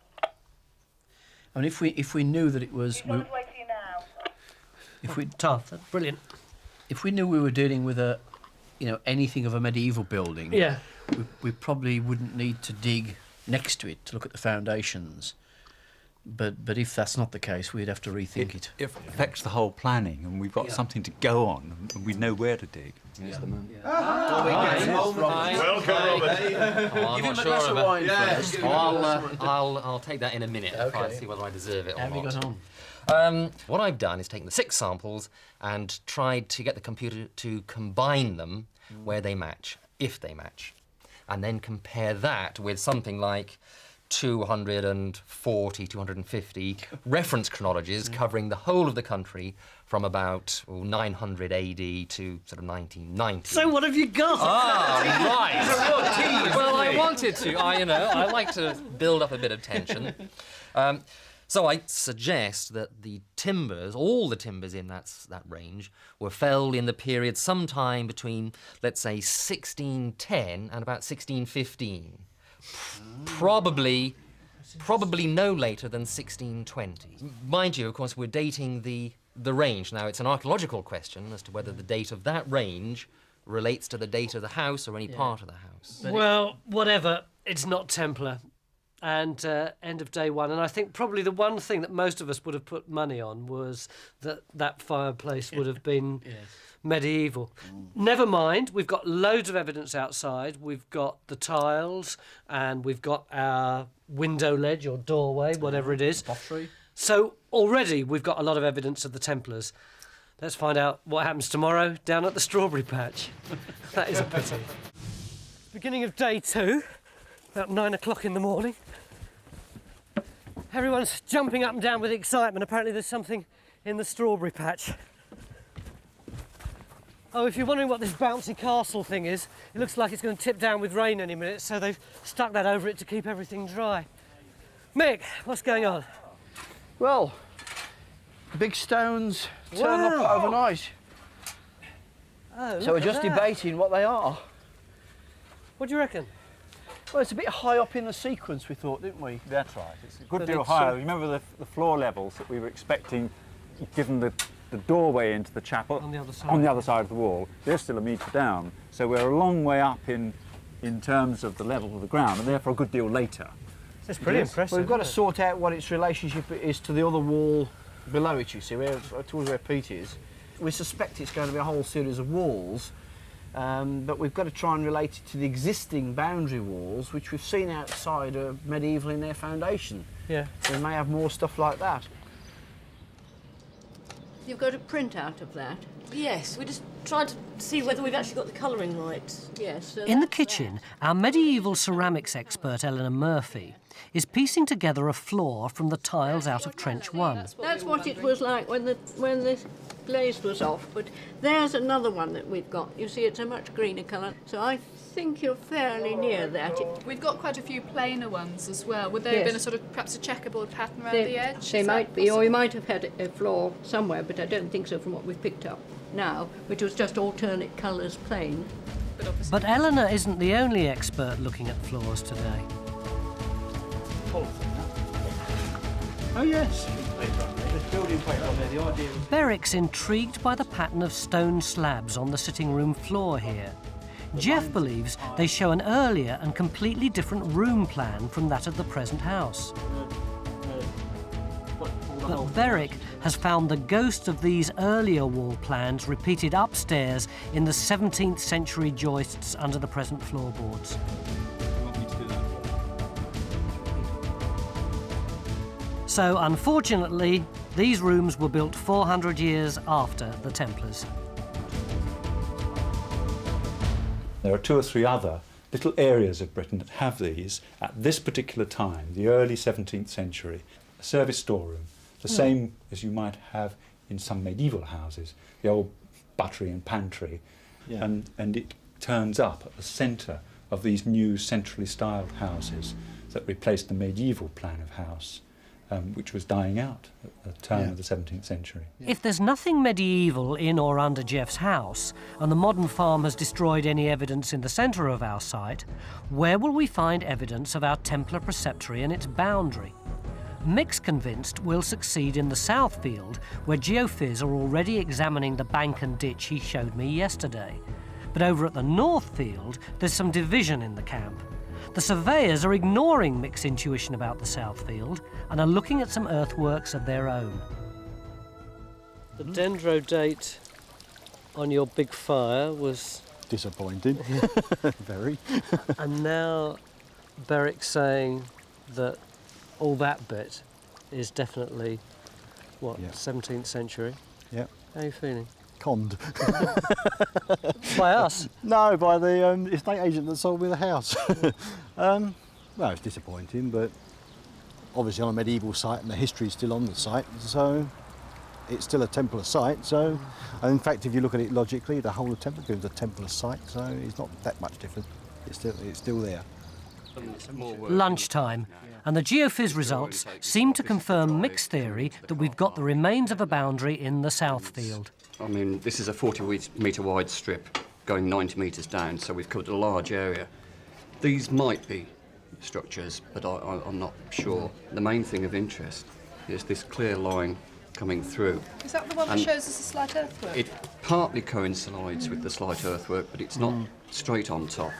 I mean, if we knew that it was... He's on his way to you now. If we tough, that's brilliant. If we knew we were dealing with anything of a medieval building, yeah, we probably wouldn't need to dig next to it to look at the foundations. But if that's not the case, we'd have to rethink it. It affects the whole planning, and we've got something to go on, and we know where to dig. Here's the man. Welcome, Robert. I'm not sure about it. I'll take that in a minute. Okay. I'll see whether I deserve it or How not. have you got on? What I've done is taken the 6 samples and tried to get the computer to combine them where they match, if they match, and then compare that with something like 240, 250 reference chronologies covering the whole of the country from about 900 AD to sort of 1990. So what have you got? Right. Well, I wanted to. I like to build up a bit of tension. So I suggest that the timbers, all the timbers in that range, were felled in the period sometime between, let's say, 1610 and about 1615. Probably no later than 1620. Mind you, of course, we're dating the range. Now, it's an archaeological question as to whether the date of that range relates to the date of the house or any part of the house. Well, whatever. It's not Templar. And end of day one. And I think probably the one thing that most of us would have put money on was that fireplace would have been medieval. Never mind, we've got loads of evidence outside. We've got the tiles and we've got our window ledge or doorway, whatever it is. So already we've got a lot of evidence of the Templars. Let's find out what happens tomorrow down at the strawberry patch. That is a pity. Beginning of day 2, about 9 o'clock in the morning. Everyone's jumping up and down with excitement. Apparently there's something in the strawberry patch. Oh, if you're wondering what this bouncy castle thing is, it looks like it's going to tip down with rain any minute, so they've stuck that over it to keep everything dry. Mick, what's going on? Well, big stones turn up overnight. Oh, so we're just debating what they are. What do you reckon? Well, it's a bit high up in the sequence, we thought, didn't we? That's right. It's a good deal higher. Remember the floor levels that we were expecting, given the doorway into the chapel on the other side of the wall. They're still a metre down, so we're a long way up in terms of the level of the ground, and therefore a good deal later. It's pretty impressive. Well, we've got to sort out what its relationship is to the other wall below it, you see, towards where Pete is. We suspect it's going to be a whole series of walls, but we've got to try and relate it to the existing boundary walls, which we've seen outside are medieval in their foundation. Yeah. We may have more stuff like that. You've got a print out of that? Yes, we're just trying to see whether we've actually got the colouring right. Yes. So in the kitchen, our medieval ceramics expert Eleanor Murphy is piecing together a floor from the tiles out of Trench 1. That's what it was like when the glaze was off, but there's another one that we've got. You see, it's a much greener colour, so I think you're fairly near that. We've got quite a few plainer ones as well. Would there have been a sort of, perhaps a checkerboard pattern around the edge? They might be, or you might have had a floor somewhere, but I don't think so from what we've picked up now, which was just alternate colours plain. But Eleanor isn't the only expert looking at floors today. Oh yes. Building plate on there. The idea was... Berwick's intrigued by the pattern of stone slabs on the sitting room floor here. Jeff believes they show an earlier and completely different room plan from that of the present house. But Berwick has found the ghost of these earlier wall plans repeated upstairs in the 17th century joists under the present floorboards. So, unfortunately, these rooms were built 400 years after the Templars. There are 2 or 3 other little areas of Britain that have these at this particular time, the early 17th century. A service storeroom, the same as you might have in some medieval houses, the old buttery and pantry, and it turns up at the centre of these new centrally styled houses that replaced the medieval plan of house. Which was dying out at the turn of the 17th century. If there's nothing medieval in or under Jeff's house, and the modern farm has destroyed any evidence in the centre of our site, where will we find evidence of our Templar preceptory and its boundary? Mick's convinced we'll succeed in the south field, where geophys are already examining the bank and ditch he showed me yesterday. But over at the north field, there's some division in the camp. The surveyors are ignoring Mick's intuition about the south field and are looking at some earthworks of their own. The dendro date on your big fire was... disappointing. Very. And now Berwick's saying that all that bit is definitely, what, 17th century? Yeah. How are you feeling? Conned. By us? No, by the estate agent that sold me the house. Well, it's disappointing, but obviously on a medieval site and the history is still on the site, so it's still a Templar site. So, and in fact, if you look at it logically, the whole of Templar is a Templar site, so it's not that much different. It's still there. Lunchtime, and the geophys results seem to confirm Mick's theory that we've got the remains of a boundary in the south field. I mean, this is a 40-metre wide strip going 90 metres down, so we've covered a large area. These might be structures, but I'm not sure. The main thing of interest is this clear line coming through. Is that the one that And shows us a slight earthwork? It partly coincides with the slight earthwork, but it's not straight on top.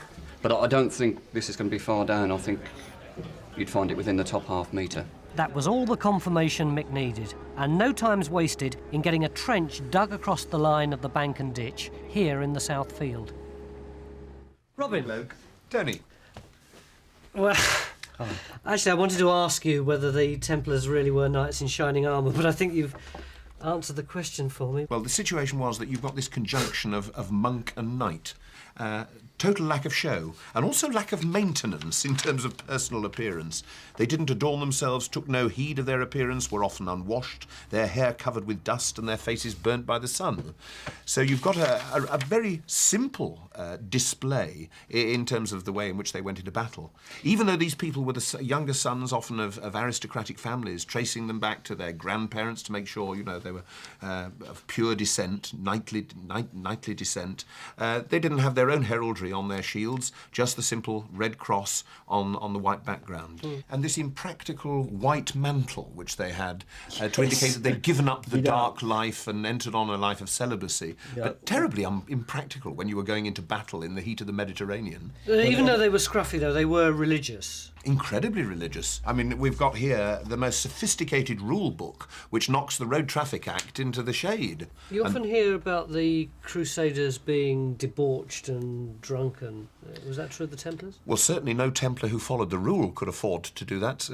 But I don't think this is going to be far down. I think you'd find it within the top half-metre. That was all the confirmation Mick needed, and no time's wasted in getting a trench dug across the line of the bank and ditch here in the South Field. Robin. Hello. Tony. Well, actually, I wanted to ask you whether the Templars really were knights in shining armour, but I think you've answered the question for me. Well, the situation was that you've got this conjunction of monk and knight. Total lack of show, and also lack of maintenance in terms of personal appearance. They didn't adorn themselves, took no heed of their appearance, were often unwashed, their hair covered with dust and their faces burnt by the sun. So you've got a very simple display in terms of the way in which they went into battle. Even though these people were the younger sons, often of aristocratic families, tracing them back to their grandparents to make sure, you know, they were of pure descent, knightly descent, they didn't have their own heraldry on their shields, just the simple red cross on the white background. And this impractical white mantle which they had to indicate that they'd given up the dark life and entered on a life of celibacy, but terribly impractical when you were going into battle in the heat of the Mediterranean. Even though they were scruffy, though, they were religious. Incredibly religious. I mean, we've got here the most sophisticated rule book which knocks the Road Traffic Act into the shade. You often hear about the Crusaders being debauched and drunken. Was that true of the Templars? Well, certainly no Templar who followed the rule could afford to do that,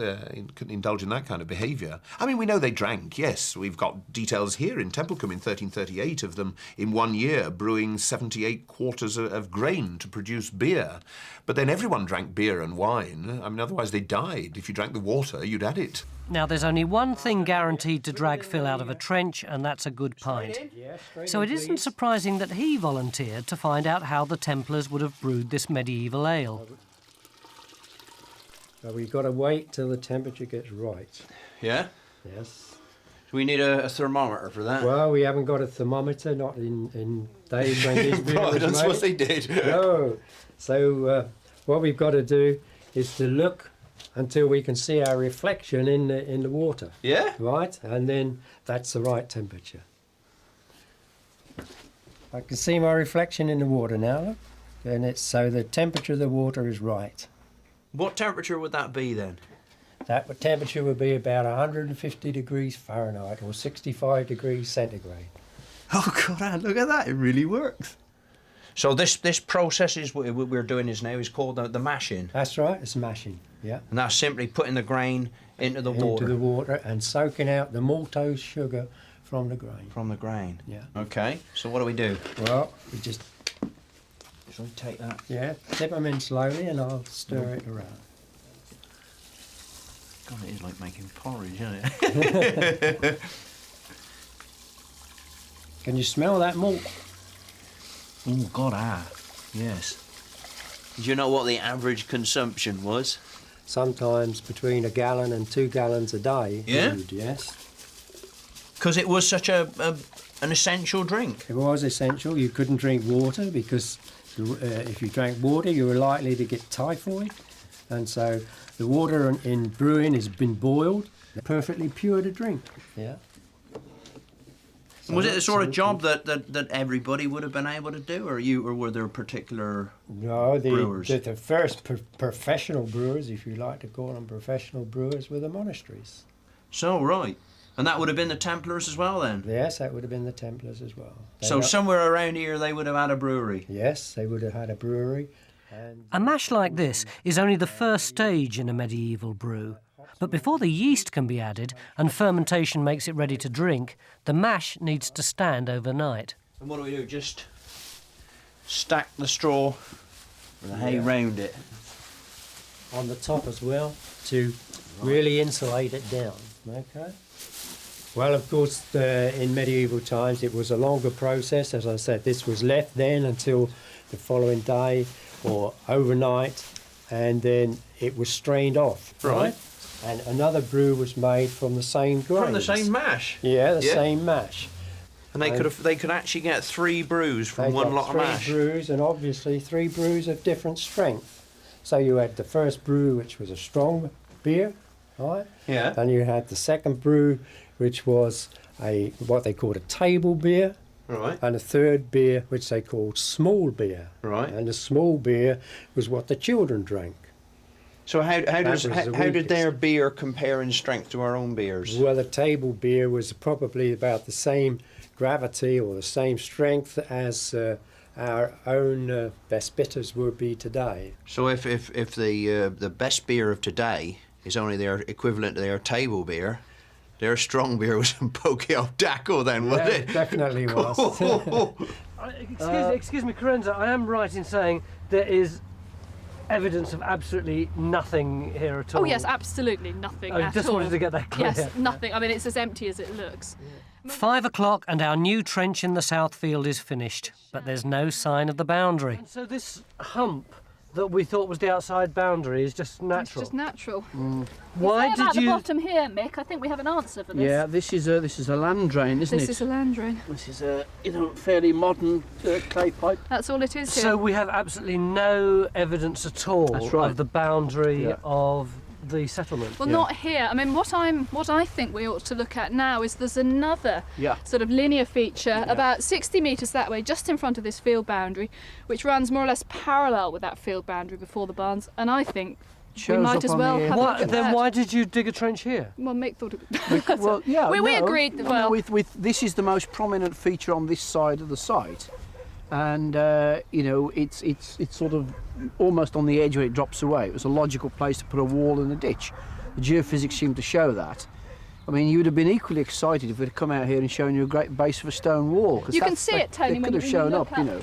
could indulge in that kind of behaviour. I mean, we know they drank, yes. We've got details here in Templecombe in 1338 of them in 1 year brewing 78 quarters of grain to produce beer. But then everyone drank beer and wine. I mean, otherwise they died. If you drank the water, you'd add it. Now, there's only one thing guaranteed to drag Phil out of a trench, and that's a good pint. So it isn't surprising that he volunteered to find out how the Templars would have brewed this medieval ale. Well, we've got to wait till the temperature gets right. Yeah? Yes. Do we need a thermometer for that? Well, we haven't got a thermometer, not in days when this beer was that's made. what they did. No. So what we've got to do is to look until we can see our reflection in the water. Yeah? Right? And then that's the right temperature. I can see my reflection in the water now, look. And it's so the temperature of the water is right. What temperature would that be then? That temperature would be about 150 degrees Fahrenheit or 65 degrees centigrade. Oh, God, look at that. It really works. So this process is what we're doing now is called the mashing. That's right, it's mashing, yeah. And that's simply putting the grain into the water. Into the water and soaking out the maltose sugar from the grain. From the grain? Yeah. OK, so what do we do? Well, we just... Shall we take that? Yeah, dip them in slowly and I'll stir it around. God, it is like making porridge, isn't it? Can you smell that malt? Oh, God, yes. Do you know what the average consumption was? Sometimes between 1 gallon and 2 gallons a day. Yeah? Food, yes. Because it was such an essential drink. It was essential. You couldn't drink water because if you drank water, you were likely to get typhoid. And so the water in brewing has been boiled, perfectly pure to drink. Yeah. So was it the sort of job that everybody would have been able to do, or were there particular brewers? The first professional brewers, if you like to call them professional brewers, were the monasteries. So, right. And that would have been the Templars as well, then? Yes, that would have been the Templars as well. So somewhere around here they would have had a brewery? Yes, they would have had a brewery. A mash like this is only the first stage in a medieval brew. But before the yeast can be added and fermentation makes it ready to drink, the mash needs to stand overnight. And what do? Just stack the straw with the hay round it? On the top as well, to really insulate it down. Okay. Well, of course, in medieval times it was a longer process. As I said, this was left then until the following day or overnight, and then it was strained off. Right. And another brew was made from the same grains. From the same mash? Yeah, the same mash. And they could actually get 3 brews from one lot of mash? 3 brews, and obviously 3 brews of different strength. So you had the first brew, which was a strong beer, right? Yeah. Then you had the second brew, which was what they called a table beer. Right. And a third beer, which they called small beer. Right. And the small beer was what the children drank. So how was the did weakest. their beer compare in strength to our own beers? Well, the table beer was probably about the same gravity or the same strength as our own best bitters would be today. So if the best beer of today is only their equivalent to their table beer, their strong beer was some Pokey Daco then, wasn't it? Definitely was. Excuse me, Carenza, I am right in saying there is evidence of absolutely nothing here at all. Oh yes, absolutely nothing I at just all. wanted to get that clear. Yes, nothing. I mean, it's as empty as it looks. 5 o'clock and our new trench in the south field is finished, but there's no sign of the boundary. And so this hump that we thought was the outside boundary is just natural. It's just natural. Why About did the you... bottom here, Mick? I think we have an answer for this. Yeah, this is a land drain, isn't it? This is a land drain. This is a fairly modern clay pipe. That's all it is here. So we have absolutely no evidence at all That's right. of the boundary Yeah. of the settlement. Well, not here. I mean, what I think we ought to look at now is there's another Yeah. sort of linear feature about 60 metres that way, just in front of this field boundary, which runs more or less parallel with that field boundary before the barns. And I think we might as well have a look at Then that. why did you dig a trench here? Well, Mick thought it. Well, yeah, we agreed. Well, this is the most prominent feature on this side of the site, and you know, it's sort of almost on the edge where it drops away. It was a logical place to put a wall and a ditch. The geophysics seemed to show that. I mean, you would have been equally excited if we'd have come out here and shown you a great base of a stone wall. you can see it, Tony. It when could have you shown look up, you know.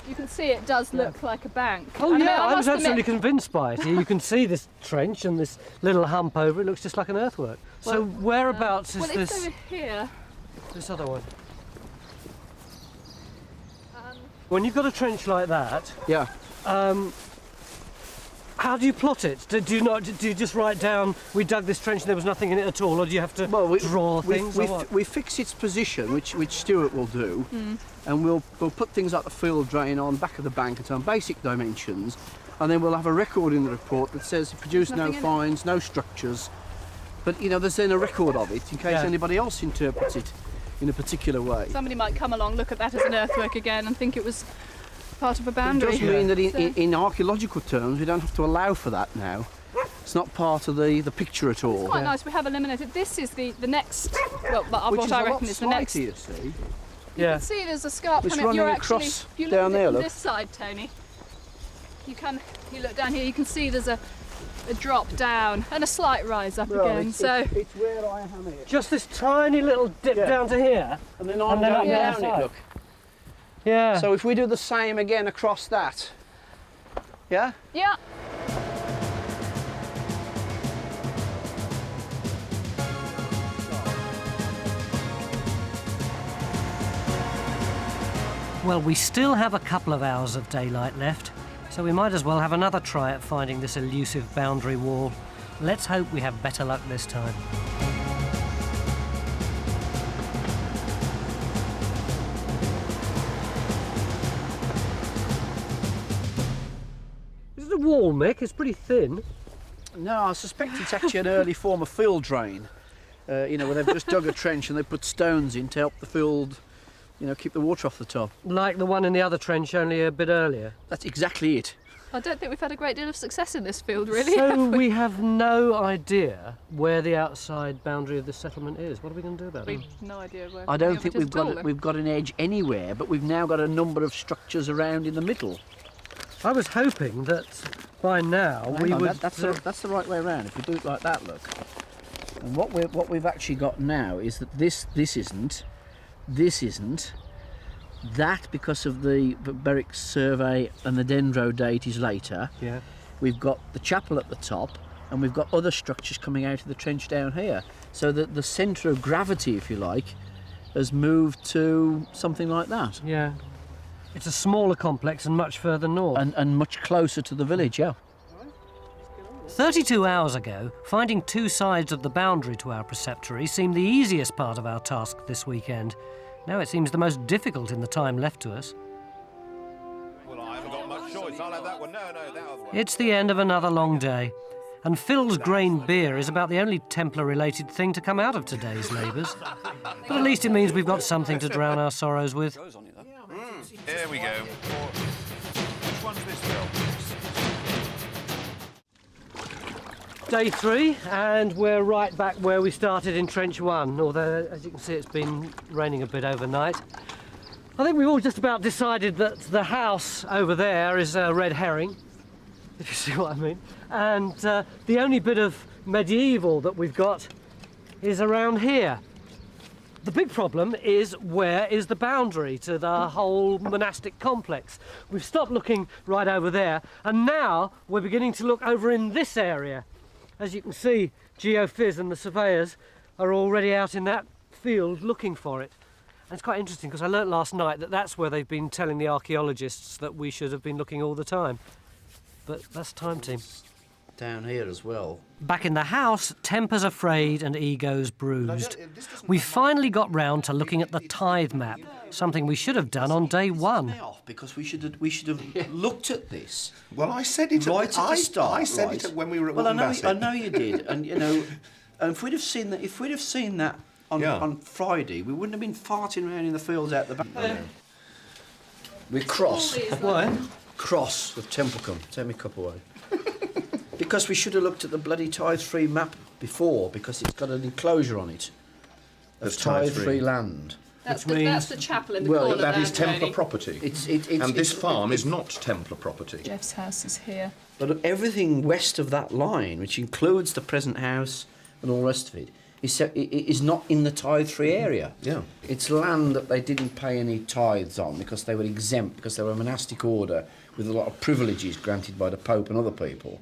You can see it does look like a bank. Oh And yeah, I was must absolutely admit, convinced by it. You can see this trench and this little hump over it. Looks just like an earthwork. So whereabouts is well, this? it's over here. This other one. When you've got a trench like that, yeah. How do you plot it? Do you just write down, we dug this trench and there was nothing in it at all, or do you have to draw things? We fix its position, which Stuart will do, and we'll put things like the field drain on back of the bank and so on, basic dimensions, and then we'll have a record in the report that says it produced no finds, no structures, but you know, there's then a record of it in case anybody else interprets it in a particular way. Somebody might come along, look at that as an earthwork again, and think it was part of a boundary. It does mean that in archaeological terms we don't have to allow for that now. It's not part of the picture at all. It's quite nice. We have eliminated. This is the next. Well, what I reckon is the next. You see. You can see there's a scarp It's coming up. running You're across actually. You down look there, on look. this side, Tony. You look down here. You can see there's a drop down and a slight rise up again. It's where I am here. Just this tiny little dip down to here, and then I'm going down it. Look. Yeah. So if we do the same again across that, yeah? Yeah. Well, we still have a couple of hours of daylight left, so we might as well have another try at finding this elusive boundary wall. Let's hope we have better luck this time. Is it a wall, Mick? It's pretty thin. No, I suspect it's actually an early form of field drain. You know, where they've just dug a trench and they put stones in to help the field, you know, keep the water off the top. Like the one in the other trench, only a bit earlier. That's exactly it. I don't think we've had a great deal of success in this field, really. So we have no idea where the outside boundary of the settlement is. What are we going to do about it? We've no idea where. I don't think we've got an edge anywhere, but we've now got a number of structures around in the middle. I was hoping that by now we would. That's the right way around. If we do it like that, look. And what we've actually got now is that this isn't, that because of the Berwick survey and the dendro date is later. Yeah. We've got the chapel at the top, and we've got other structures coming out of the trench down here. So that the centre of gravity, if you like, has moved to something like that. Yeah. It's a smaller complex and much further north. And much closer to the village, yeah. 32 hours ago, finding two sides of the boundary to our preceptory seemed the easiest part of our task this weekend. Now it seems the most difficult in the time left to us. Well, I haven't got much choice. I'll have that one. No, that other one. It's the end of another long day. And Phil's grain beer is about the only Templar-related thing to come out of today's labours. But at least it means we've got something to drown our sorrows with. Here we go. Which one's this, Phil? Day 3, and we're right back where we started in Trench 1, although, as you can see, it's been raining a bit overnight. I think we've all just about decided that the house over there is a red herring, if you see what I mean. And the only bit of medieval that we've got is around here. The big problem is, where is the boundary to the whole monastic complex? We've stopped looking right over there, and now we're beginning to look over in this area. As you can see, GeoPhys and the surveyors are already out in that field looking for it. And it's quite interesting because I learnt last night that that's where they've been telling the archaeologists that we should have been looking all the time. But that's time, team. Down here as well. Back in the house, tempers are frayed and egos bruised. We finally got round to looking at the tithe map, something we should have done on day 1. Because we should have looked at this. Well, I said it right at the start. I said it when we were at Well, Wootton I know you did, and you know, and if we'd have seen that, on Friday, we wouldn't have been farting around in the fields out the back. We cross. Why? Cross with Templecombe. Take my cup away. Because we should have looked at the bloody tithe-free map before, because it's got an enclosure on it of tithe-free land. That's the chapel in the well, corner. that there, is Templar Tony. property. And this farm is not Templar property. Jeff's house is here. But everything west of that line, which includes the present house and all the rest of it, is not in the tithe-free area. Yeah. It's land that they didn't pay any tithes on because they were exempt, because they were a monastic order with a lot of privileges granted by the Pope and other people.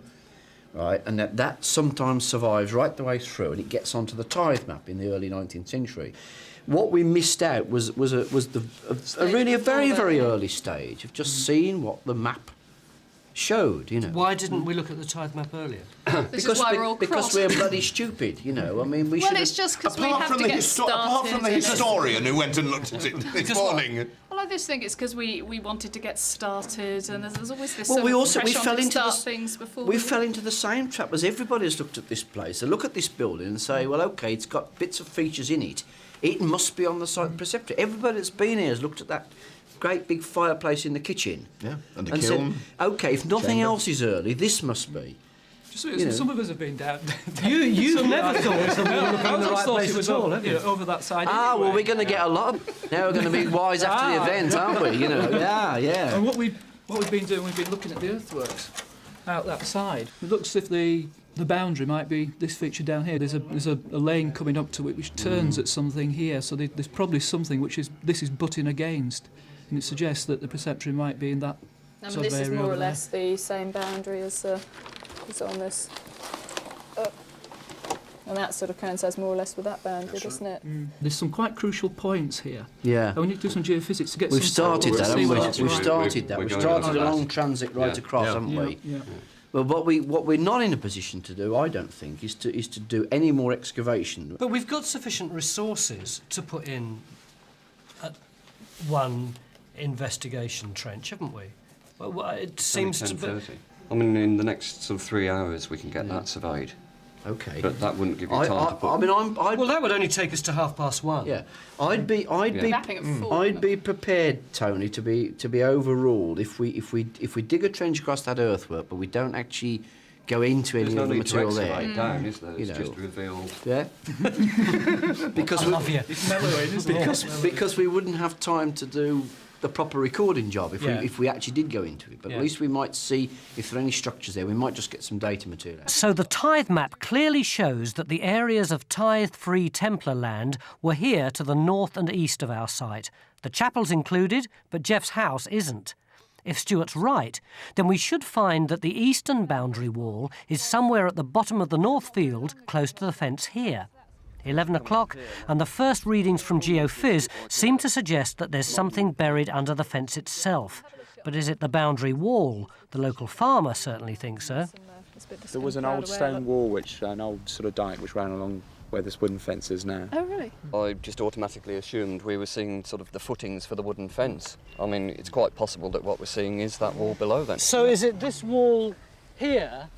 Right, and that sometimes survives right the way through, and it gets onto the tithe map in the early 19th century. What we missed out was really a very, very early stage of just seeing what the map showed, you know. Why didn't we look at the tithe map earlier? Because we're bloody stupid, you know. I mean, we should. Well, it's just because we have to get started. Apart from the historian who went and looked at it this morning. Well, I just think it's because we wanted to get started, and there's always this Well, we pressure fell to start things before. We fell into the same trap as everybody has looked at this place. They look at this building and say, well, OK, it's got bits of features in it. It must be on the site of the preceptory. Everybody that's been here has looked at that great big fireplace in the kitchen. Yeah, and the kiln. Said, OK, if nothing else is early, this must be. Some of us have been down. You've never thought that we were looking in the right place at all, have you? Over that side. Well, we're going to get a lot of. Now we're going to be wise after the event, aren't we? You know. Yeah. And what we've been doing, we've been looking at the earthworks out that side. It looks as if the boundary might be this feature down here. There's a lane coming up to it which turns at something here. So there's probably something which this is butting against, and it suggests that the preceptory might be in that. I mean, this is more or less the same boundary as on this. And that sort of coincides more or less with that boundary, doesn't it? There's some quite crucial points here. Yeah. And we need to do some geophysics to get We've some... started that, haven't we? We've started a long transit right across, haven't we? Yeah. Well, what we're not in a position to do, I don't think, is to do any more excavation. But we've got sufficient resources to put in one investigation trench, haven't we? Well, it seems to be... I mean, in the next sort of 3 hours, we can get that surveyed. Okay. But that wouldn't give you time to put... Well, that would only take us to 1:30. Yeah. I'd be prepared, Tony, to be overruled if we dig a trench across that earthwork, but we don't actually go into any of the material there. There's no need to excavate down, is there? It's just revealed. Yeah. Because we wouldn't have time to do the proper recording job if we actually did go into it. But at least we might see if there are any structures there. We might just get some data material. So the tithe map clearly shows that the areas of tithe-free Templar land were here to the north and east of our site. The chapel's included, but Jeff's house isn't. If Stuart's right, then we should find that the eastern boundary wall is somewhere at the bottom of the north field, close to the fence here. 11 o'clock, and the first readings from GeoPhys seem to suggest that there's something buried under the fence itself. But is it the boundary wall? The local farmer certainly thinks so. There was an old stone wall, an old sort of dike which ran along where this wooden fence is now. Oh, really? I just automatically assumed we were seeing sort of the footings for the wooden fence. I mean, it's quite possible that what we're seeing is that wall below then. So is it this wall here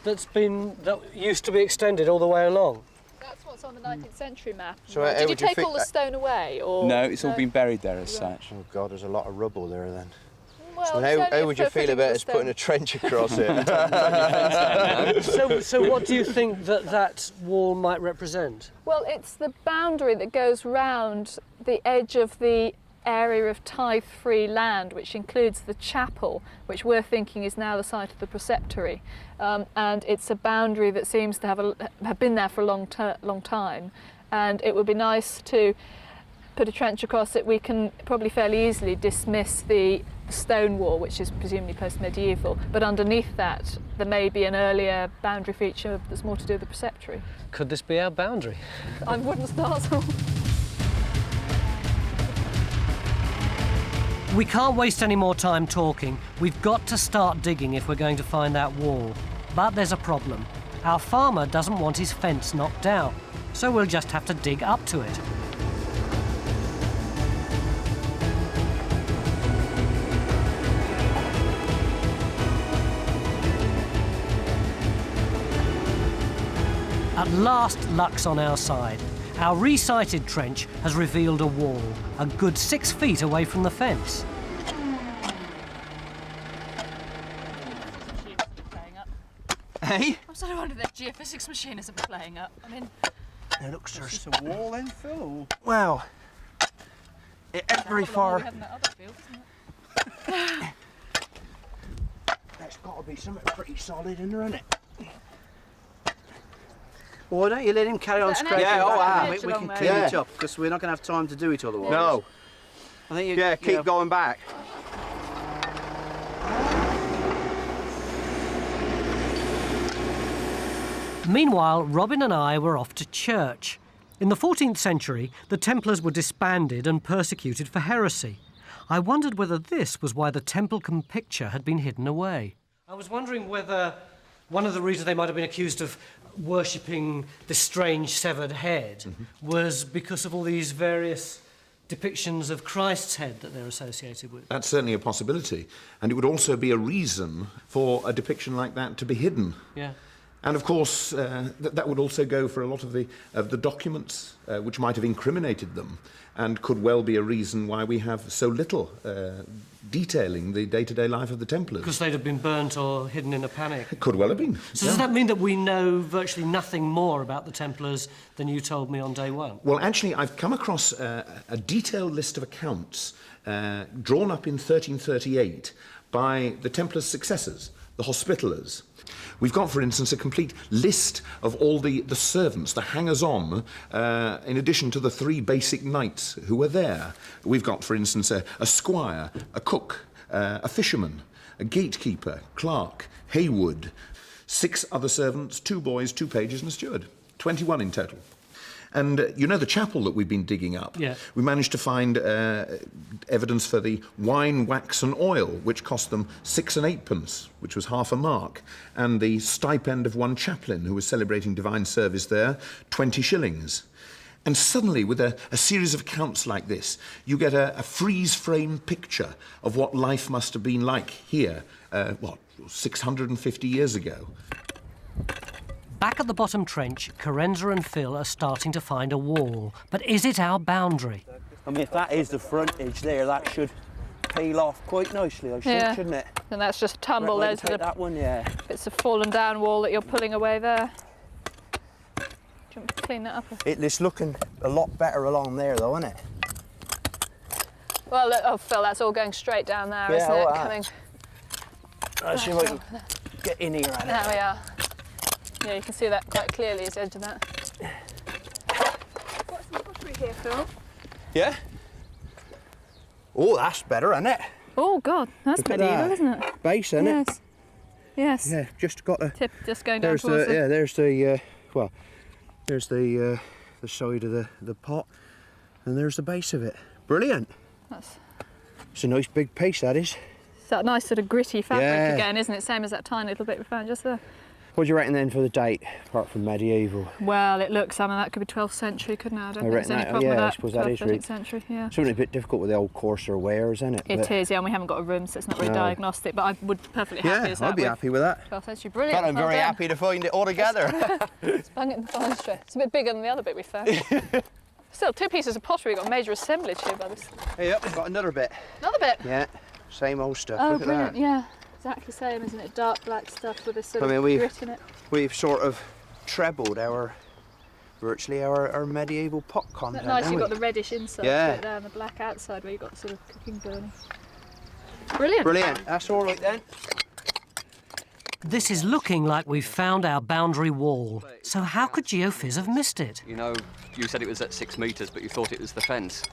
that used to be extended all the way along? That's what's on the 19th century map. So, did you take all the stone away? Or No, it's all been buried there as such. Oh God, there's a lot of rubble there then. Well, So how would you feel about us putting a trench across it? So what do you think that wall might represent? Well, it's the boundary that goes round the edge of the area of tithe-free land, which includes the chapel, which we're thinking is now the site of the preceptory. And it's a boundary that seems to have been there for a long time. And it would be nice to put a trench across it. We can probably fairly easily dismiss the stone wall, which is presumably post-medieval, but underneath that there may be an earlier boundary feature that's more to do with the preceptory. Could this be our boundary? I wouldn't start. We can't waste any more time talking. We've got to start digging if we're going to find that wall. But there's a problem. Our farmer doesn't want his fence knocked down, so we'll just have to dig up to it. At last, luck's on our side. Our resighted trench has revealed a wall, a good 6 feet away from the fence. Hey? I'm sorry, I wonder if that geophysics machine isn't playing up. I mean... It looks there's a wall then, Phil. Well, it ain't very far. That's got to be something pretty solid in there, isn't it? Well, why don't you let him carry on scraping? Yeah, we can clean it up, because we're not going to have time to do it otherwise. No. I think keep going back. Meanwhile, Robin and I were off to church. In the 14th century, the Templars were disbanded and persecuted for heresy. I wondered whether this was why the Templeton picture had been hidden away. I was wondering whether one of the reasons they might have been accused of worshipping the strange severed head was because of all these various depictions of Christ's head that they're associated with. That's certainly a possibility. And it would also be a reason for a depiction like that to be hidden. Yeah. And of course, that would also go for a lot of the documents which might have incriminated them, and could well be a reason why we have so little detailing the day-to-day life of the Templars. Because they'd have been burnt or hidden in a panic. It could well have been. So does that mean that we know virtually nothing more about the Templars than you told me on day one? Well, actually, I've come across a detailed list of accounts drawn up in 1338 by the Templars' successors, the Hospitallers. We've got, for instance, a complete list of all the servants, the hangers-on, in addition to the 3 basic knights who were there. We've got, for instance, a squire, a cook, a fisherman, a gatekeeper, clerk, Haywood, 6 other servants, 2 boys, 2 pages and a steward. 21 in total. And you know the chapel that we've been digging up? Yeah. We managed to find evidence for the wine, wax and oil, which cost them 6 and 8p, which was half a mark, and the stipend of one chaplain who was celebrating divine service there, 20 shillings. And suddenly, with a series of accounts like this, you get a freeze-frame picture of what life must have been like here, 650 years ago. Back at the bottom trench, Carenza and Phil are starting to find a wall. But is it our boundary? I mean, if that is the frontage there, that should peel off quite nicely, I think, shouldn't it? And that's just tumble. There's that one, yeah. It's a fallen down wall that you're pulling away there. Do you want me to clean that up? It's looking a lot better along there, though, isn't it? Well, oh, Phil, that's all going straight down there, isn't it? Coming. Let's see if I can get in here. There we are. Yeah, you can see that quite clearly, the edge of that. What's the pottery here, Phil? Yeah. Oh, that's better, isn't it? Oh, God, that's medieval, isn't it? Base, isn't it? Yes. Yes. Yeah, just got a tip, just going down there's towards the, yeah, there's the there's the side of the pot, and there's the base of it. Brilliant. It's a nice big piece, that is. It's that nice sort of gritty fabric again, isn't it? Same as that tiny little bit we found just there. What do you reckon then for the date, apart from medieval? Well, it looks, I mean, that could be 12th century, couldn't it? I don't think there's any problem yeah, with that. I suppose that is 12th, really. 13th century, yeah. Something a bit difficult with the old courser wares, isn't it? It is, yeah, and we haven't got a room, so it's not very diagnostic, but I would perfectly happy as that. I'd be happy with that. 12th century, brilliant. I'm very happy to find it all together. It's bang it in the forestry. It's a bit bigger than the other bit we found. Still, 2 pieces of pottery, we've got major assemblage here by this. Yep, we've got another bit. Another bit? Yeah, same old stuff. Oh, Look brilliant, at that. yeah. Exactly same, isn't it? Dark black stuff with this sort of grit in it. We've sort of trebled virtually our medieval pot content. Isn't that nice? You've got the reddish inside bit there and the black outside where you've got sort of cooking burning. Brilliant. Brilliant. That's all right then. This is looking like we've found our boundary wall. So how could Geophys have missed it? You know, you said it was at 6 metres, but you thought it was the fence.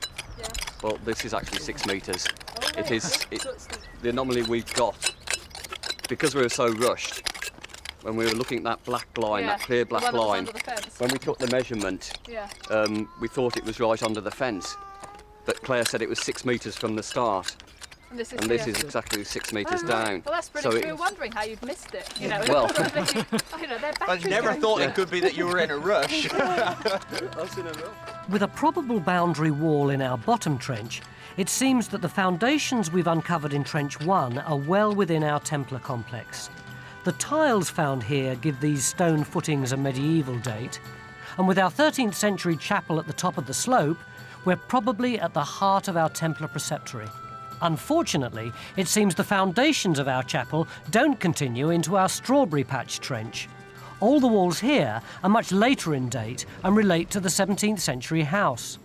Yeah. Well, this is actually 6 metres. Oh, it is. The anomaly we've got, because we were so rushed, when we were looking at that black line, that clear black line, when we took the measurement, we thought it was right under the fence. But Claire said it was 6 metres from the start. And this is exactly 6 metres down. Well, that's brilliant. So we were wondering how you'd missed it. You know, well, I never thought it could be that you were in a rush. With a probable boundary wall in our bottom trench, it seems that the foundations we've uncovered in Trench 1 are well within our Templar complex. The tiles found here give these stone footings a medieval date, and with our 13th century chapel at the top of the slope, we're probably at the heart of our Templar preceptory. Unfortunately, it seems the foundations of our chapel don't continue into our Strawberry Patch trench. All the walls here are much later in date and relate to the 17th century house.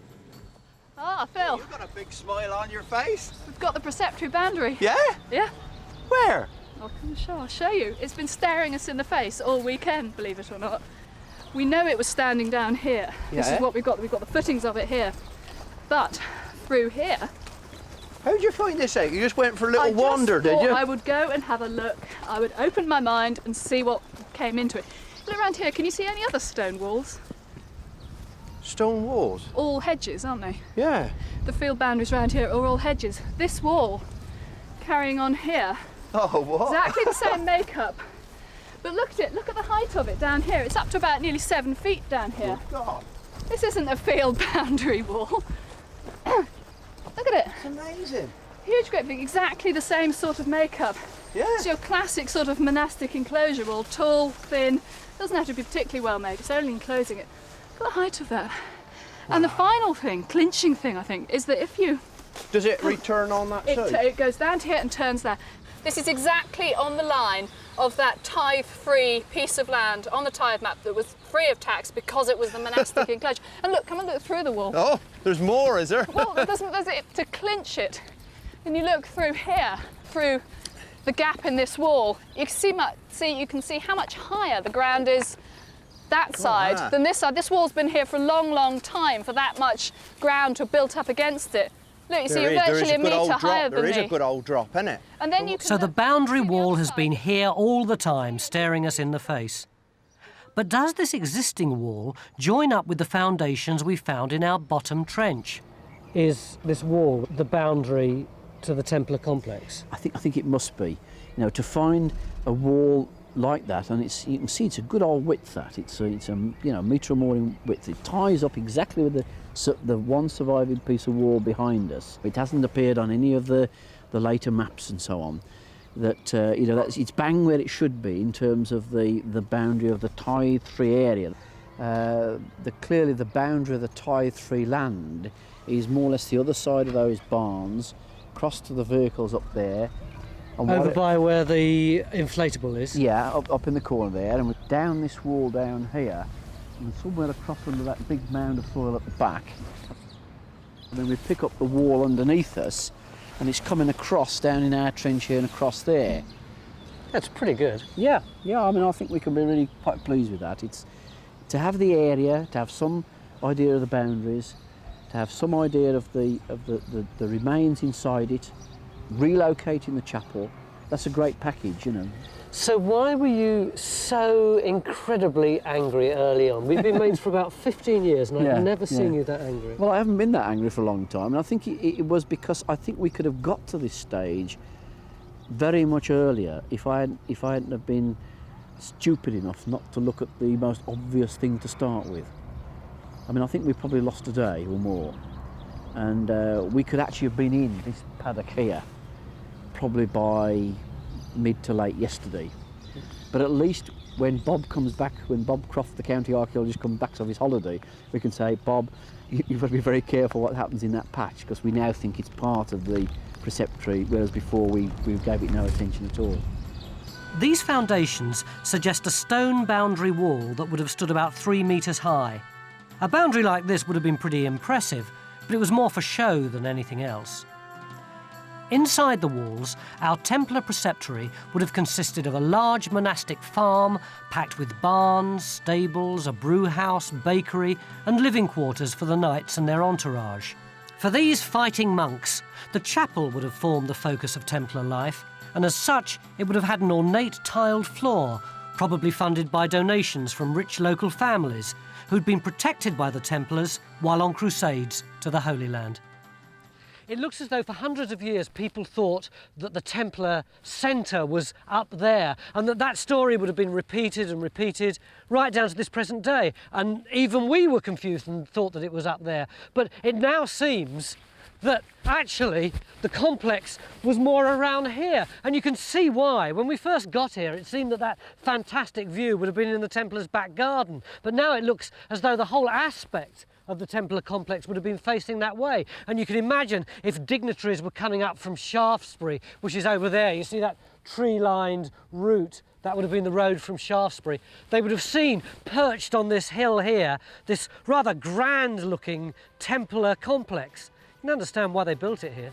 Ah, Phil. You've got a big smile on your face. We've got the preceptory boundary. Yeah? Yeah. Where? I'll show you. It's been staring us in the face all weekend, believe it or not. We know it was standing down here. Yeah. This is what we've got. We've got the footings of it here. But through here... How did you find this out? You just went for a little wander, did you? I would go and have a look. I would open my mind and see what came into it. Look around here. Can you see any other stone walls? Stone walls? All hedges, aren't they? Yeah. The field boundaries around here are all hedges. This wall, carrying on here. Oh, what? Exactly the same makeup. But look at it. Look at the height of it down here. It's up to about nearly 7 feet down here. Oh, God. This isn't a field boundary wall. Look at it. It's amazing. Huge, great big, exactly the same sort of makeup. Yeah. It's your classic sort of monastic enclosure wall, tall, thin. Doesn't have to be particularly well made. It's only enclosing it. Look at the height of that. Wow. And the final thing, clinching thing, I think, is that if you... Does it return on that side? It goes down to here and turns there. This is exactly on the line of that tithe-free piece of land on the tithe map that was free of tax because it was the monastic enclosure. And look, come and look through the wall. Oh, there's more, is there? Well, there's it to clinch it. When you look through here, through the gap in this wall, you can see how much higher the ground is that side than this side. This wall's been here for a long, long time for that much ground to have built up against it. Look, you see, you're virtually a metre higher than me. There is a good old drop, isn't it? And then you can so the boundary wall has been here all the time, staring us in the face. But does this existing wall join up with the foundations we found in our bottom trench? Is this wall the boundary to the Templar complex? I think it must be. You know, to find a wall like that, and you can see it's a good old width. That it's a metre or more in width. It ties up exactly with the one surviving piece of wall behind us. It hasn't appeared on any of the later maps and so on. That it's bang where it should be in terms of the boundary of the tithe-free area. Clearly the boundary of the tithe-free land is more or less the other side of those barns, across to the vehicles up there. And over by where the inflatable is? Yeah, up in the corner there, and we're down this wall down here, and somewhere across under that big mound of soil at the back. And then we pick up the wall underneath us, and it's coming across down in our trench here and across there. That's pretty good. Yeah, I mean, I think we can be really quite pleased with that. It's to have the area, to have some idea of the boundaries, to have some idea of the remains inside it, relocating the chapel. That's a great package, you know. So why were you so incredibly angry early on? We've been mates for about 15 years and I've never seen you that angry. Well, I haven't been that angry for a long time, and I think it was because I think we could have got to this stage very much earlier if I hadn't have been stupid enough not to look at the most obvious thing to start with. I mean, I think we probably lost a day or more, and we could actually have been in this paddock here probably by mid to late yesterday. But at least when Bob comes back, when Bob Croft, the county archaeologist, comes back off his holiday, we can say, Bob, you've got to be very careful what happens in that patch, because we now think it's part of the preceptory, whereas before we gave it no attention at all. These foundations suggest a stone boundary wall that would have stood about 3 metres high. A boundary like this would have been pretty impressive, but it was more for show than anything else. Inside the walls, our Templar preceptory would have consisted of a large monastic farm packed with barns, stables, a brew house, bakery and living quarters for the knights and their entourage. For these fighting monks, the chapel would have formed the focus of Templar life, and as such it would have had an ornate tiled floor, probably funded by donations from rich local families who'd been protected by the Templars while on crusades to the Holy Land. It looks as though for hundreds of years people thought that the Templar centre was up there, and that story would have been repeated and repeated right down to this present day. And even we were confused and thought that it was up there. But it now seems that actually the complex was more around here, and you can see why. When we first got here, it seemed that that fantastic view would have been in the Templars' back garden, but now it looks as though the whole aspect of the Templar complex would have been facing that way. And you can imagine if dignitaries were coming up from Shaftesbury, which is over there, you see that tree-lined route, that would have been the road from Shaftesbury, they would have seen perched on this hill here this rather grand-looking Templar complex. You can understand why they built it here.